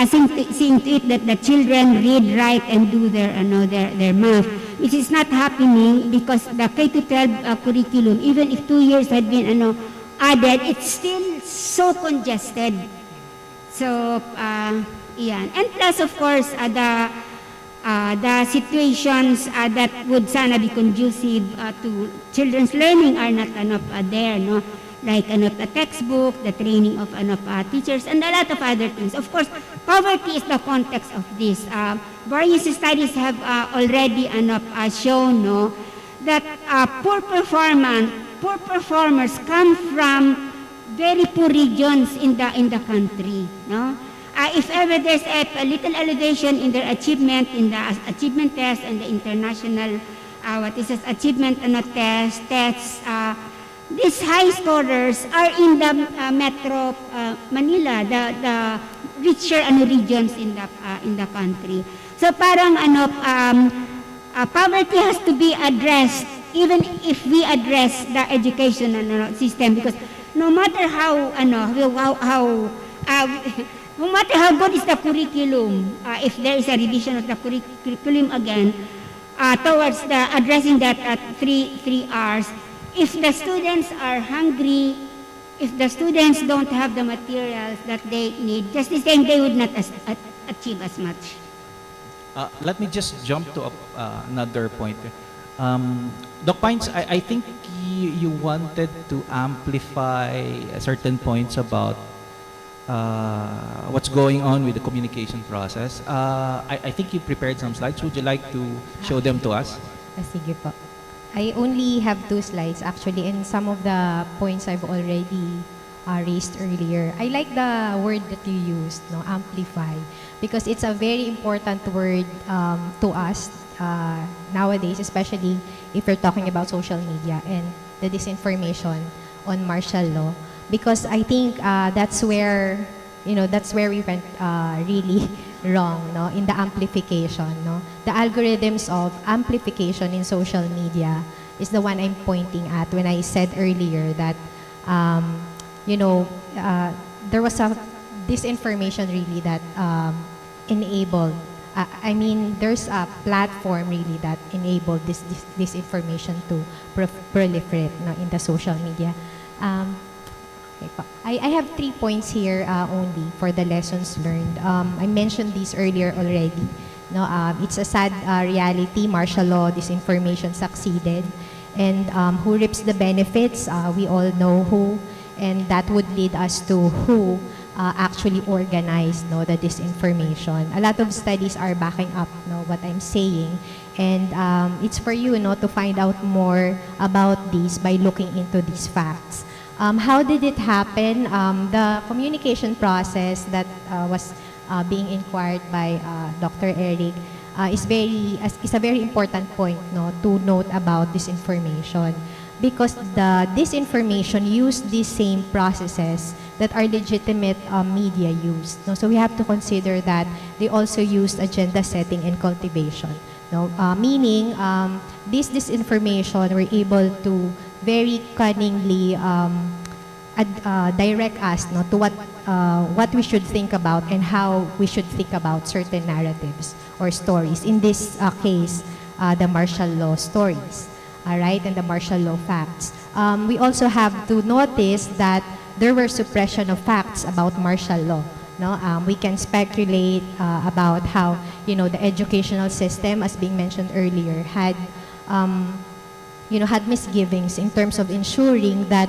seeing to it that the children read, write, and do their math, which is not happening because the K-12 curriculum, even if 2 years had been added, it's still so congested. So, yeah. And plus, of course, the situations that would sana be conducive to children's learning are not there, no? Like a textbook, the training of teachers, and a lot of other things. Of course, poverty is the context of this. Various studies have already shown, no, that poor performers come from very poor regions in the country, no. If ever there's a little elevation in their achievement in the achievement test and the international achievement tests, these high scorers are in the Metro Manila, the richer regions in the country. So parang poverty has to be addressed even if we address the educational system, because no matter how no matter how good is the curriculum, if there is a revision of the curriculum again towards the addressing that at 3 R's, if the students are hungry, if the students don't have the materials that they need, just the same, they would not achieve as much. Let me just jump to another point. Doc Pines, I think you wanted to amplify certain points about what's going on with the communication process. I think you prepared some slides. Would you like to show them to us? Sige po. I only have 2 slides actually, and some of the points I've already raised earlier. I like the word that you used, no, amplify, because it's a very important word to us nowadays, especially if we're talking about social media and the disinformation on martial law, because I think that's where we went really wrong, no, in the amplification, no. The algorithms of amplification in social media is the one I'm pointing at when I said earlier that there was a disinformation really that enabled there's a platform really that enabled this information to proliferate, no, in the social media. I have 3 points here only for the lessons learned. I mentioned these earlier already. No, it's a sad reality. Martial law, disinformation succeeded. And who reaps the benefits? We all know who. And that would lead us to who actually organized, no, the disinformation. A lot of studies are backing up, no, what I'm saying, and it's for you, no, to find out more about this by looking into these facts. How did it happen? The communication process that was being inquired by Dr. Eric is a very important point, no, to note about disinformation, because the disinformation used these same processes that are legitimate media used. No? So we have to consider that they also used agenda setting and cultivation. No? Meaning, this disinformation were able to very cunningly direct us, no, to what we should think about and how we should think about certain narratives or stories. In this case, the martial law stories, all right, and the martial law facts. We also have to notice that there were suppression of facts about martial law. No, we can speculate about how, you know, the educational system, as being mentioned earlier, had had misgivings in terms of ensuring that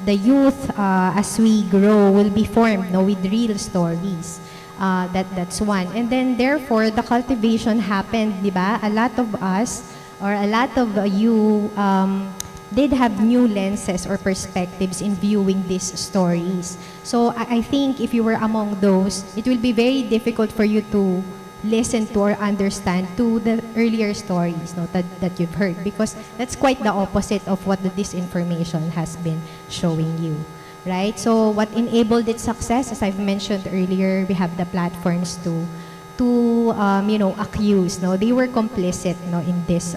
the youth, as we grow, will be formed, no, with real stories. That's one. And then, therefore, the cultivation happened, di ba? A lot of us, or a lot of you, did have new lenses or perspectives in viewing these stories. So I think if you were among those, it will be very difficult for you to listen to or understand to the earlier stories, no, that you've heard, because that's quite the opposite of what the disinformation has been showing you, right? So what enabled its success, as I've mentioned earlier, we have the platforms to accuse, no, they were complicit, no, in this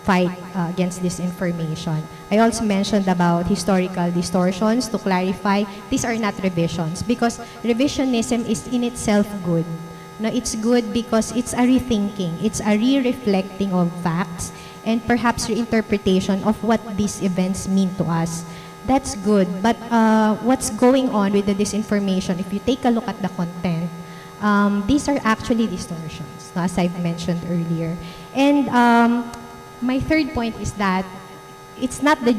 fight against disinformation. I also mentioned about historical distortions. To clarify, these are not revisions, because revisionism is in itself good. No, it's good because it's a rethinking, it's a re-reflecting of facts, and perhaps reinterpretation of what these events mean to us. That's good, but what's going on with the disinformation, if you take a look at the content, these are actually distortions, no, as I've mentioned earlier. And my third point is that it's not the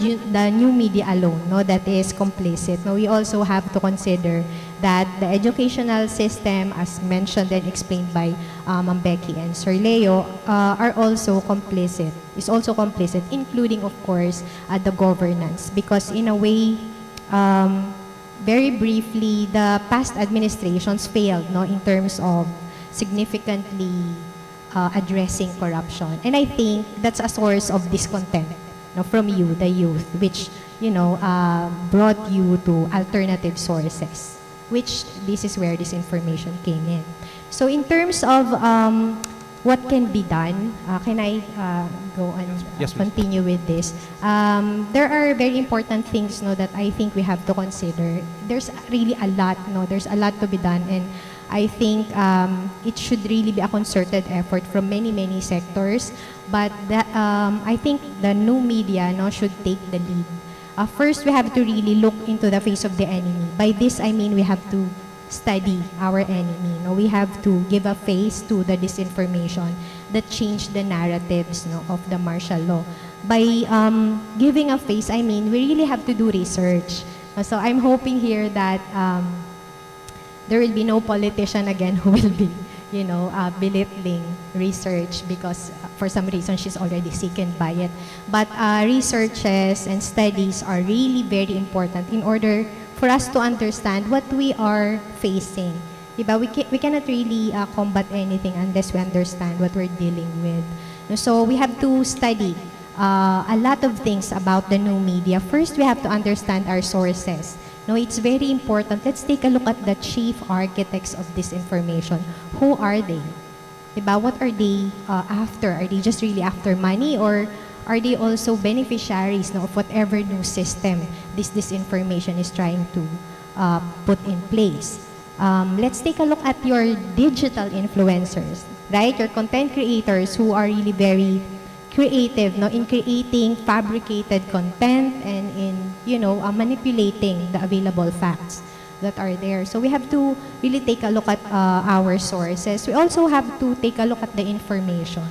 new media alone, no, that is complicit. No, we also have to consider that the educational system, as mentioned and explained by Ma'am Becky and Sir Leo, are also complicit. Is also complicit, including, of course, the governance, because in a way, very briefly, the past administrations failed, no, in terms of significantly addressing corruption. And I think that's a source of discontent, no, from you, the youth, which, brought you to alternative sources, which this is where this information came in. So in terms of what can be done, can I go and Yes, please. continue with this? There are very important things, no, that I think we have to consider. There's really a lot, no, there's a lot to be done, and I think it should really be a concerted effort from many, many sectors. But I think the new media, no, should take the lead. First, we have to really look into the face of the enemy. By this, I mean we have to study our enemy. No? We have to give a face to the disinformation that changed the narratives, no, of the martial law. By giving a face, I mean we really have to do research. So I'm hoping here that there will be no politician again who will be, belittling research because for some reason she's already sickened by it. But researches and studies are really very important in order for us to understand what we are facing. Diba? We cannot really combat anything unless we understand what we're dealing with. So we have to study a lot of things about the new media. First, we have to understand our sources. No, it's very important. Let's take a look at the chief architects of this information. Who are they? Diba? What are they after? Are they just really after money, or are they also beneficiaries, no, of whatever new system this disinformation is trying to put in place? Let's take a look at your digital influencers, right? Your content creators who are really very creative, no, in creating fabricated content and in, manipulating the available facts that are there. So we have to really take a look at our sources. We also have to take a look at the information,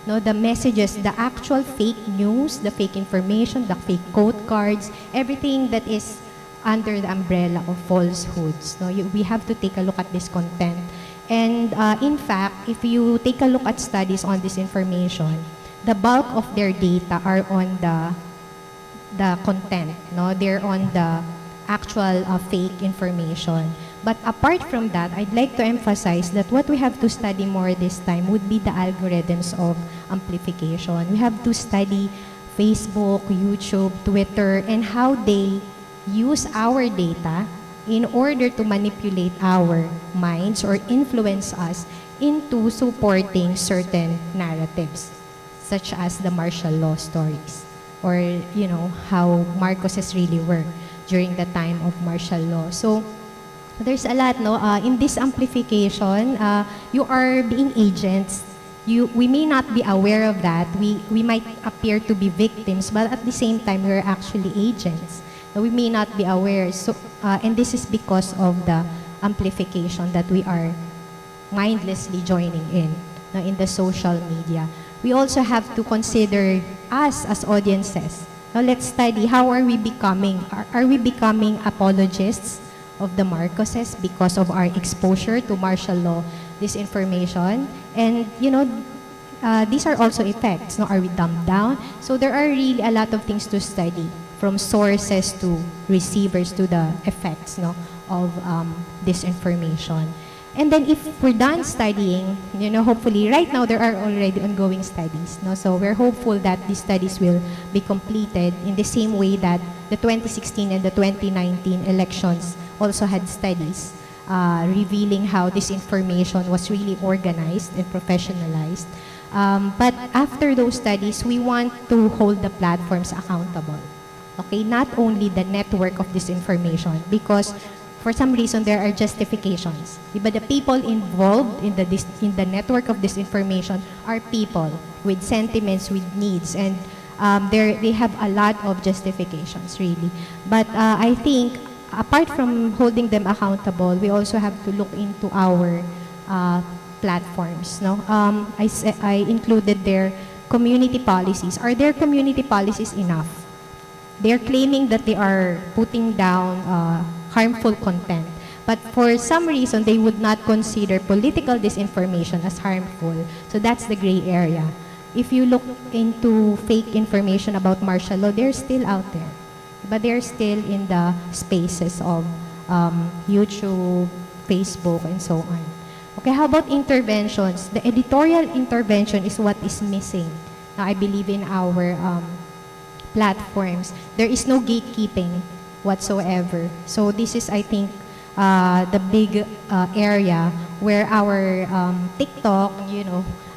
no, the messages, the actual fake news, the fake information, the fake code cards, everything that is under the umbrella of falsehoods. No? We have to take a look at this content. And in fact, if you take a look at studies on this information, the bulk of their data are on the content. No? They're on the actual fake information. But apart from that, I'd like to emphasize that what we have to study more this time would be the algorithms of amplification. We have to study Facebook, YouTube, Twitter, and how they use our data in order to manipulate our minds or influence us into supporting certain narratives, such as the martial law stories, or how Marcoses really worked during the time of martial law. So there's a lot, no? In this amplification, you are being agents. We may not be aware of that. We might appear to be victims, but at the same time, we're actually agents. We may not be aware. So, and this is because of the amplification that we are mindlessly joining in the social media. We also have to consider us as audiences. Now, let's study how are we becoming. Are we becoming apologists of the Marcoses because of our exposure to martial law disinformation? And these are also effects. No, are we dumbed down? So there are really a lot of things to study, from sources to receivers to the effects of disinformation. And then if we're done studying, hopefully right now there are already ongoing studies. So we're hopeful that these studies will be completed in the same way that the 2016 and the 2019 elections also had studies revealing how this information was really organized and professionalized. But after those studies, we want to hold the platforms accountable. Okay, not only the network of disinformation, because for some reason there are justifications. But the people involved in the network of disinformation are people with sentiments, with needs, and they have a lot of justifications, really. But I think apart from holding them accountable, we also have to look into our platforms. I included their community policies. Are their community policies enough? They're claiming that they are putting down harmful content, but for some reason they would not consider political disinformation as harmful. So that's the gray area. If you look into fake information about martial law, they're still out there, but they're still in the spaces of YouTube, Facebook, and so on. Okay, how about interventions? The editorial intervention is what is missing. Now, I believe in our platforms. There is no gatekeeping whatsoever. So this is, I think, the big area where our TikTok,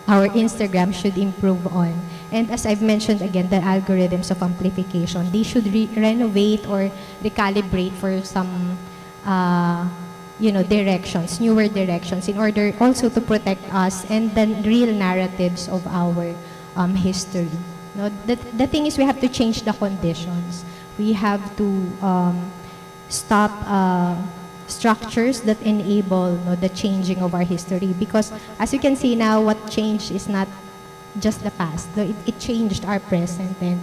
our Instagram should improve on. And as I've mentioned again, the algorithms of amplification, they should renovate or recalibrate for some directions, newer directions, in order also to protect us and the real narratives of our history. The thing is, we have to change the conditions. We have to stop structures that enable the changing of our history. Because as you can see now, what changed is not just the past. It changed our present and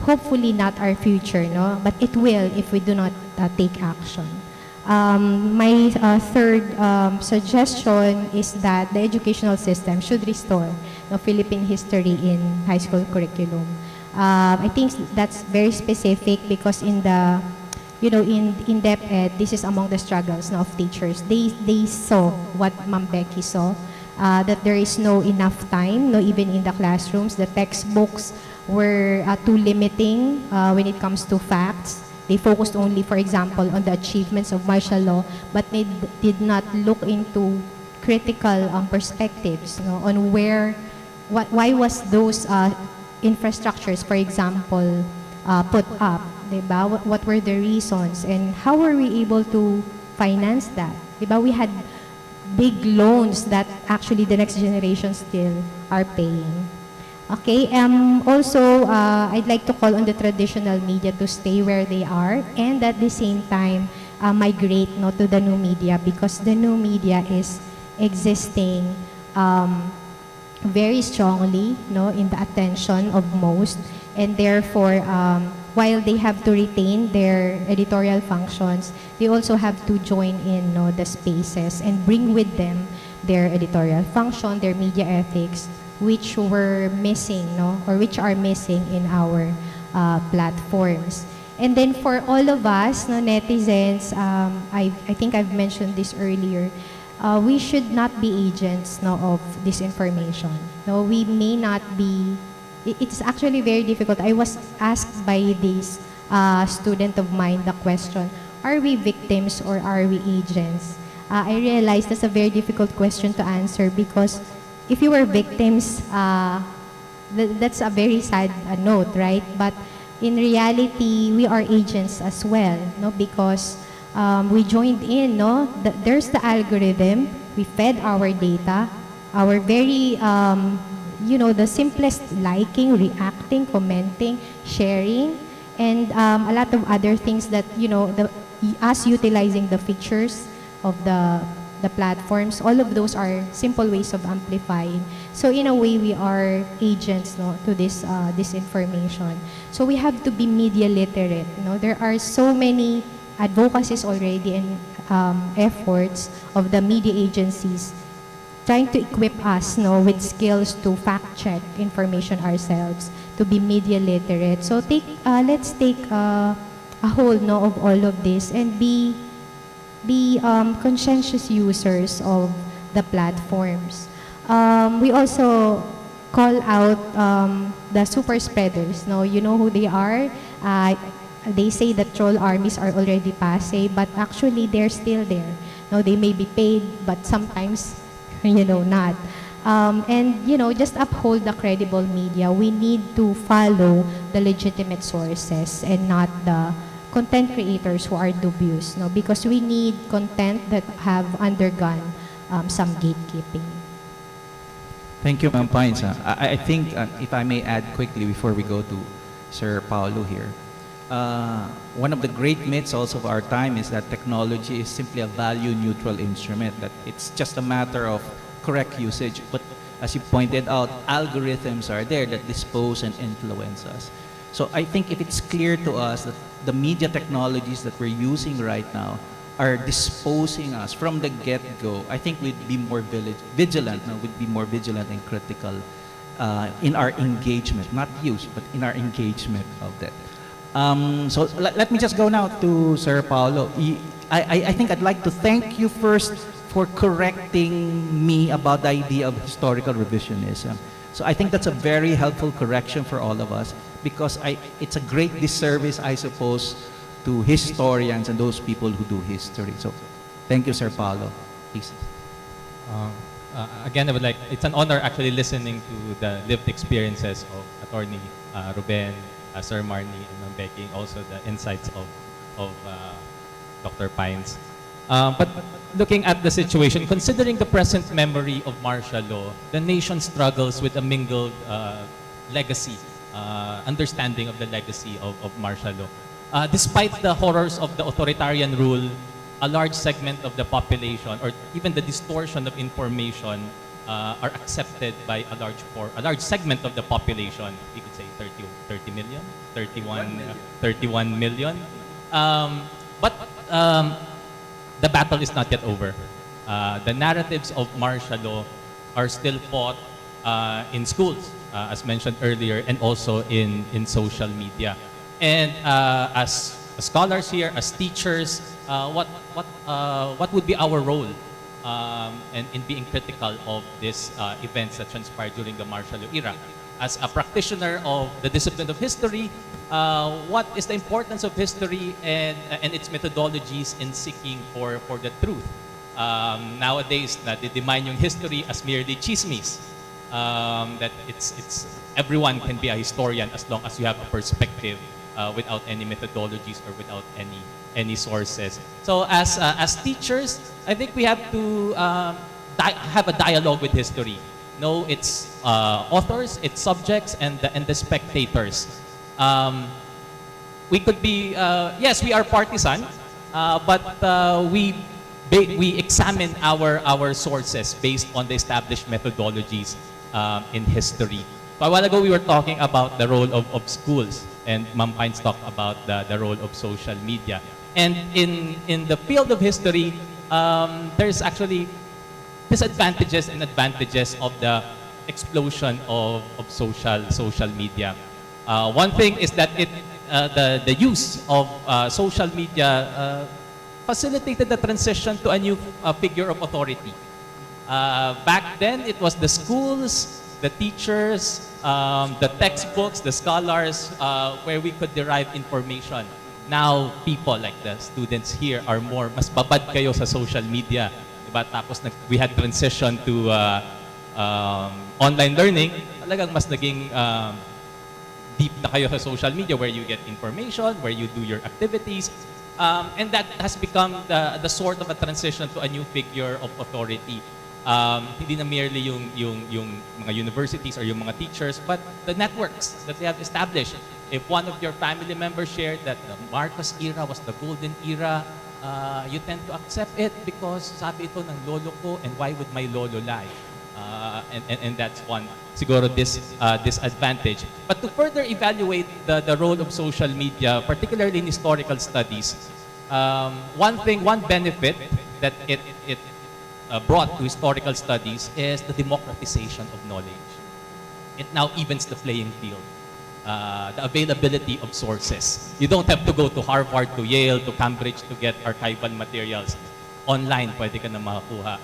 hopefully not our future, but it will if we do not take action. My third suggestion is that the educational system should restore Philippine history in high school curriculum. I think that's very specific because in the in depth ed, this is among the struggles of teachers. They saw what Ma'am Becky saw, that there is no enough time, even in the classrooms. The textbooks were too limiting when it comes to facts. They focused only, for example, on the achievements of martial law, but they did not look into critical perspectives on why was those infrastructures, for example, put up. Diba? What were the reasons and how were we able to finance that? Diba? We had big loans that actually the next generation still are paying. Okay, also, I'd like to call on the traditional media to stay where they are and at the same time migrate to the new media, because the new media is existing very strongly in the attention of most, and therefore while they have to retain their editorial functions, they also have to join in, no, the spaces and bring with them their editorial function, their media ethics, which were missing, no, or which are missing in our platforms. And then for all of us, no, netizens, I think I've mentioned this earlier, we should not be agents, no, of disinformation. No, we may not be. It's actually very difficult. I was asked by this student of mine the question, are we victims or are we agents? I realized that's a very difficult question to answer, because if you were victims, that's a very sad note, right? But in reality, we are agents as well, no? Because we joined in, no? There's the algorithm. We fed our data, our very, the simplest liking, reacting, commenting, sharing, and a lot of other things that, us utilizing the features of the platforms, all of those are simple ways of amplifying. So in a way, we are agents, no, to this information. So we have to be media literate. There are so many advocacies already and efforts of the media agencies trying to equip us, with skills to fact check information ourselves, to be media literate. So let's take a hold, of all of this and be conscientious users of the platforms. We also call out the super spreaders. You know who they are. They say that troll armies are already passe, but actually they're still there. They may be paid, but sometimes, not. And just uphold the credible media. We need to follow the legitimate sources and not the content creators who are dubious, because we need content that have undergone some gatekeeping. Thank you, Ma'am Pines. I think, if I may add quickly before we go to Sir Paulo here, one of the great myths also of our time is that technology is simply a value-neutral instrument, that it's just a matter of correct usage. But as you pointed out, algorithms are there that dispose and influence us. So I think if it's clear to us that the media technologies that we're using right now are disposing us from the get-go, I think we'd be more vigilant, we'd be more vigilant and critical in our engagement, not use, but in our engagement of that. So let me just go now to Sir Paulo. I think I'd like to thank you first for correcting me about the idea of historical revisionism. So I think that's a very helpful correction for all of us, because it's a great disservice, I suppose, to historians and those people who do history. So thank you, Sir Paulo. Please. Again, it's an honor actually listening to the lived experiences of Attorney Ruben, Sir Marnie, and Ma'am Becky, also the insights of Dr. Pines. But looking at the situation, considering the present memory of martial law, the nation struggles with a mingled legacy, understanding of the legacy of martial law. Despite the horrors of the authoritarian rule, a large segment of the population, or even the distortion of information, are accepted by a large segment of the population. We could say 30 million, 31 million. But the battle is not yet over. The narratives of martial law are still fought in schools, as mentioned earlier, and also in social media. And as scholars here, as teachers, what would be our role in being critical of these events that transpired during the martial law era? As a practitioner of the discipline of history, what is the importance of history and its methodologies in seeking for the truth? Nowadays, they define yung history as merely chismis. That it's everyone can be a historian as long as you have a perspective without any methodologies or without any sources. So as teachers, I think we have to have a dialogue with history. Know its authors, its subjects, and the spectators. We could be, yes, we are partisan, but we examine our sources based on the established methodologies in history. So a while ago, we were talking about the role of schools. And Ma'am Pines talked about the role of social media. And in the field of history, there's actually disadvantages and advantages of the explosion of social media. One thing is that the use of social media facilitated the transition to a new figure of authority. Back then, it was the schools, the teachers, the textbooks, the scholars, where we could derive information. Now, people like the students here are mas babad kayo sa social media. Diba? Tapos we had transition to online learning. Talagang mas naging deep na kayo sa social media where you get information, where you do your activities. And that has become the sort of a transition to a new figure of authority. Hindi na merely yung mga universities or yung mga teachers, but the networks that they have established. If one of your family members shared that the Marcos era was the golden era, you tend to accept it because sabi ito ng lolo ko, and why would my lolo lie? And that's one siguro disadvantage. But to further evaluate the role of social media, particularly in historical studies, one benefit that it brought to historical studies is the democratization of knowledge. It now evens the playing field. The availability of sources. You don't have to go to Harvard, to Yale, to Cambridge to get archival materials. Online, pwede ka na makakuha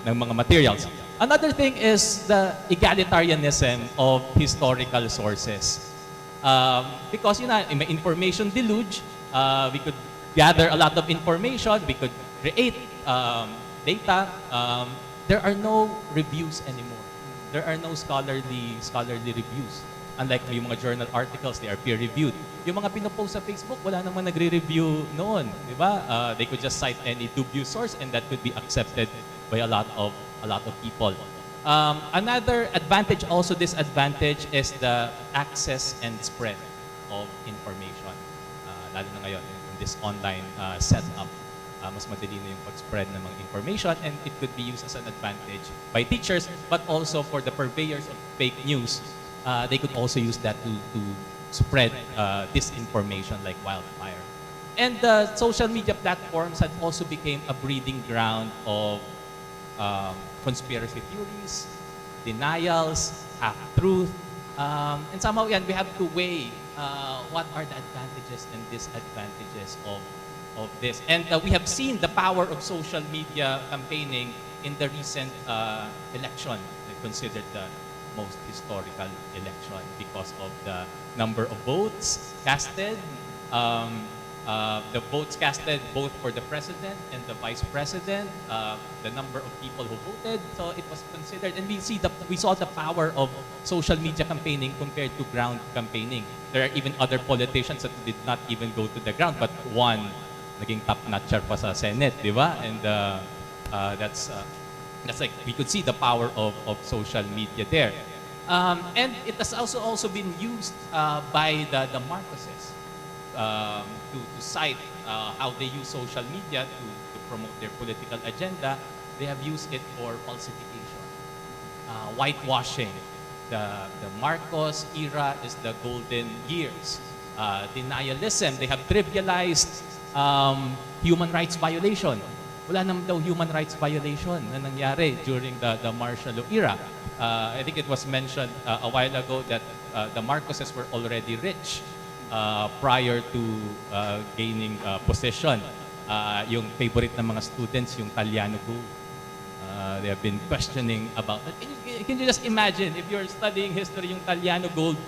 ng mga materials. Another thing is the egalitarianism of historical sources. Because may information deluge, we could gather a lot of information, we could create data. There are no reviews anymore. There are no scholarly reviews. Unlike yung mga journal articles, they are peer-reviewed. Yung mga pinopost sa Facebook, wala namang nagre-review noon, di ba? They could just cite any dubious source and that could be accepted by a lot of people. Another advantage, also disadvantage, is the access and spread of information. Lalo na ngayon, in this online setup, mas madali na yung pag-spread ng mga information, and it could be used as an advantage by teachers, but also for the purveyors of fake news. They could also use that to spread disinformation like wildfire. And the social media platforms had also become a breeding ground of conspiracy theories, denials, half-truth. And somehow we have to weigh what are the advantages and disadvantages of this. And we have seen the power of social media campaigning in the recent election, considered the most historical election because of the number of votes casted. The votes casted both for the president and the vice president, the number of people who voted. So it was considered, and we saw the power of social media campaigning compared to ground campaigning. There are even other politicians that did not even go to the ground, but one naging top-notcher pa sa Senate, di ba? And that's like we could see the power of social media there. And it has also been used by the Marcoses to cite how they use social media to promote their political agenda. They have used it for falsification, whitewashing. The Marcos era is the golden years. Denialism, they have trivialized human rights violation. Wala naman daw human rights violation na nangyari during the martial law era. I think it was mentioned a while ago that the Marcoses were already rich prior to gaining possession. Yung favorite ng mga students, yung Talyano gold. They have been questioning about that. Can you just imagine if you're studying history, yung Talyano gold,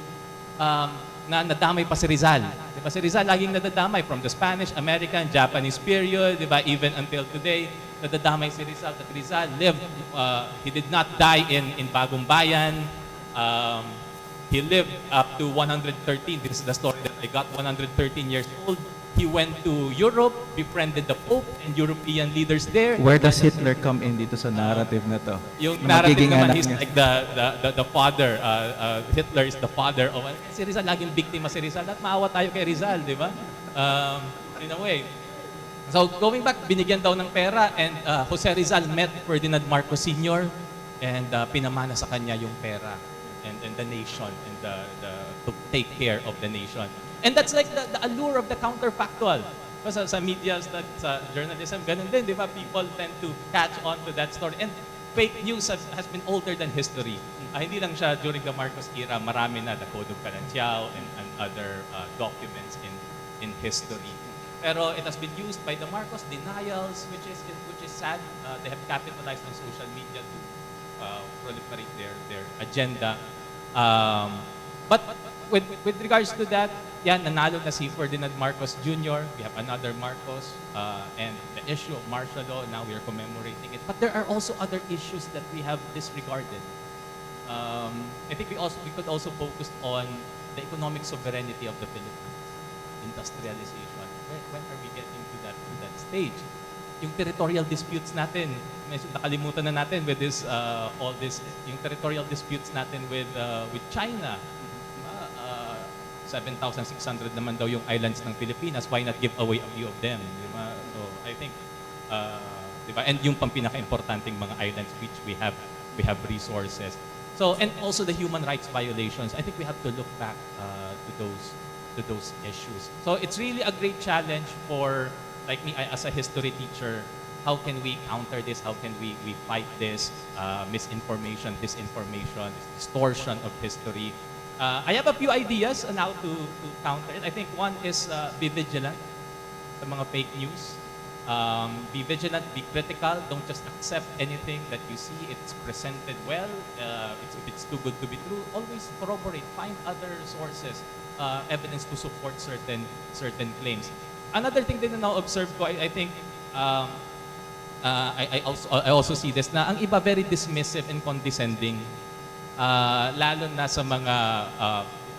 na nadamay pa si Rizal. Diba? Si Rizal laging nadadamay from the Spanish, American, Japanese period, diba? Even until today, nadadamay si Rizal. That Rizal lived, he did not die in Bagong Bayan. He lived up to 113. This is the story that I got, 113 years old. He went to Europe, befriended the Pope and European leaders there. Where does Hitler come in dito sa narrative na to? Yung narrative naman, he's like the father. Hitler is the father of... Si Rizal, laging biktima si Rizal. At maawa tayo kay Rizal, di ba? In a way. So going back, binigyan daw ng pera, and Jose Rizal met Ferdinand Marcos Sr. and pinamana sa kanya yung pera. and the nation and to take care of the nation. And that's like the allure of the counterfactual. Kasi sa media, sa journalism, ganun din, di ba? People tend to catch on to that story. And fake news has been older than history. Hindi lang siya during the Marcos era, marami na, the Code of Kalantiao and other documents in history. Pero it has been used by the Marcos denials, which is sad. They have capitalized on social media to proliferate their agenda. But with regards to that, yan, nanalo na si Ferdinand Marcos Jr. We have another Marcos, and the issue of martial law, now we are commemorating it. But there are also other issues that we have disregarded. I think we could also focus on the economic sovereignty of the Philippines, industrialization. When are we getting to that stage? Yung territorial disputes natin, nakalimutan na natin with this all this, yung territorial disputes natin with China. 7,600 naman daw yung islands ng Pilipinas. Why not give away a few of them? Diba? So I think, diba? And yung pang pinaka-importanting mga islands which we have resources. So, and also the human rights violations. I think we have to look back to those issues. So it's really a great challenge for, like me, as a history teacher. How can we counter this? How can we fight this misinformation, disinformation, distortion of history? I have a few ideas on how to counter it. I think one is be vigilant sa mga fake news. Be vigilant, be critical. Don't just accept anything that you see. It's presented well. If it's too good to be true, always corroborate. Find other sources, evidence to support certain claims. Another thing din na na-observe ko, I think, I also see this, na ang iba very dismissive and condescending. Lalo na sa mga,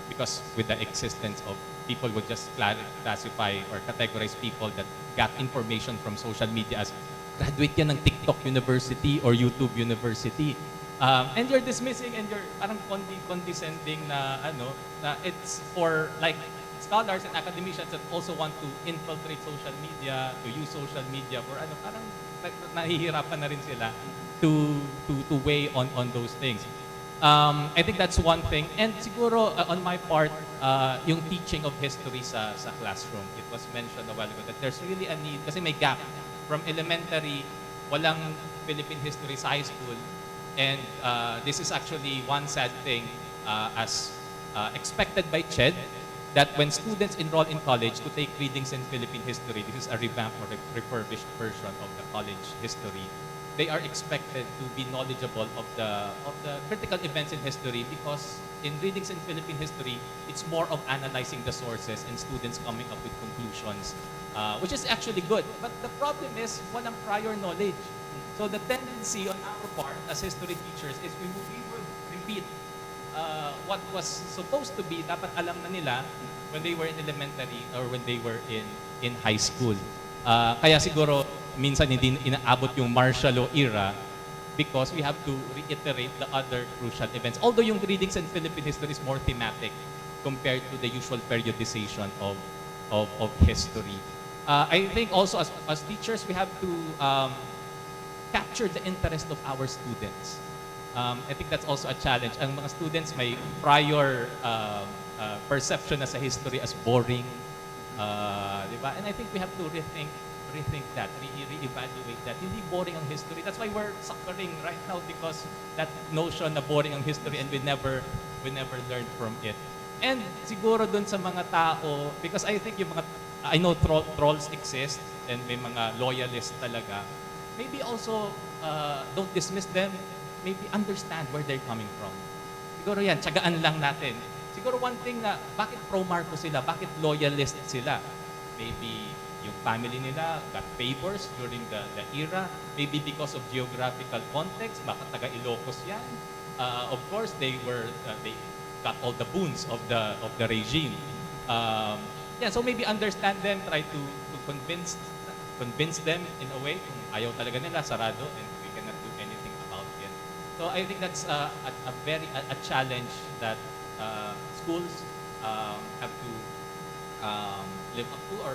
because with the existence of people would just classify or categorize people that got information from social media as graduate yan ng TikTok University or YouTube University. And you're dismissing and you're parang condescending na na it's for like scholars and academicians that also want to infiltrate social media, to use social media for parang nahihirapan na rin sila to weigh on those things. I think that's one thing. And siguro on my part, yung teaching of history sa classroom. It was mentioned a while ago that there's really a need, kasi may gap. From elementary, walang Philippine history sa high school. And this is actually one sad thing as expected by CHED, that when students enroll in college to take readings in Philippine history, this is a revamped or refurbished version of the college history, they are expected to be knowledgeable of the critical events in history, because in readings in Philippine history, it's more of analyzing the sources and students coming up with conclusions, which is actually good. But the problem is walang prior knowledge. So the tendency on our part as history teachers is we would repeat what was supposed to be, dapat alam na nila when they were in elementary or when they were in high school. Kaya siguro minsan hindi inaabot yung martial law era because we have to reiterate the other crucial events. Although yung readings in Philippine history is more thematic compared to the usual periodization of history. I think also as teachers, we have to capture the interest of our students. I think that's also a challenge. Ang mga students may prior perception na sa history as boring, diba? And I think we have to rethink that, re-evaluate that. Hindi boring ang history. That's why we're suffering right now, because that notion na boring ang history and we never learned from it. And siguro dun sa mga tao, because I think yung mga, I know trolls exist and may mga loyalists talaga. Maybe also don't dismiss them. Maybe understand where they're coming from. Siguro yan, tiyagaan lang natin. Siguro one thing na, bakit pro-Marcos sila? Bakit loyalist sila? Maybe yung family nila got favors during the era. Maybe because of geographical context, baka taga Ilocos yan. Of course, they got all the boons of the regime. Yeah, so maybe understand them, try to convince them in a way. Kung ayaw talaga nila, sarado, and we cannot do anything about it. So I think that's a challenge that schools have to live up to or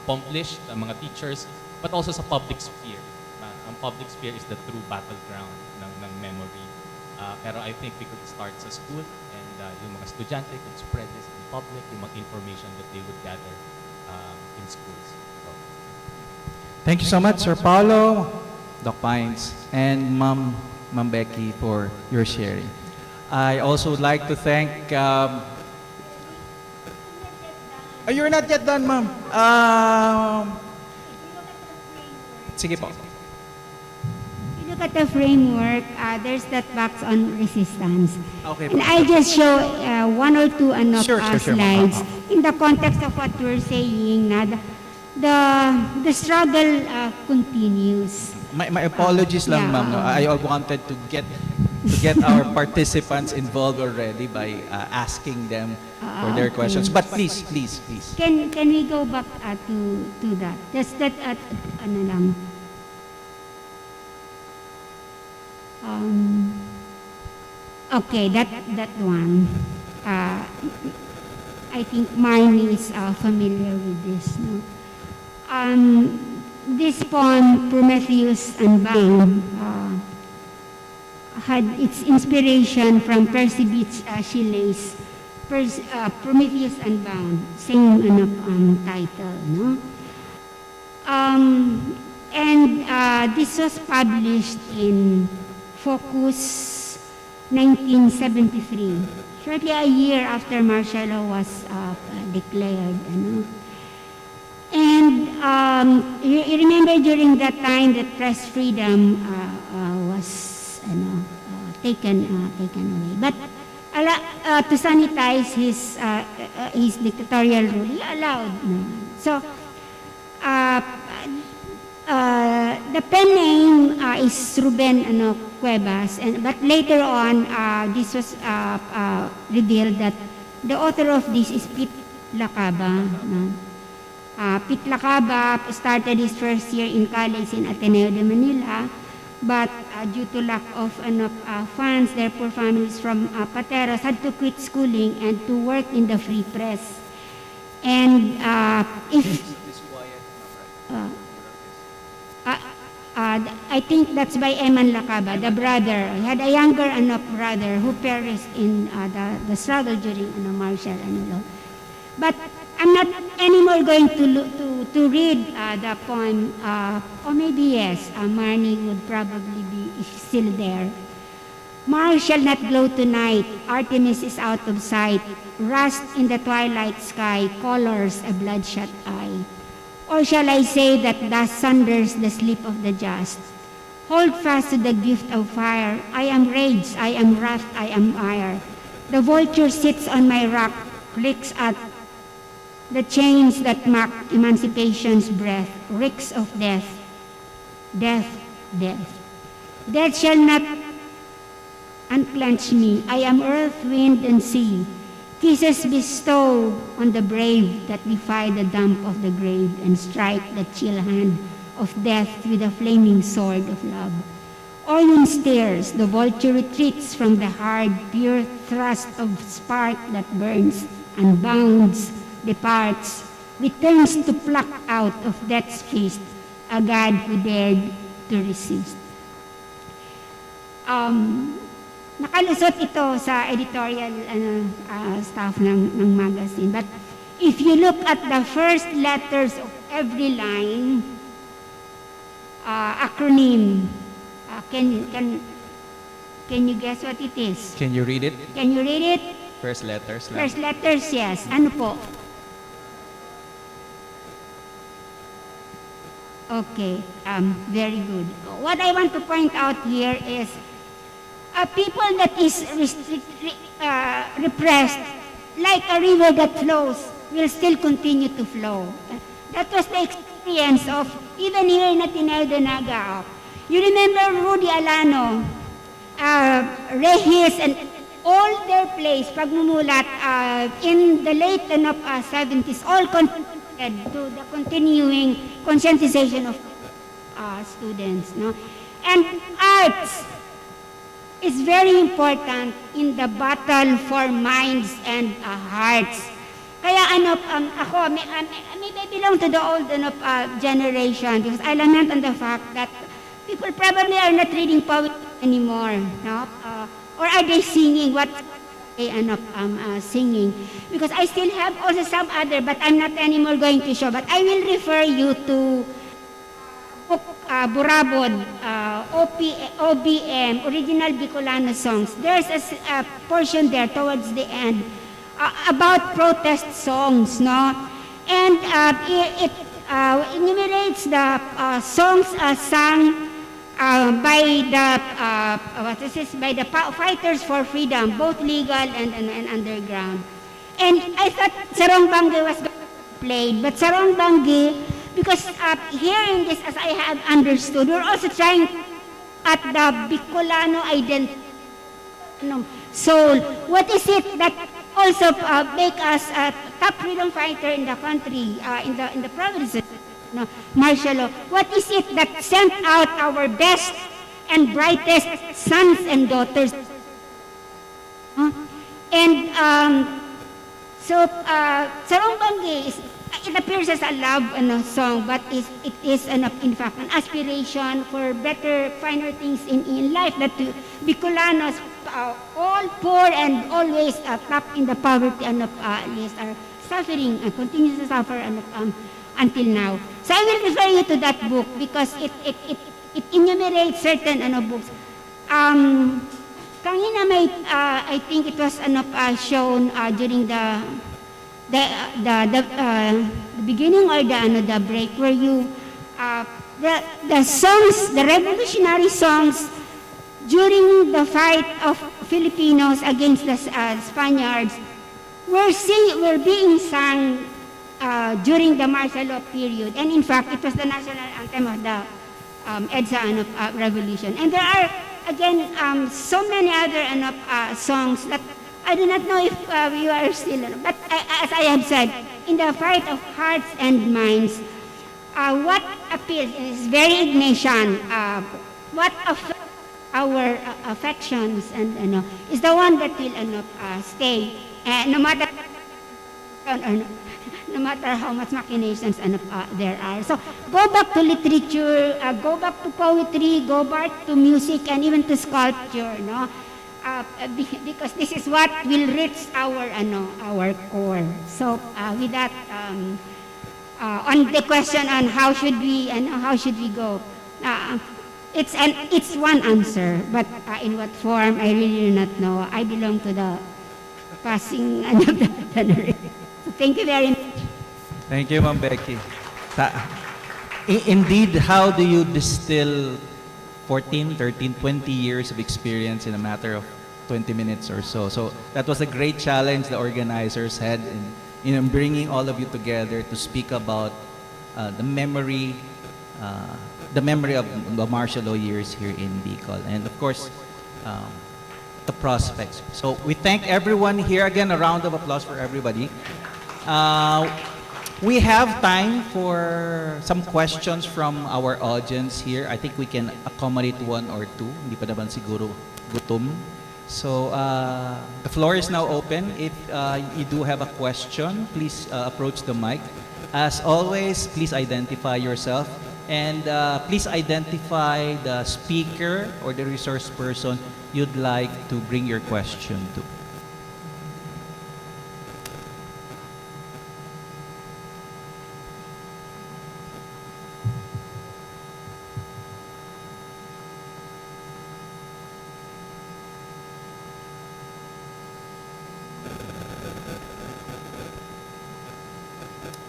accomplish, the mga teachers, but also sa public sphere. Ang public sphere is the true battleground ng memory. Pero I think we could start sa school and yung mga estudyante could spread this in public, yung mga information that they would gather in schools. So, Thank you so much, Sir Paulo, Doc Pines, and Ma'am Becky for your sharing. I also would like to thank... you're not yet done, Ma'am. Sige po. If you look at the framework, there's that box on resistance. Okay. And I just show one or two Sure, slides ma'am. in the context of what we're saying na the struggle continues. My apologies lang, yeah, Ma'am. No? I wanted to get our participants involved already by asking them for their questions. But please. Can we go back to that? Just that ano lang. Okay, that one. I think mine is familiar with this. No? This poem, Prometheus Unbound, had its inspiration from Percy Bysshe Shelley's Prometheus Unbound, same title, no? And this was published in Focus 1973, shortly a year after martial law was declared. And you remember during that time that press freedom was taken away. But to sanitize his dictatorial rule, he allowed. So the pen name is Ruben Cuevas, but later on this was revealed that the author of this is Pete Lacaba. Pete Lacaba started his first year in college in Ateneo de Manila, but due to lack of funds, their poor families from Pateros had to quit schooling and to work in the free press. And I think that's by Eman Lacaba, the brother. He had a younger brother who perished in the struggle during martial law. But I'm not anymore going to read the poem, or maybe yes, Marnie would probably be still there. Mars shall not glow tonight, Artemis is out of sight, rust in the twilight sky colors a bloodshot eye. Or shall I say that dust sunders the sleep of the just? Hold fast to the gift of fire, I am rage, I am wrath, I am ire. The vulture sits on my rock, clicks at the chains that mark emancipation's breath, reeks of death, death, death. Death shall not unclench me. I am earth, wind, and sea. Kisses bestowed on the brave that defy the damp of the grave and strike the chill hand of death with a flaming sword of love. Orion stares, the vulture retreats from the hard, pure thrust of spark that burns, unbounds, departs, returns to pluck out of death's fist a god who dared to resist. Nakalusot ito sa editorial staff ng magazine. But if you look at the first letters of every line, acronym, can you guess what it is? Can you read it? Can you read it? First letters lang. First letters, yes. Ano po? Okay, very good. What I want to point out here is people that is repressed, like a river that flows, will still continue to flow. That was the experience of even here in Ateneo de Naga. You remember Rudy Alano, Regis, and all their plays, pagmumulat, in the late 70s, all contributed to the continuing conscientization of students. No? And arts is very important in the battle for minds and hearts. Kaya ako, maybe I belong to the old generation because I lament on the fact that people probably are not reading poetry anymore. No? or are they singing what they singing? Because I still have also some other, but I'm not anymore going to show. But I will refer you to book Burabod, OBM, Original Bicolano Songs. There's a portion there towards the end about protest songs, no? And it enumerates the songs sung by the fighters for freedom, both legal and underground. And I thought Sarong Bangge was played, but Sarong Bangge, because here in this, as I have understood, we're also trying at the Bicolano identity. So, what is it that also make us a top freedom fighter in the country, in the provinces? No, martial law. What is it that sent out our best and brightest sons and daughters? And so, Sarong Bangge it appears as a love song, but it is in fact an aspiration for better, finer things in life, that Bicolanos, all poor and always trapped in the poverty list, are suffering and continue to suffer until now. So I will refer you to that book because it enumerates certain books. Kanina may I think it was shown during the beginning or the break, where you the songs, the revolutionary songs during the fight of Filipinos against the Spaniards were being sung during the martial law period, and in fact it was the national anthem of the EDSA revolution. And there are again so many other songs that I do not know if you are still, but as I have said, in the fight of hearts and minds, what appeals is very Ignatian. What affects our affections and is the one that will stay, no matter no matter how much machinations there are. So go back to literature, go back to poetry, go back to music, and even to sculpture, no? Because this is what will reach our core. So with that, on the question on how should we go, it's one answer, but in what form I really do not know. I belong to the passing of the plenary. So thank you very much. Thank you, Ma'am Becky. Indeed, how do you distill 14, 13, 20 years of experience in a matter of 20 minutes or so? So that was a great challenge the organizers had in bringing all of you together to speak about the memory of the martial law years here in BICOL, and of course the prospects. So we thank everyone here. Again, a round of applause for everybody. We have time for some questions from our audience here. I think we can accommodate one or two. Hindi pa naman siguro gutom. So the floor is now open. If you do have a question, please approach the mic. As always, please identify yourself, and please identify the speaker or the resource person you'd like to bring your question to.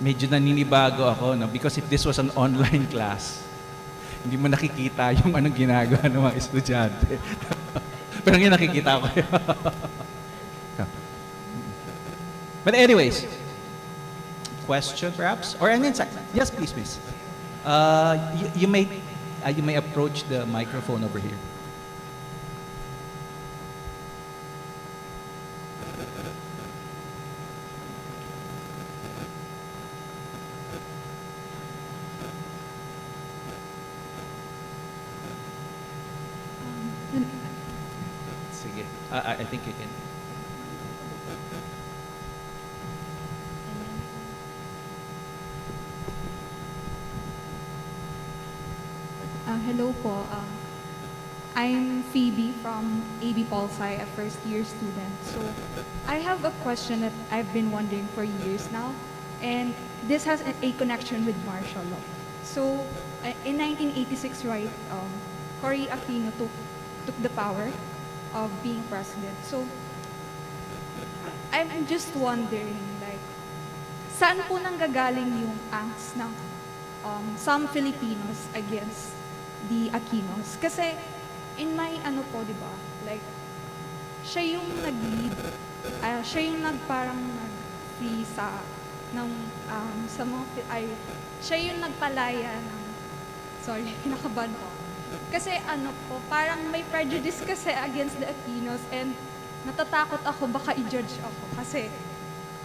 Medyo naninibago ako, no? Because if this was an online class, hindi mo nakikita yung anong ginagawa ng mga estudyante. Pero ngayon nakikita ko. But anyways, question perhaps? Or an insight? Yes, please. You may approach the microphone over here. I think you can. Hello po. I'm Phoebe from AB Pulsi, a first-year student. So I have a question that I've been wondering for years now, and this has a connection with martial law. So in 1986, right, Cory Aquino took the power of being president. So I'm just wondering, like, saan po nanggagaling yung angst ng some Filipinos against the Aquinos? Kasi in my di ba, like, siya yung nag-lead, siya yung parang nag-free sa mga, siya yung nagpalaya ng, sorry, nakaban ko. Kasi parang may prejudice kasi against the Aquinos, and natatakot ako baka i-judge ako kasi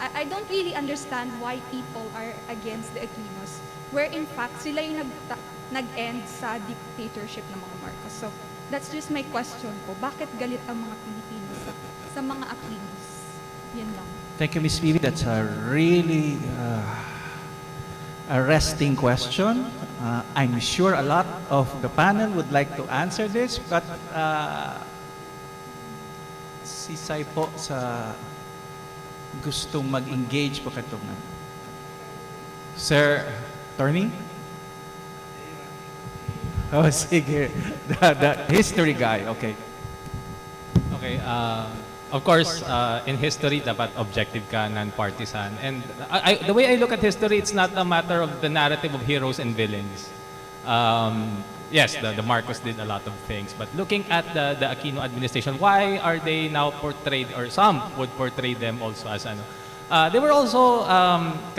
I don't really understand why people are against the Aquinos, where in fact sila yung nag-end sa dictatorship ng mga Marcos. So that's just my question po. Bakit galit ang mga Pilipino sa mga Aquinos? Yan lang. Thank you, Ms. Phoebe. That's a really arresting question. I'm sure a lot of the panel would like to answer this, but si Sai po sa gustong mag-engage po katungan. Sir, attorney? Oh, sige. The history guy, okay. Okay, of course, in history, dapat objective ka, non-partisan. And the way I look at history, it's not a matter of the narrative of heroes and villains. Yes, the Marcos did a lot of things, but looking at the Aquino administration, why are they now portrayed, or some would portray them also as they were also,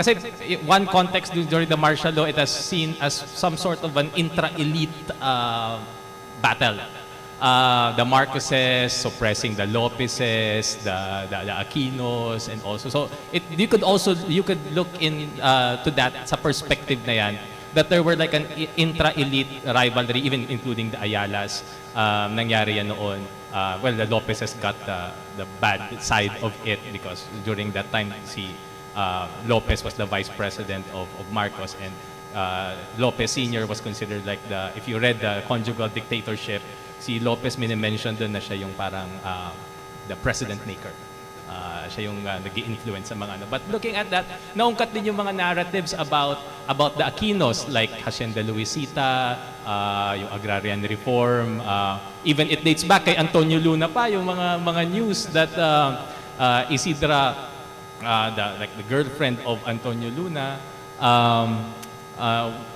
kasi one context during the martial law, it has seen as some sort of an intra-elite battle. The Marcoses suppressing the Lopezes, the Aquinos, and also, so you could look in to that sa perspective na yan, that there were like an intra-elite rivalry, even including the Ayalas. Nangyari yan noon. Well, the Lopezes got the bad side of it because during that time, si Lopez was the vice president of Marcos, and Lopez Sr. was considered like if you read the Conjugal Dictatorship, si Lopez minimension doon na siya yung parang the president maker. Siya yung nag-i-influence sa mga But looking at that, naungkat din yung mga narratives about the Aquinos, like Hacienda Luisita, yung agrarian reform, even it dates back kay Antonio Luna pa, yung mga news that Isidra, the girlfriend of Antonio Luna,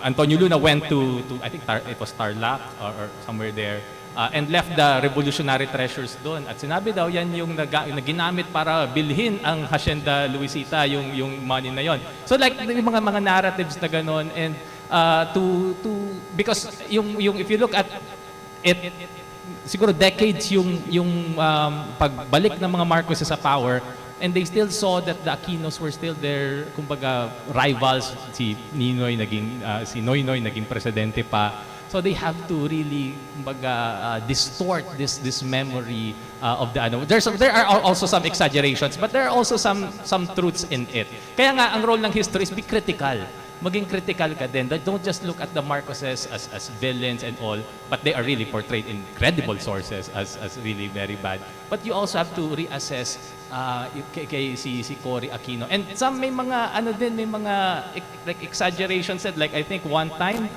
Antonio Luna went to I think it was Tarlac or somewhere there, and left the revolutionary treasures doon. At sinabi daw yan yung ginamit para bilhin ang Hacienda Luisita, yung money na yon. So like yung mga narratives na ganon, and because yung if you look at it, siguro decades yung pagbalik ng mga Marcoses sa power, and they still saw that the Aquinos were still their, kumbaga, rivals. Si Noynoy naging presidente pa. So they have to really, kumbaga, distort this memory of the There are also some exaggerations, but there are also some truths in it. Kaya nga, ang role ng history is be critical. Maging critical ka din. Don't just look at the Marcoses as villains and all, but they are really portrayed in credible sources as really very bad. But you also have to reassess kay si Cory Aquino. And some may mga may mga like exaggerations said, like I think one time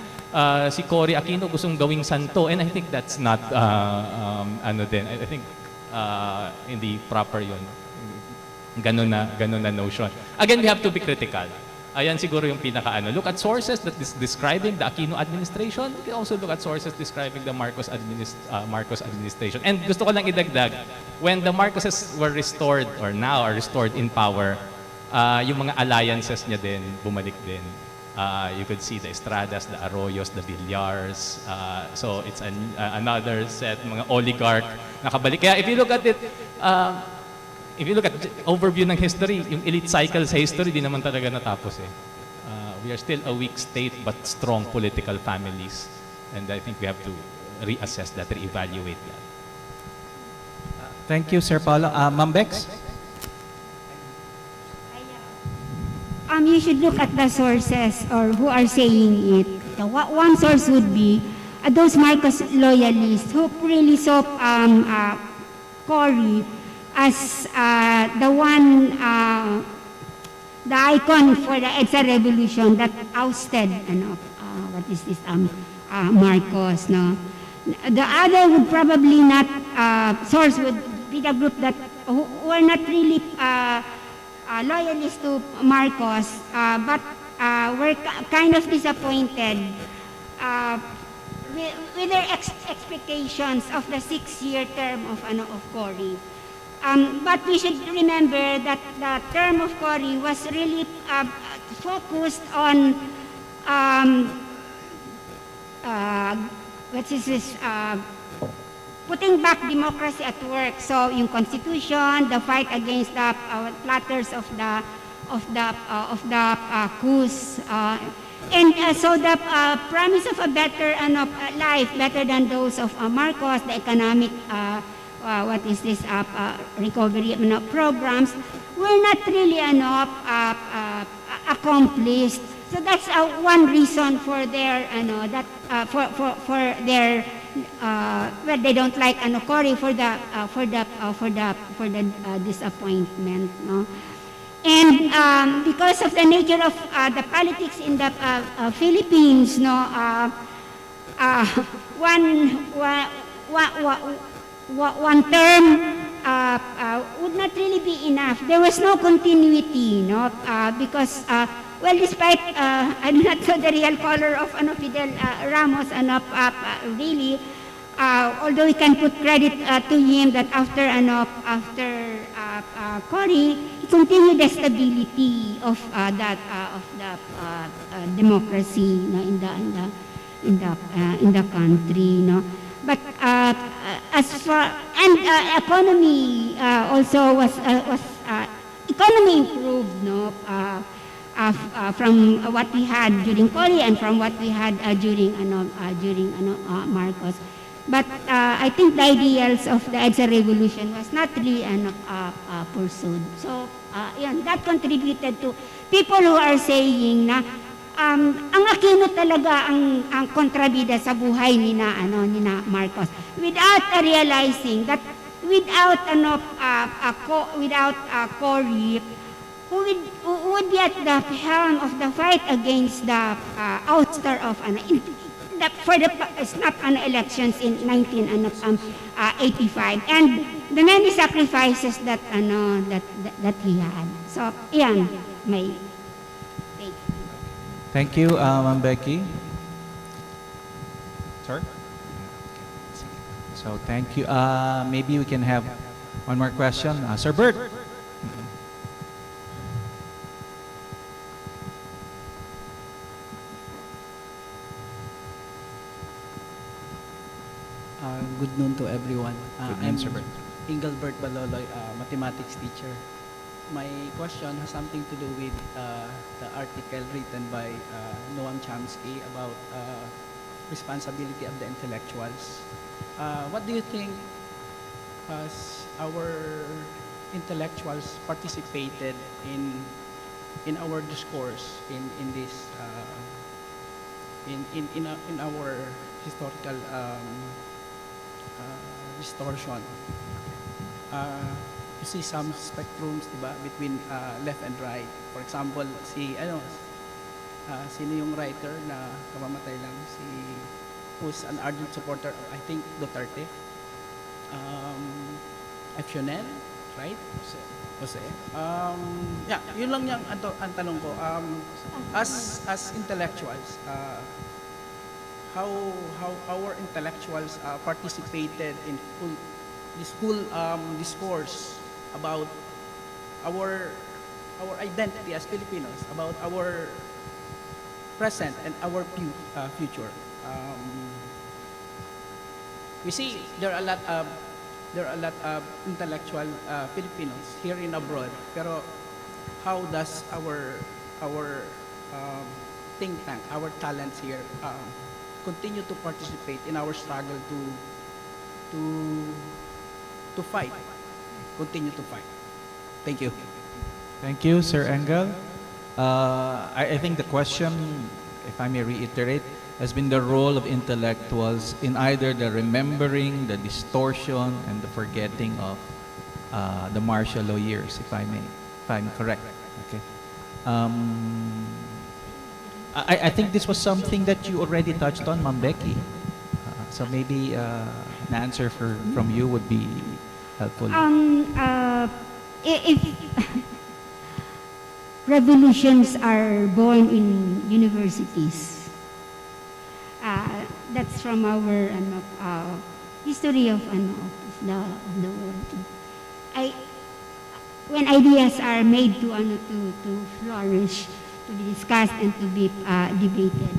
si Cory Aquino gustong gawing santo, and I think that's not I think hindi proper yun. Ganun na notion. Again, we have to be critical. Ayan siguro yung Look at sources that is describing the Aquino administration. You can also look at sources describing the Marcos administration. And gusto ko lang idagdag, when the Marcoses were restored or now are restored in power, yung mga alliances niya din, bumalik din. You could see the Estradas, the Arroyos, the Villars. So it's another set, mga oligarch nakabalik. Kaya if you look at it, if you look at overview ng history, yung elite cycle sa history, di naman talaga natapos eh. We are still a weak state but strong political families. And I think we have to reassess that, reevaluate that. Thank you, Sir Paulo. Ma'am Bex? You should look at the sources or who are saying it. One source would be, those Marcos loyalists who really saw Cory as the one, the icon for the EDSA revolution that ousted, what is this, Marcos, no? The other would probably not, source would be the group that who were not really loyalists to Marcos, but were kind of disappointed with their expectations of the 6-year term of Cory. But we should remember that the term of Cory was really focused on what is this? Putting back democracy at work. So yung constitution, the fight against the platters of the coups, and so the promise of a better life, better than those of Marcos, the economic what is this recovery programs, were not really accomplished. So that's one reason for their for their well, they don't like Cory for the disappointment, no. And because of the nature of the politics in the Philippines, no, one term would not really be enough. There was no continuity, no, because well, despite I'm not sure the real color of Fidel Ramos, really, although we can put credit to him that after Cory, he continued the stability of the democracy, no, in the country, no. But as far and economy also was economy improved, no, from what we had during Cory and from what we had during Marcos. But I think the ideals of the EDSA revolution was not really pursued. So that contributed to people who are saying na ang Aquino talaga ang kontrabida sa buhay ni Marcos, without realizing that without Cory, who would be at the helm of the fight against the ouster of for the snap elections in 1985 and the many sacrifices that that he had. So yan, may Thank you, Ma'am Becky. Sir? So thank you. Maybe we can have one more question. Sir Bert. Good noon to everyone. Good noon, I'm Sir Bert. Engelbert Baloloy, mathematics teacher. My question has something to do with the article written by Noam Chomsky about responsibility of the intellectuals. What do you think has our intellectuals participated in our discourse in this in our historical distortion? You see some spectrums, diba, between left and right. For example, sino yung writer na kamamatay lang, who's an ardent supporter of, I think, Duterte. Chanel, right? Jose. Yeah, yun lang yung ang tanong ko. As intellectuals, how our intellectuals participated in this whole discourse about our identity as Filipinos, about our present and our future. We see there are a lot of intellectual Filipinos here in abroad. Pero how does our think tank, our talents here, continue to participate in our struggle to fight, continue to fight? Thank you. Thank you, Sir Engel. I think the question if I may reiterate, has been the role of intellectuals in either the remembering, the distortion, and the forgetting of the martial law years, if I'm correct. Okay. I think this was something that you already touched on, Ma'am Becky. So maybe an answer from you would be helpful. If revolutions are born in universities, that's from our history of the world. When ideas are made to flourish, to be discussed and to be debated,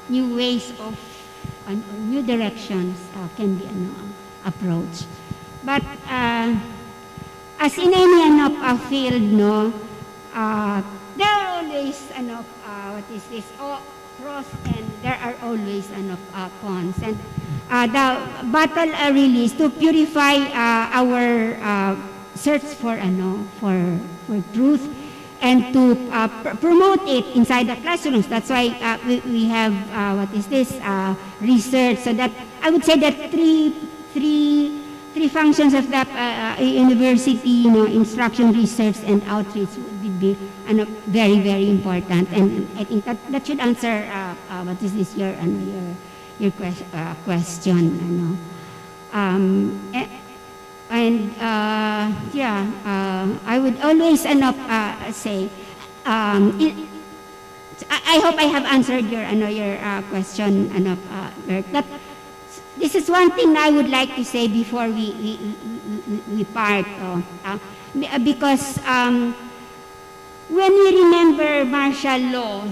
new ways of new directions can be approached. But as in any field, there are always pros and there are always cons. And the battle really is to purify our search for truth and to promote it inside the classrooms. That's why we have research. So that I would say that three functions of that university, instruction, research, and outreach would be very, very important. And I think that should answer your question. I would always say, I hope I have answered your question, that this is one thing I would like to say before we part. Because when we remember martial law,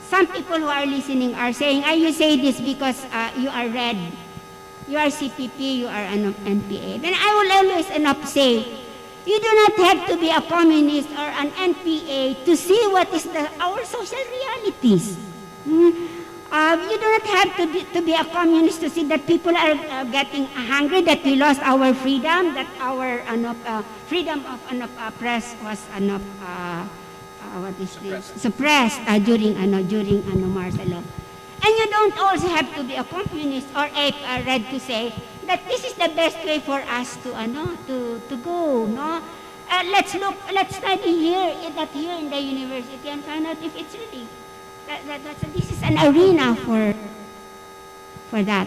some people who are listening are saying, you say this because you are red, you are CPP, you are NPA. Then I will always say, you do not have to be a communist or an NPA to see what is our social realities. You do not have to be a communist to see that people are getting hungry, that we lost our freedom, that our freedom of press was suppressed during martial law. And you don't also have to be a communist or a red to say that this is the best way for us to go. Let's study here in the university and find out if it's really this is an arena for that.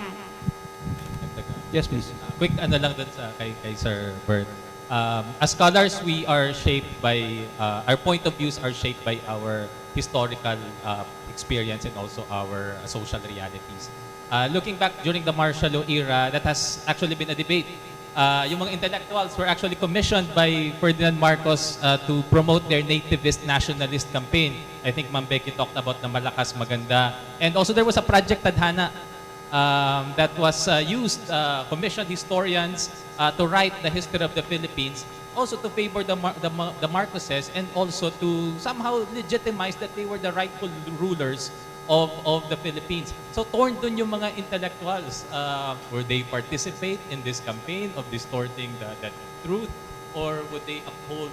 Yes, please. Quick lang dun kay Sir Bert. As scholars, we are shaped by, our point of views are shaped by our historical experience and also our social realities. Looking back during the martial law era, that has actually been a debate. Yung mga intellectuals were actually commissioned by Ferdinand Marcos to promote their nativist nationalist campaign. I think Ma'am Becky talked about na malakas maganda. And also there was a Project Tadhana that was used, commissioned historians to write the history of the Philippines, also to favor the Marcoses and also to somehow legitimize that they were the rightful rulers of the Philippines. So torn dun yung mga intellectuals. Would they participate in this campaign of distorting the truth, or would they uphold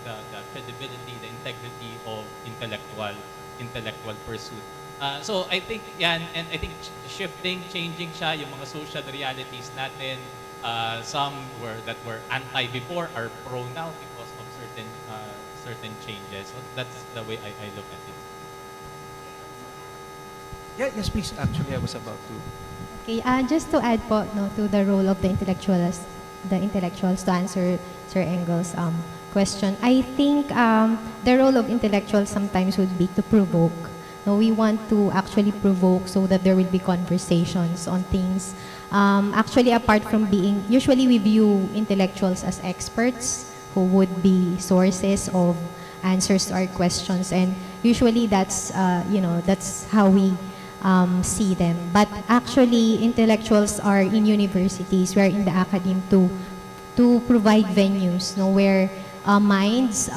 the credibility, the integrity of intellectual pursuit? So I think yan, and I think changing siya, yung mga social realities natin. Some that were anti before are pro now because of certain changes. So that's the way I look at it. Yes, please. Actually, I was about to. Okay, just to add to the role of the intellectuals to answer Sir Engel's question. I think the role of intellectuals sometimes would be to provoke. We want to actually provoke so that there will be conversations on things. Actually, apart from being, usually we view intellectuals as experts who would be sources of answers to our questions, and usually that's how we see them. But actually, intellectuals are in universities, we are in the academe to provide venues where minds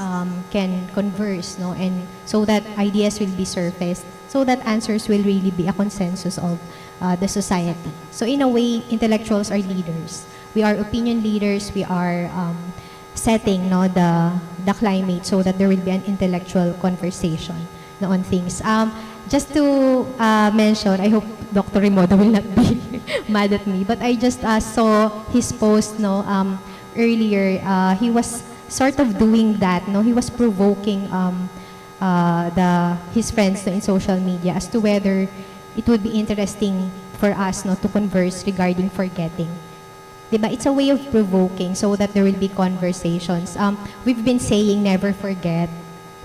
can converse, and so that ideas will be surfaced, so that answers will really be a consensus of the society. So in a way, intellectuals are leaders. We are opinion leaders. We are setting the climate so that there will be an intellectual conversation on things. Just to mention, I hope Dr. Remoda will not be mad at me, but I just saw his post earlier. He was sort of doing that. No, he was provoking his friends in social media as to whether it would be interesting for us to converse regarding forgetting. Diba? It's a way of provoking so that there will be conversations. We've been saying never forget,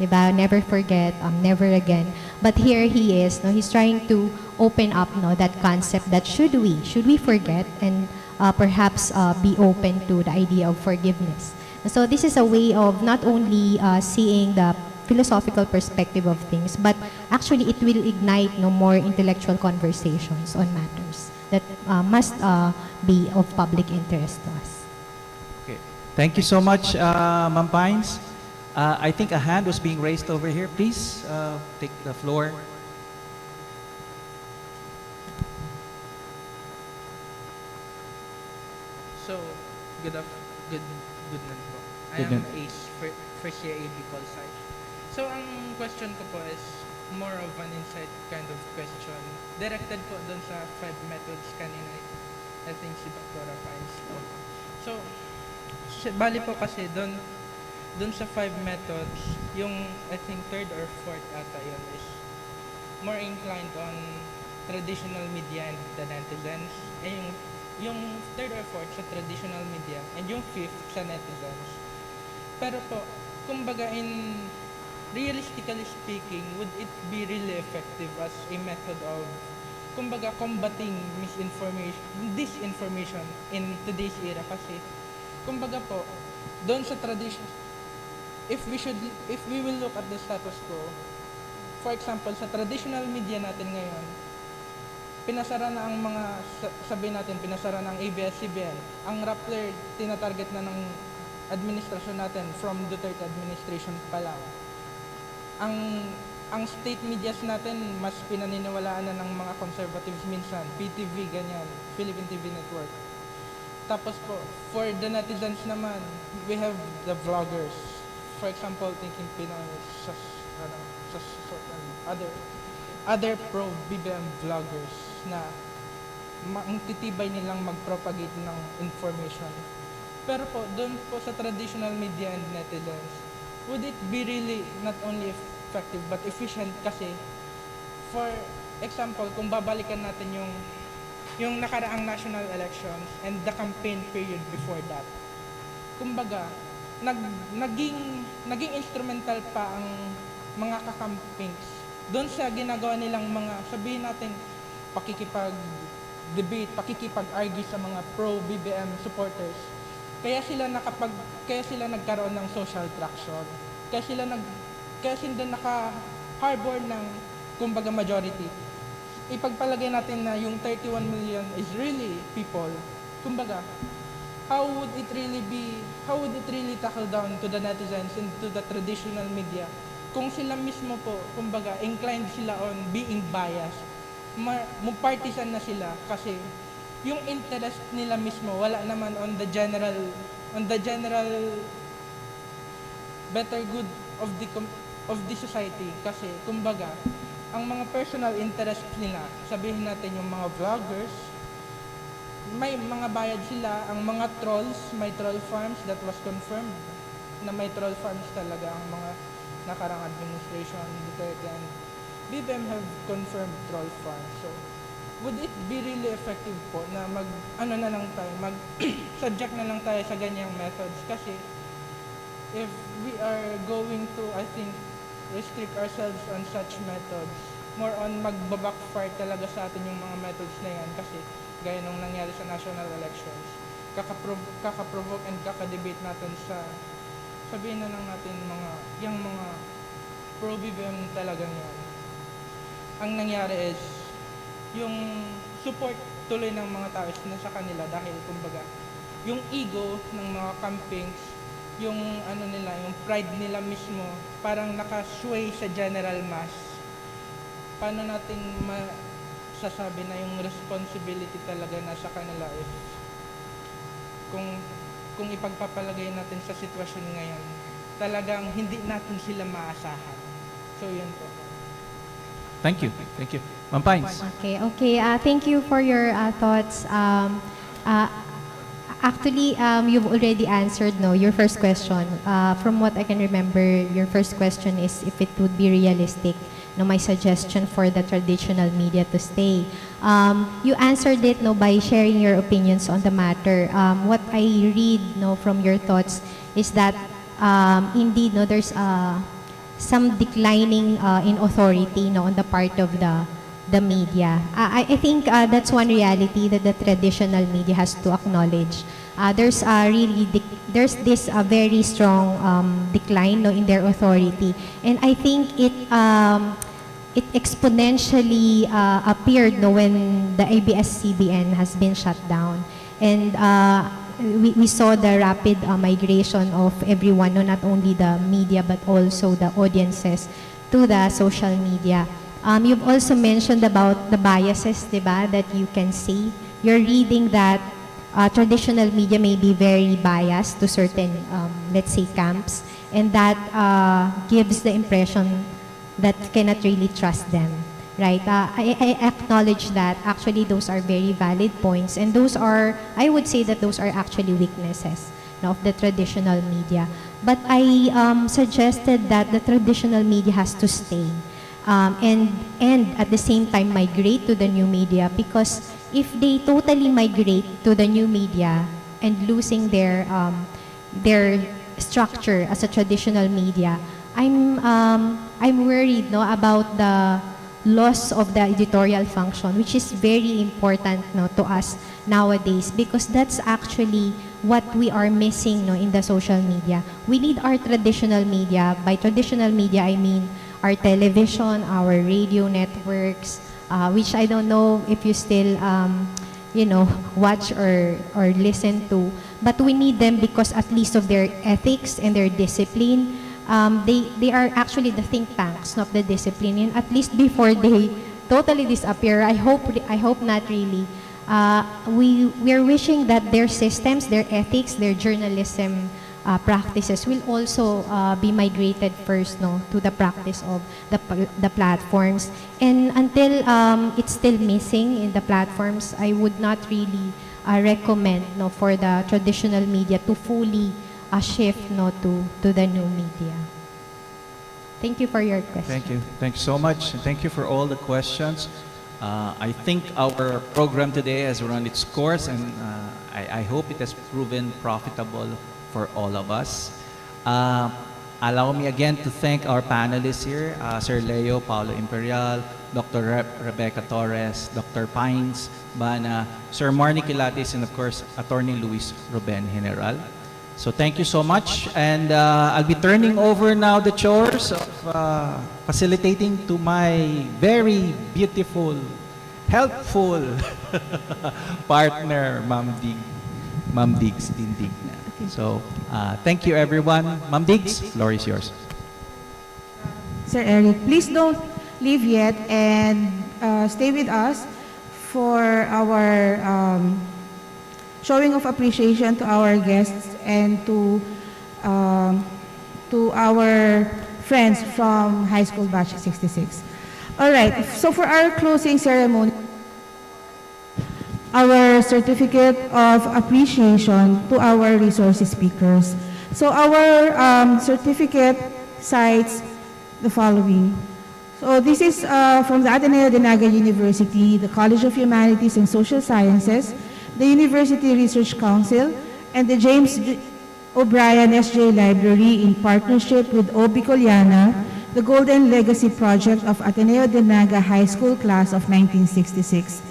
diba? Never forget, never again. But here he is, he's trying to open up that concept that should we forget and perhaps be open to the idea of forgiveness. So this is a way of not only seeing the philosophical perspective of things, but actually it will ignite more intellectual conversations on matters that must be of public interest to us. Okay. Thank you so much, Ma'am Pines. I think a hand was being raised over here. Please take the floor. So, good night po. I Good am night. Ace, first year BICOL side. So, ang question ko po is more of an insight kind of question. Directed po doon sa 5 methods kanina. I think si Dr. Pines po. So, bali po kasi doon sa 5 methods, yung I think third or fourth ata yun is more inclined on traditional media and the netizens. Yung third or fourth sa traditional media and yung fifth sa netizens. Pero po, kumbaga realistically speaking, would it be really effective as a method of kumbaga combating disinformation in today's era? Kasi kumbaga po, doon sa tradition, if we will look at the status quo, for example, sa traditional media natin ngayon, pinasara na ang mga, sabihin natin, pinasara na ang ABS-CBN. Ang Rappler, tinatarget na ng administrasyon natin from Duterte administration pa lang. Ang state medias natin, mas pinaniniwalaan na ng mga conservatives minsan. PTV, ganyan, Philippine TV Network. Tapos po, for the netizens naman, we have the vloggers. For example, Thinking Pinoy, other pro-BBM vloggers na ang titibay nilang mag-propagate ng information. Pero po, doon po sa traditional media and netizens, would it be really not only effective but efficient? Kasi, for example, kung babalikan natin yung nakaraang national elections and the campaign period before that, kumbaga, naging instrumental pa ang mga kakampings doon sa ginagawa nilang mga, sabihin natin, pakikipag-debate, pakikipag-argue sa mga pro-BBM supporters. Kaya sila nagkaroon ng social traction. Kaya sila naka-harbor ng, kumbaga, majority. Ipagpalagay natin na yung 31 million is really people. Kumbaga, how would it really tackle down to the netizens and to the traditional media kung sila mismo po, kumbaga, inclined sila on being biased, partisan na sila kasi yung interest nila mismo wala naman on the general better good of the society. Kasi kumbaga, ang mga personal interest nila, sabihin natin yung mga vloggers, may mga bayad sila, ang mga trolls, may troll farms that was confirmed na may troll farms talaga ang mga nakarang administration, Duterte and BBM have confirmed troll farms. So, would it be really effective po na subject na lang tayo sa ganyang methods? Kasi if we are going to, I think, restrict ourselves on such methods, more on magbabackfire talaga sa atin yung mga methods na yan kasi gaya nung nangyari sa national elections, kakaprovoke and kakadebate natin sa, sabihin na lang natin, yung mga pro-BBM talagang yan. Ang nangyari is, yung support tuloy ng mga tao is nasa kanila dahil kumbaga, yung ego ng mga campings, yung yung pride nila mismo, parang nakasway sa general mass. Paano nating masasabi na yung responsibility talaga nasa kanila if kung ipagpapalagay natin sa sitwasyon ngayon, talagang hindi natin sila maasahan. So yun po. Thank you. Thank you. Ma'am Pines. Okay. Thank you for your thoughts. Actually, you've already answered your first question. From what I can remember, your first question is if it would be realistic, my suggestion for the traditional media to stay. You answered it by sharing your opinions on the matter. What I read from your thoughts is that indeed there's some declining in authority on the part of the media. I think that's one reality that the traditional media has to acknowledge. There's this very strong decline in their authority, and I think it exponentially appeared when the ABS-CBN has been shut down, and we saw the rapid migration of everyone, not only the media but also the audiences to the social media. You've also mentioned about the biases, diba, that you can see. You're reading that traditional media may be very biased to certain, let's say, camps, and that gives the impression that you cannot really trust them, right? I acknowledge that. Actually, those are very valid points, and those are, I would say that those are actually weaknesses of the traditional media. But I suggested that the traditional media has to stay. And at the same time migrate to the new media, because if they totally migrate to the new media and losing their structure as a traditional media, I'm worried about the loss of the editorial function, which is very important to us nowadays, because that's actually what we are missing in the social media. We need our traditional media. By traditional media, I mean our television, our radio networks, which I don't know if you still, watch or listen to. But we need them because at least of their ethics and their discipline. They are actually the think tanks of the discipline. And at least before they totally disappear, I hope not really. We are wishing that their systems, their ethics, their journalism practices will also be migrated first to the practice of the platforms. And until it's still missing in the platforms, I would not really recommend for the traditional media to fully shift to the new media. Thank you for your question. Thank you. Thank you so much. And thank you for all the questions. I think our program today has run its course, and I hope it has proven profitable for all of us. Allow me again to thank our panelists here, Sir Leo Paulo Imperial, Dr. Rebecca Torres, Dr. Pines Bana, Sir Marnie Kilatis, and of course, Attorney Luis Ruben General. So thank you so much, and I'll be turning over now the chores of facilitating to my very beautiful, helpful partner, Ma'am Diggs Dindigna. So thank you, everyone. Ma'am Diggs, floor is yours. Sir Eric, please don't leave yet, and stay with us for our showing of appreciation to our guests and to our friends from High School Batch 66. All right, so for our closing ceremony, our certificate of appreciation to our resource speakers. So our certificate cites the following. So this is from the Ateneo de Naga University, the College of Humanities and Social Sciences, the University Research Council, and the James O'Brien SJ Library in partnership with BICOL, the Golden Legacy Project of Ateneo de Naga High School Class of 1966.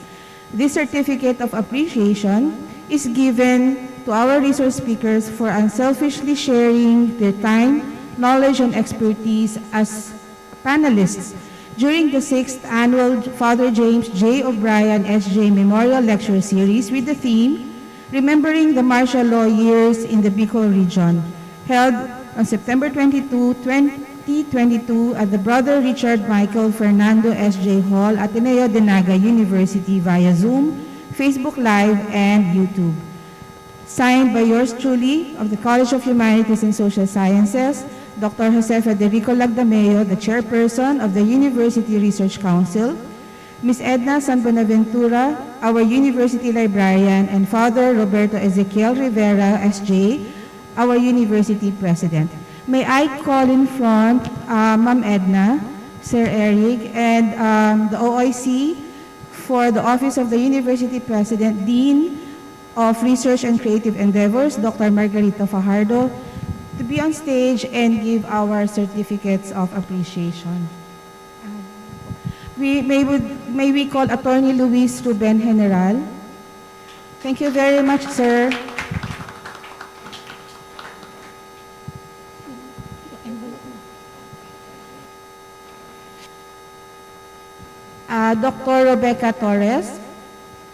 This certificate of appreciation is given to our resource speakers for unselfishly sharing their time, knowledge, and expertise as panelists during the 6th Annual Father James J. O'Brien SJ Memorial Lecture Series with the theme, Remembering the Martial Law Years in the BICOL Region, held on September 22, 2022 at the Brother Richard Michael Fernando SJ Hall, Ateneo de Naga University via Zoom, Facebook Live, and YouTube. Signed by yours truly of the College of Humanities and Social Sciences, Dr. Jose Federico Lagdameo, the chairperson of the University Research Council, Ms. Edna San Buenaventura, our university librarian, and Father Roberto Ezequiel Rivera, SJ, our university president. May I call in front Ma'am Edna, Sir Eric, and the OIC for the Office of the University President, Dean of Research and Creative Endeavors, Dr. Margarita Fajardo, to be on stage and give our certificates of appreciation. May we call Attorney Luis Ruben General. Thank you very much, sir. Dr. Rebecca Torres.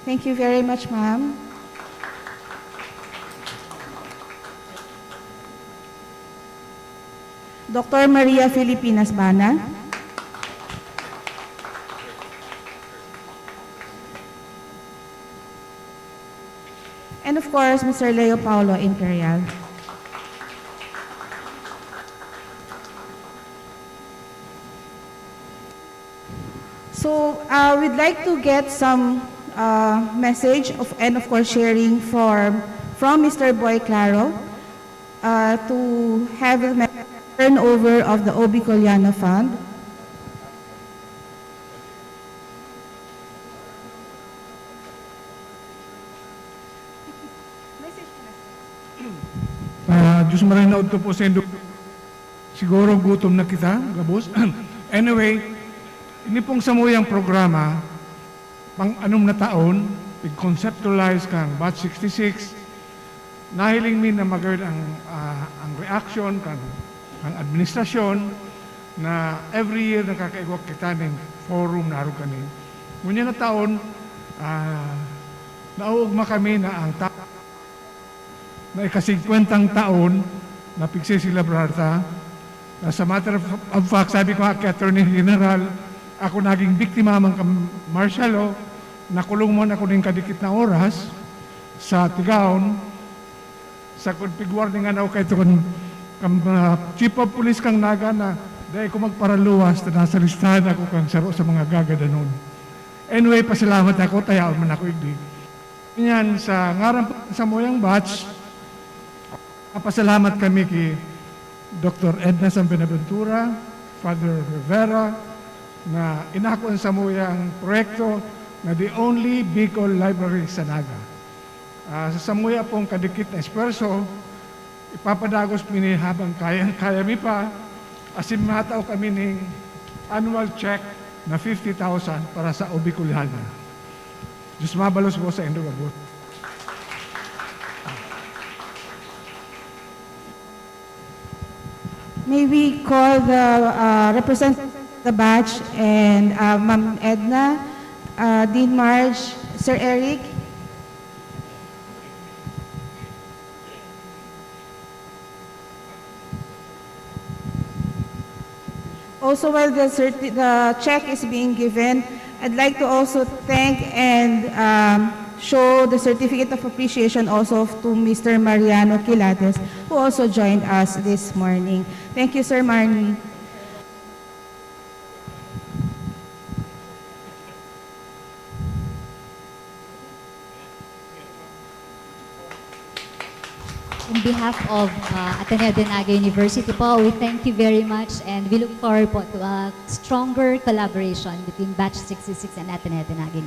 Thank you very much, ma'am. Dr. Maria Filipinas Bana. And of course, Mr. Leo Paulo Imperial. So we'd like to get some message and of course sharing from Mr. Boy Claro to have the turnover of the BICOL Fund. Diyos marinaod ko po sa inyo. Siguro gutom na kita, gabos. Anyway, ini pong samuyang programa, pang-anom na taon, pag-conceptualize kang batch 66, nahiling min na magawin ang reaction kang administrasyon na every year nakakaigwak kita ng forum na aron kani. Ngunyan na taon, nauugma kami na ang na ika-50 taon na pigsi sila Brarta. Sa matter of fact, sabi ko kay Attorney General, ako naging biktima man ka martial law, nakulong mo na ako ng kadikit na oras sa Tigaon, sa pigwar nga na ako kay Chief of Police kang naga na dahil ko magparaluwas na nasa listahan ako kang saro sa mga gagadanon. Anyway, pasalamat ako, tayaon man ako igdi. Yan, sa ngaran sa moyang batch, pasalamat kami kay Dr. Edna San Buenaventura, Father Rivera, na inakon sa moyang proyekto na the only BICOL library sa Naga. Sa samuya pong kadikit na esperso, ipapadagos mini habang kaya mi pa, asin mataw kami ng annual check na 50,000 para sa Bicolana. Diyos mabalos po sa inyong abot. May we call the representative of the batch and Ma'am Edna, Dean Marge, Sir Eric. Also, while the check is being given, I'd like to also thank and show the certificate of appreciation also to Mr. Mariano Quilates, who also joined us this morning. Thank you, Sir Marnie. On behalf of Ateneo de Naga University po, we thank you very much and we look forward po to a stronger collaboration between Batch 66 and Ateneo de Naga.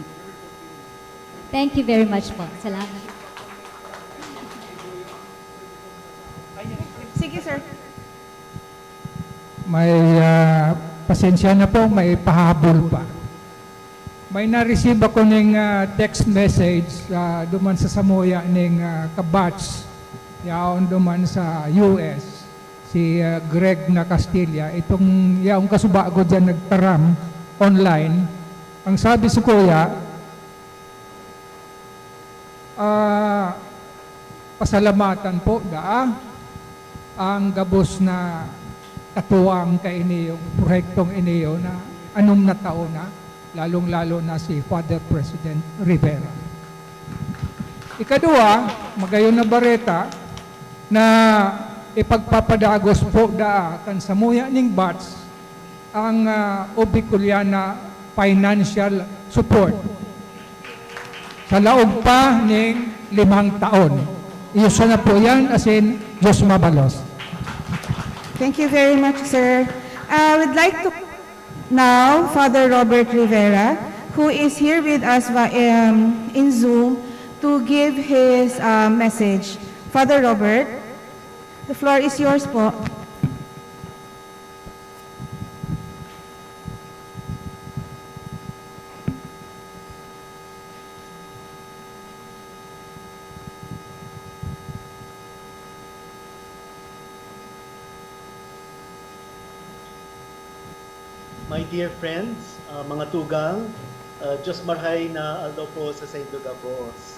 Thank you very much po. Salamat. Sige, sir. May pasensya na po, may pahabol pa. May na-receive ako ng text message duman sa Samoya ng kabatch yaon duman sa US, si Greg na Castilla. Itong yaong kasubago dyan nagtaram online. Ang sabi sa kuya, pasalamatan po ang gabos na katuwang kay iniyong proyektong iniyo na anom na taon na, lalong-lalo na si Father President Rivera. Ikadua, magayon na bareta na ipagpapadagos po kan sa muya ning batch ang Bicolana financial support sa laog pa ning 5 taon. Iuso na po yan as in Diyos mabalos. Thank you very much, sir. I would like to now Father Robert Rivera, who is here with us in Zoom, to give his message. Father Robert, the floor is yours po. My dear friends, mga tugang, Diyos marhay na aldaw po sa Saint Dugabos.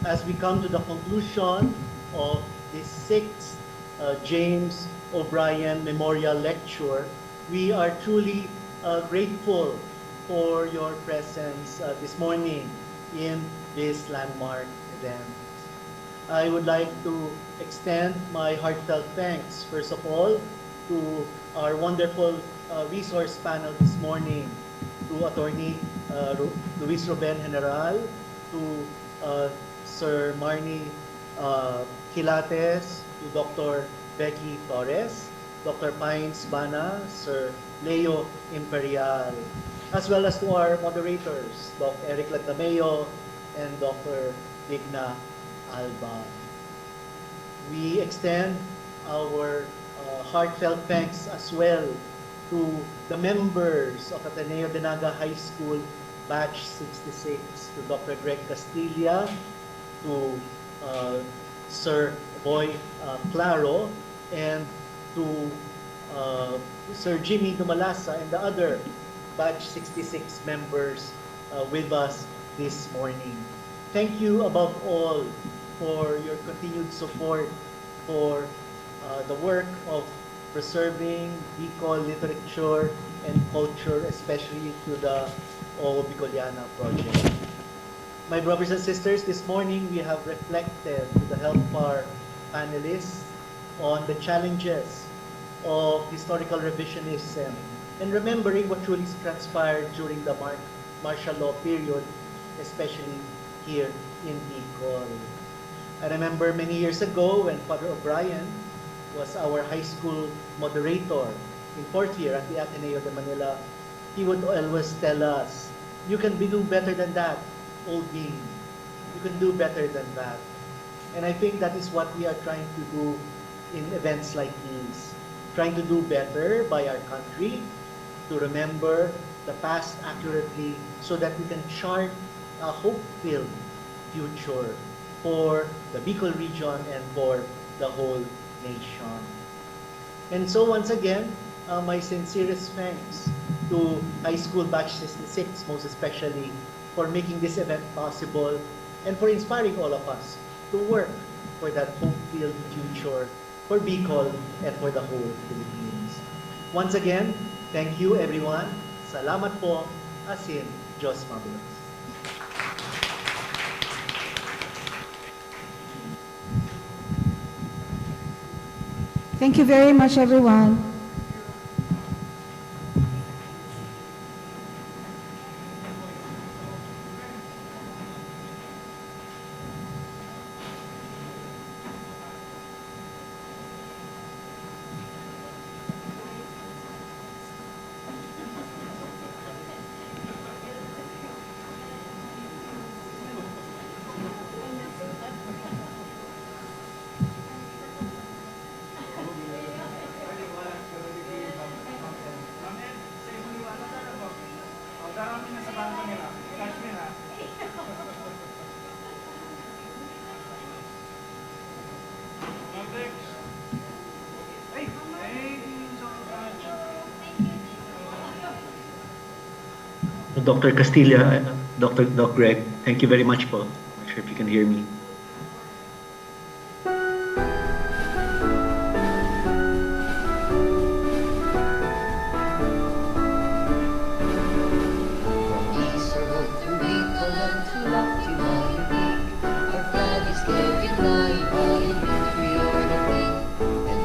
As we come to the conclusion of this 6th James O'Brien Memorial Lecture, we are truly grateful for your presence this morning in this landmark event. I would like to extend my heartfelt thanks, first of all, to our wonderful resource panel this morning, to Attorney Luis Ruben General, to Sir Marnie Quilates, to Dr. Becky Torres, Dr. Pines Bana, Sir Leo Imperial, as well as to our moderators, Dr. Eric Lagdameo and Dr. Digna Alba. We extend our heartfelt thanks as well to the members of Ateneo de Naga High School Batch 66, to Dr. Greg Castilla, to Sir Boy Claro, and to Sir Jimmy Dumalasa and the other Batch 66 members with us this morning. Thank you above all for your continued support for the work of preserving BICOL literature and culture, especially to the Bicoliana project. My brothers and sisters, this morning we have reflected with the help of our panelists on the challenges of historical revisionism and remembering what truly transpired during the martial law period, especially here in BICOL. I remember many years ago when Father O'Brien was our high school moderator in 4th year at the Ateneo de Manila, he would always tell us, you can do better than that, old being. You can do better than that. And I think that is what we are trying to do in events like these. Trying to do better by our country, to remember the past accurately so that we can chart a hope-filled future for the Bicol region and for the whole nation. And so once again, my sincerest thanks to High School Batch 66, most especially for making this event possible and for inspiring all of us to work for that hope-filled future for Bicol and for the whole Philippines. Once again, thank you everyone. Salamat po. Asin, Diyos mabuhay. Thank you very much, everyone. Dr. Castilla, Dr. Greg, thank you very much po. I'm not sure if you can hear me. Our flag is carried high, high in victory o'er the ring, and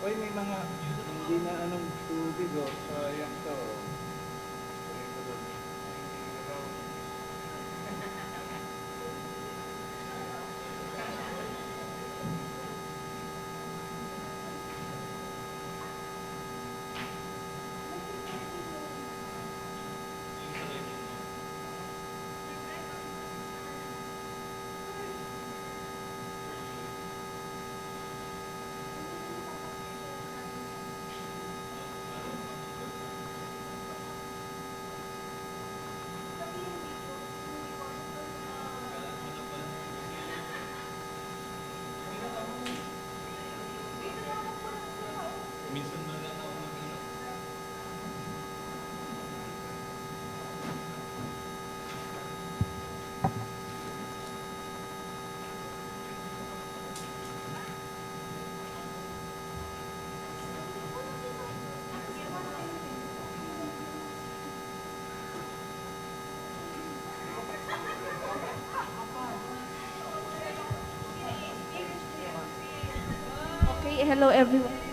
Oy, may mga hindi na anong tubig, oh. Sayang to. Okay, hello everyone.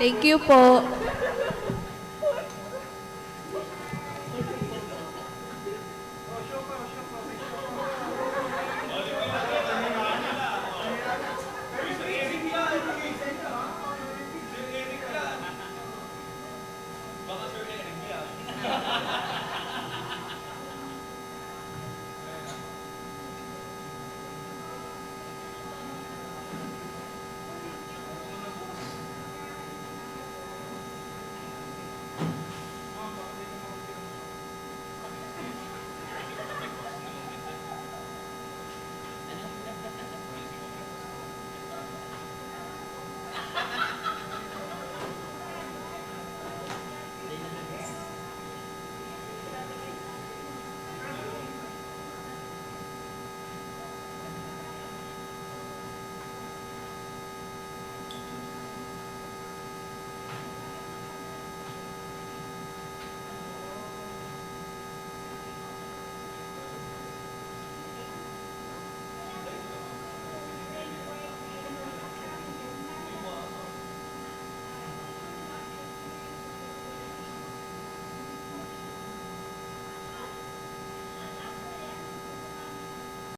Thank you po.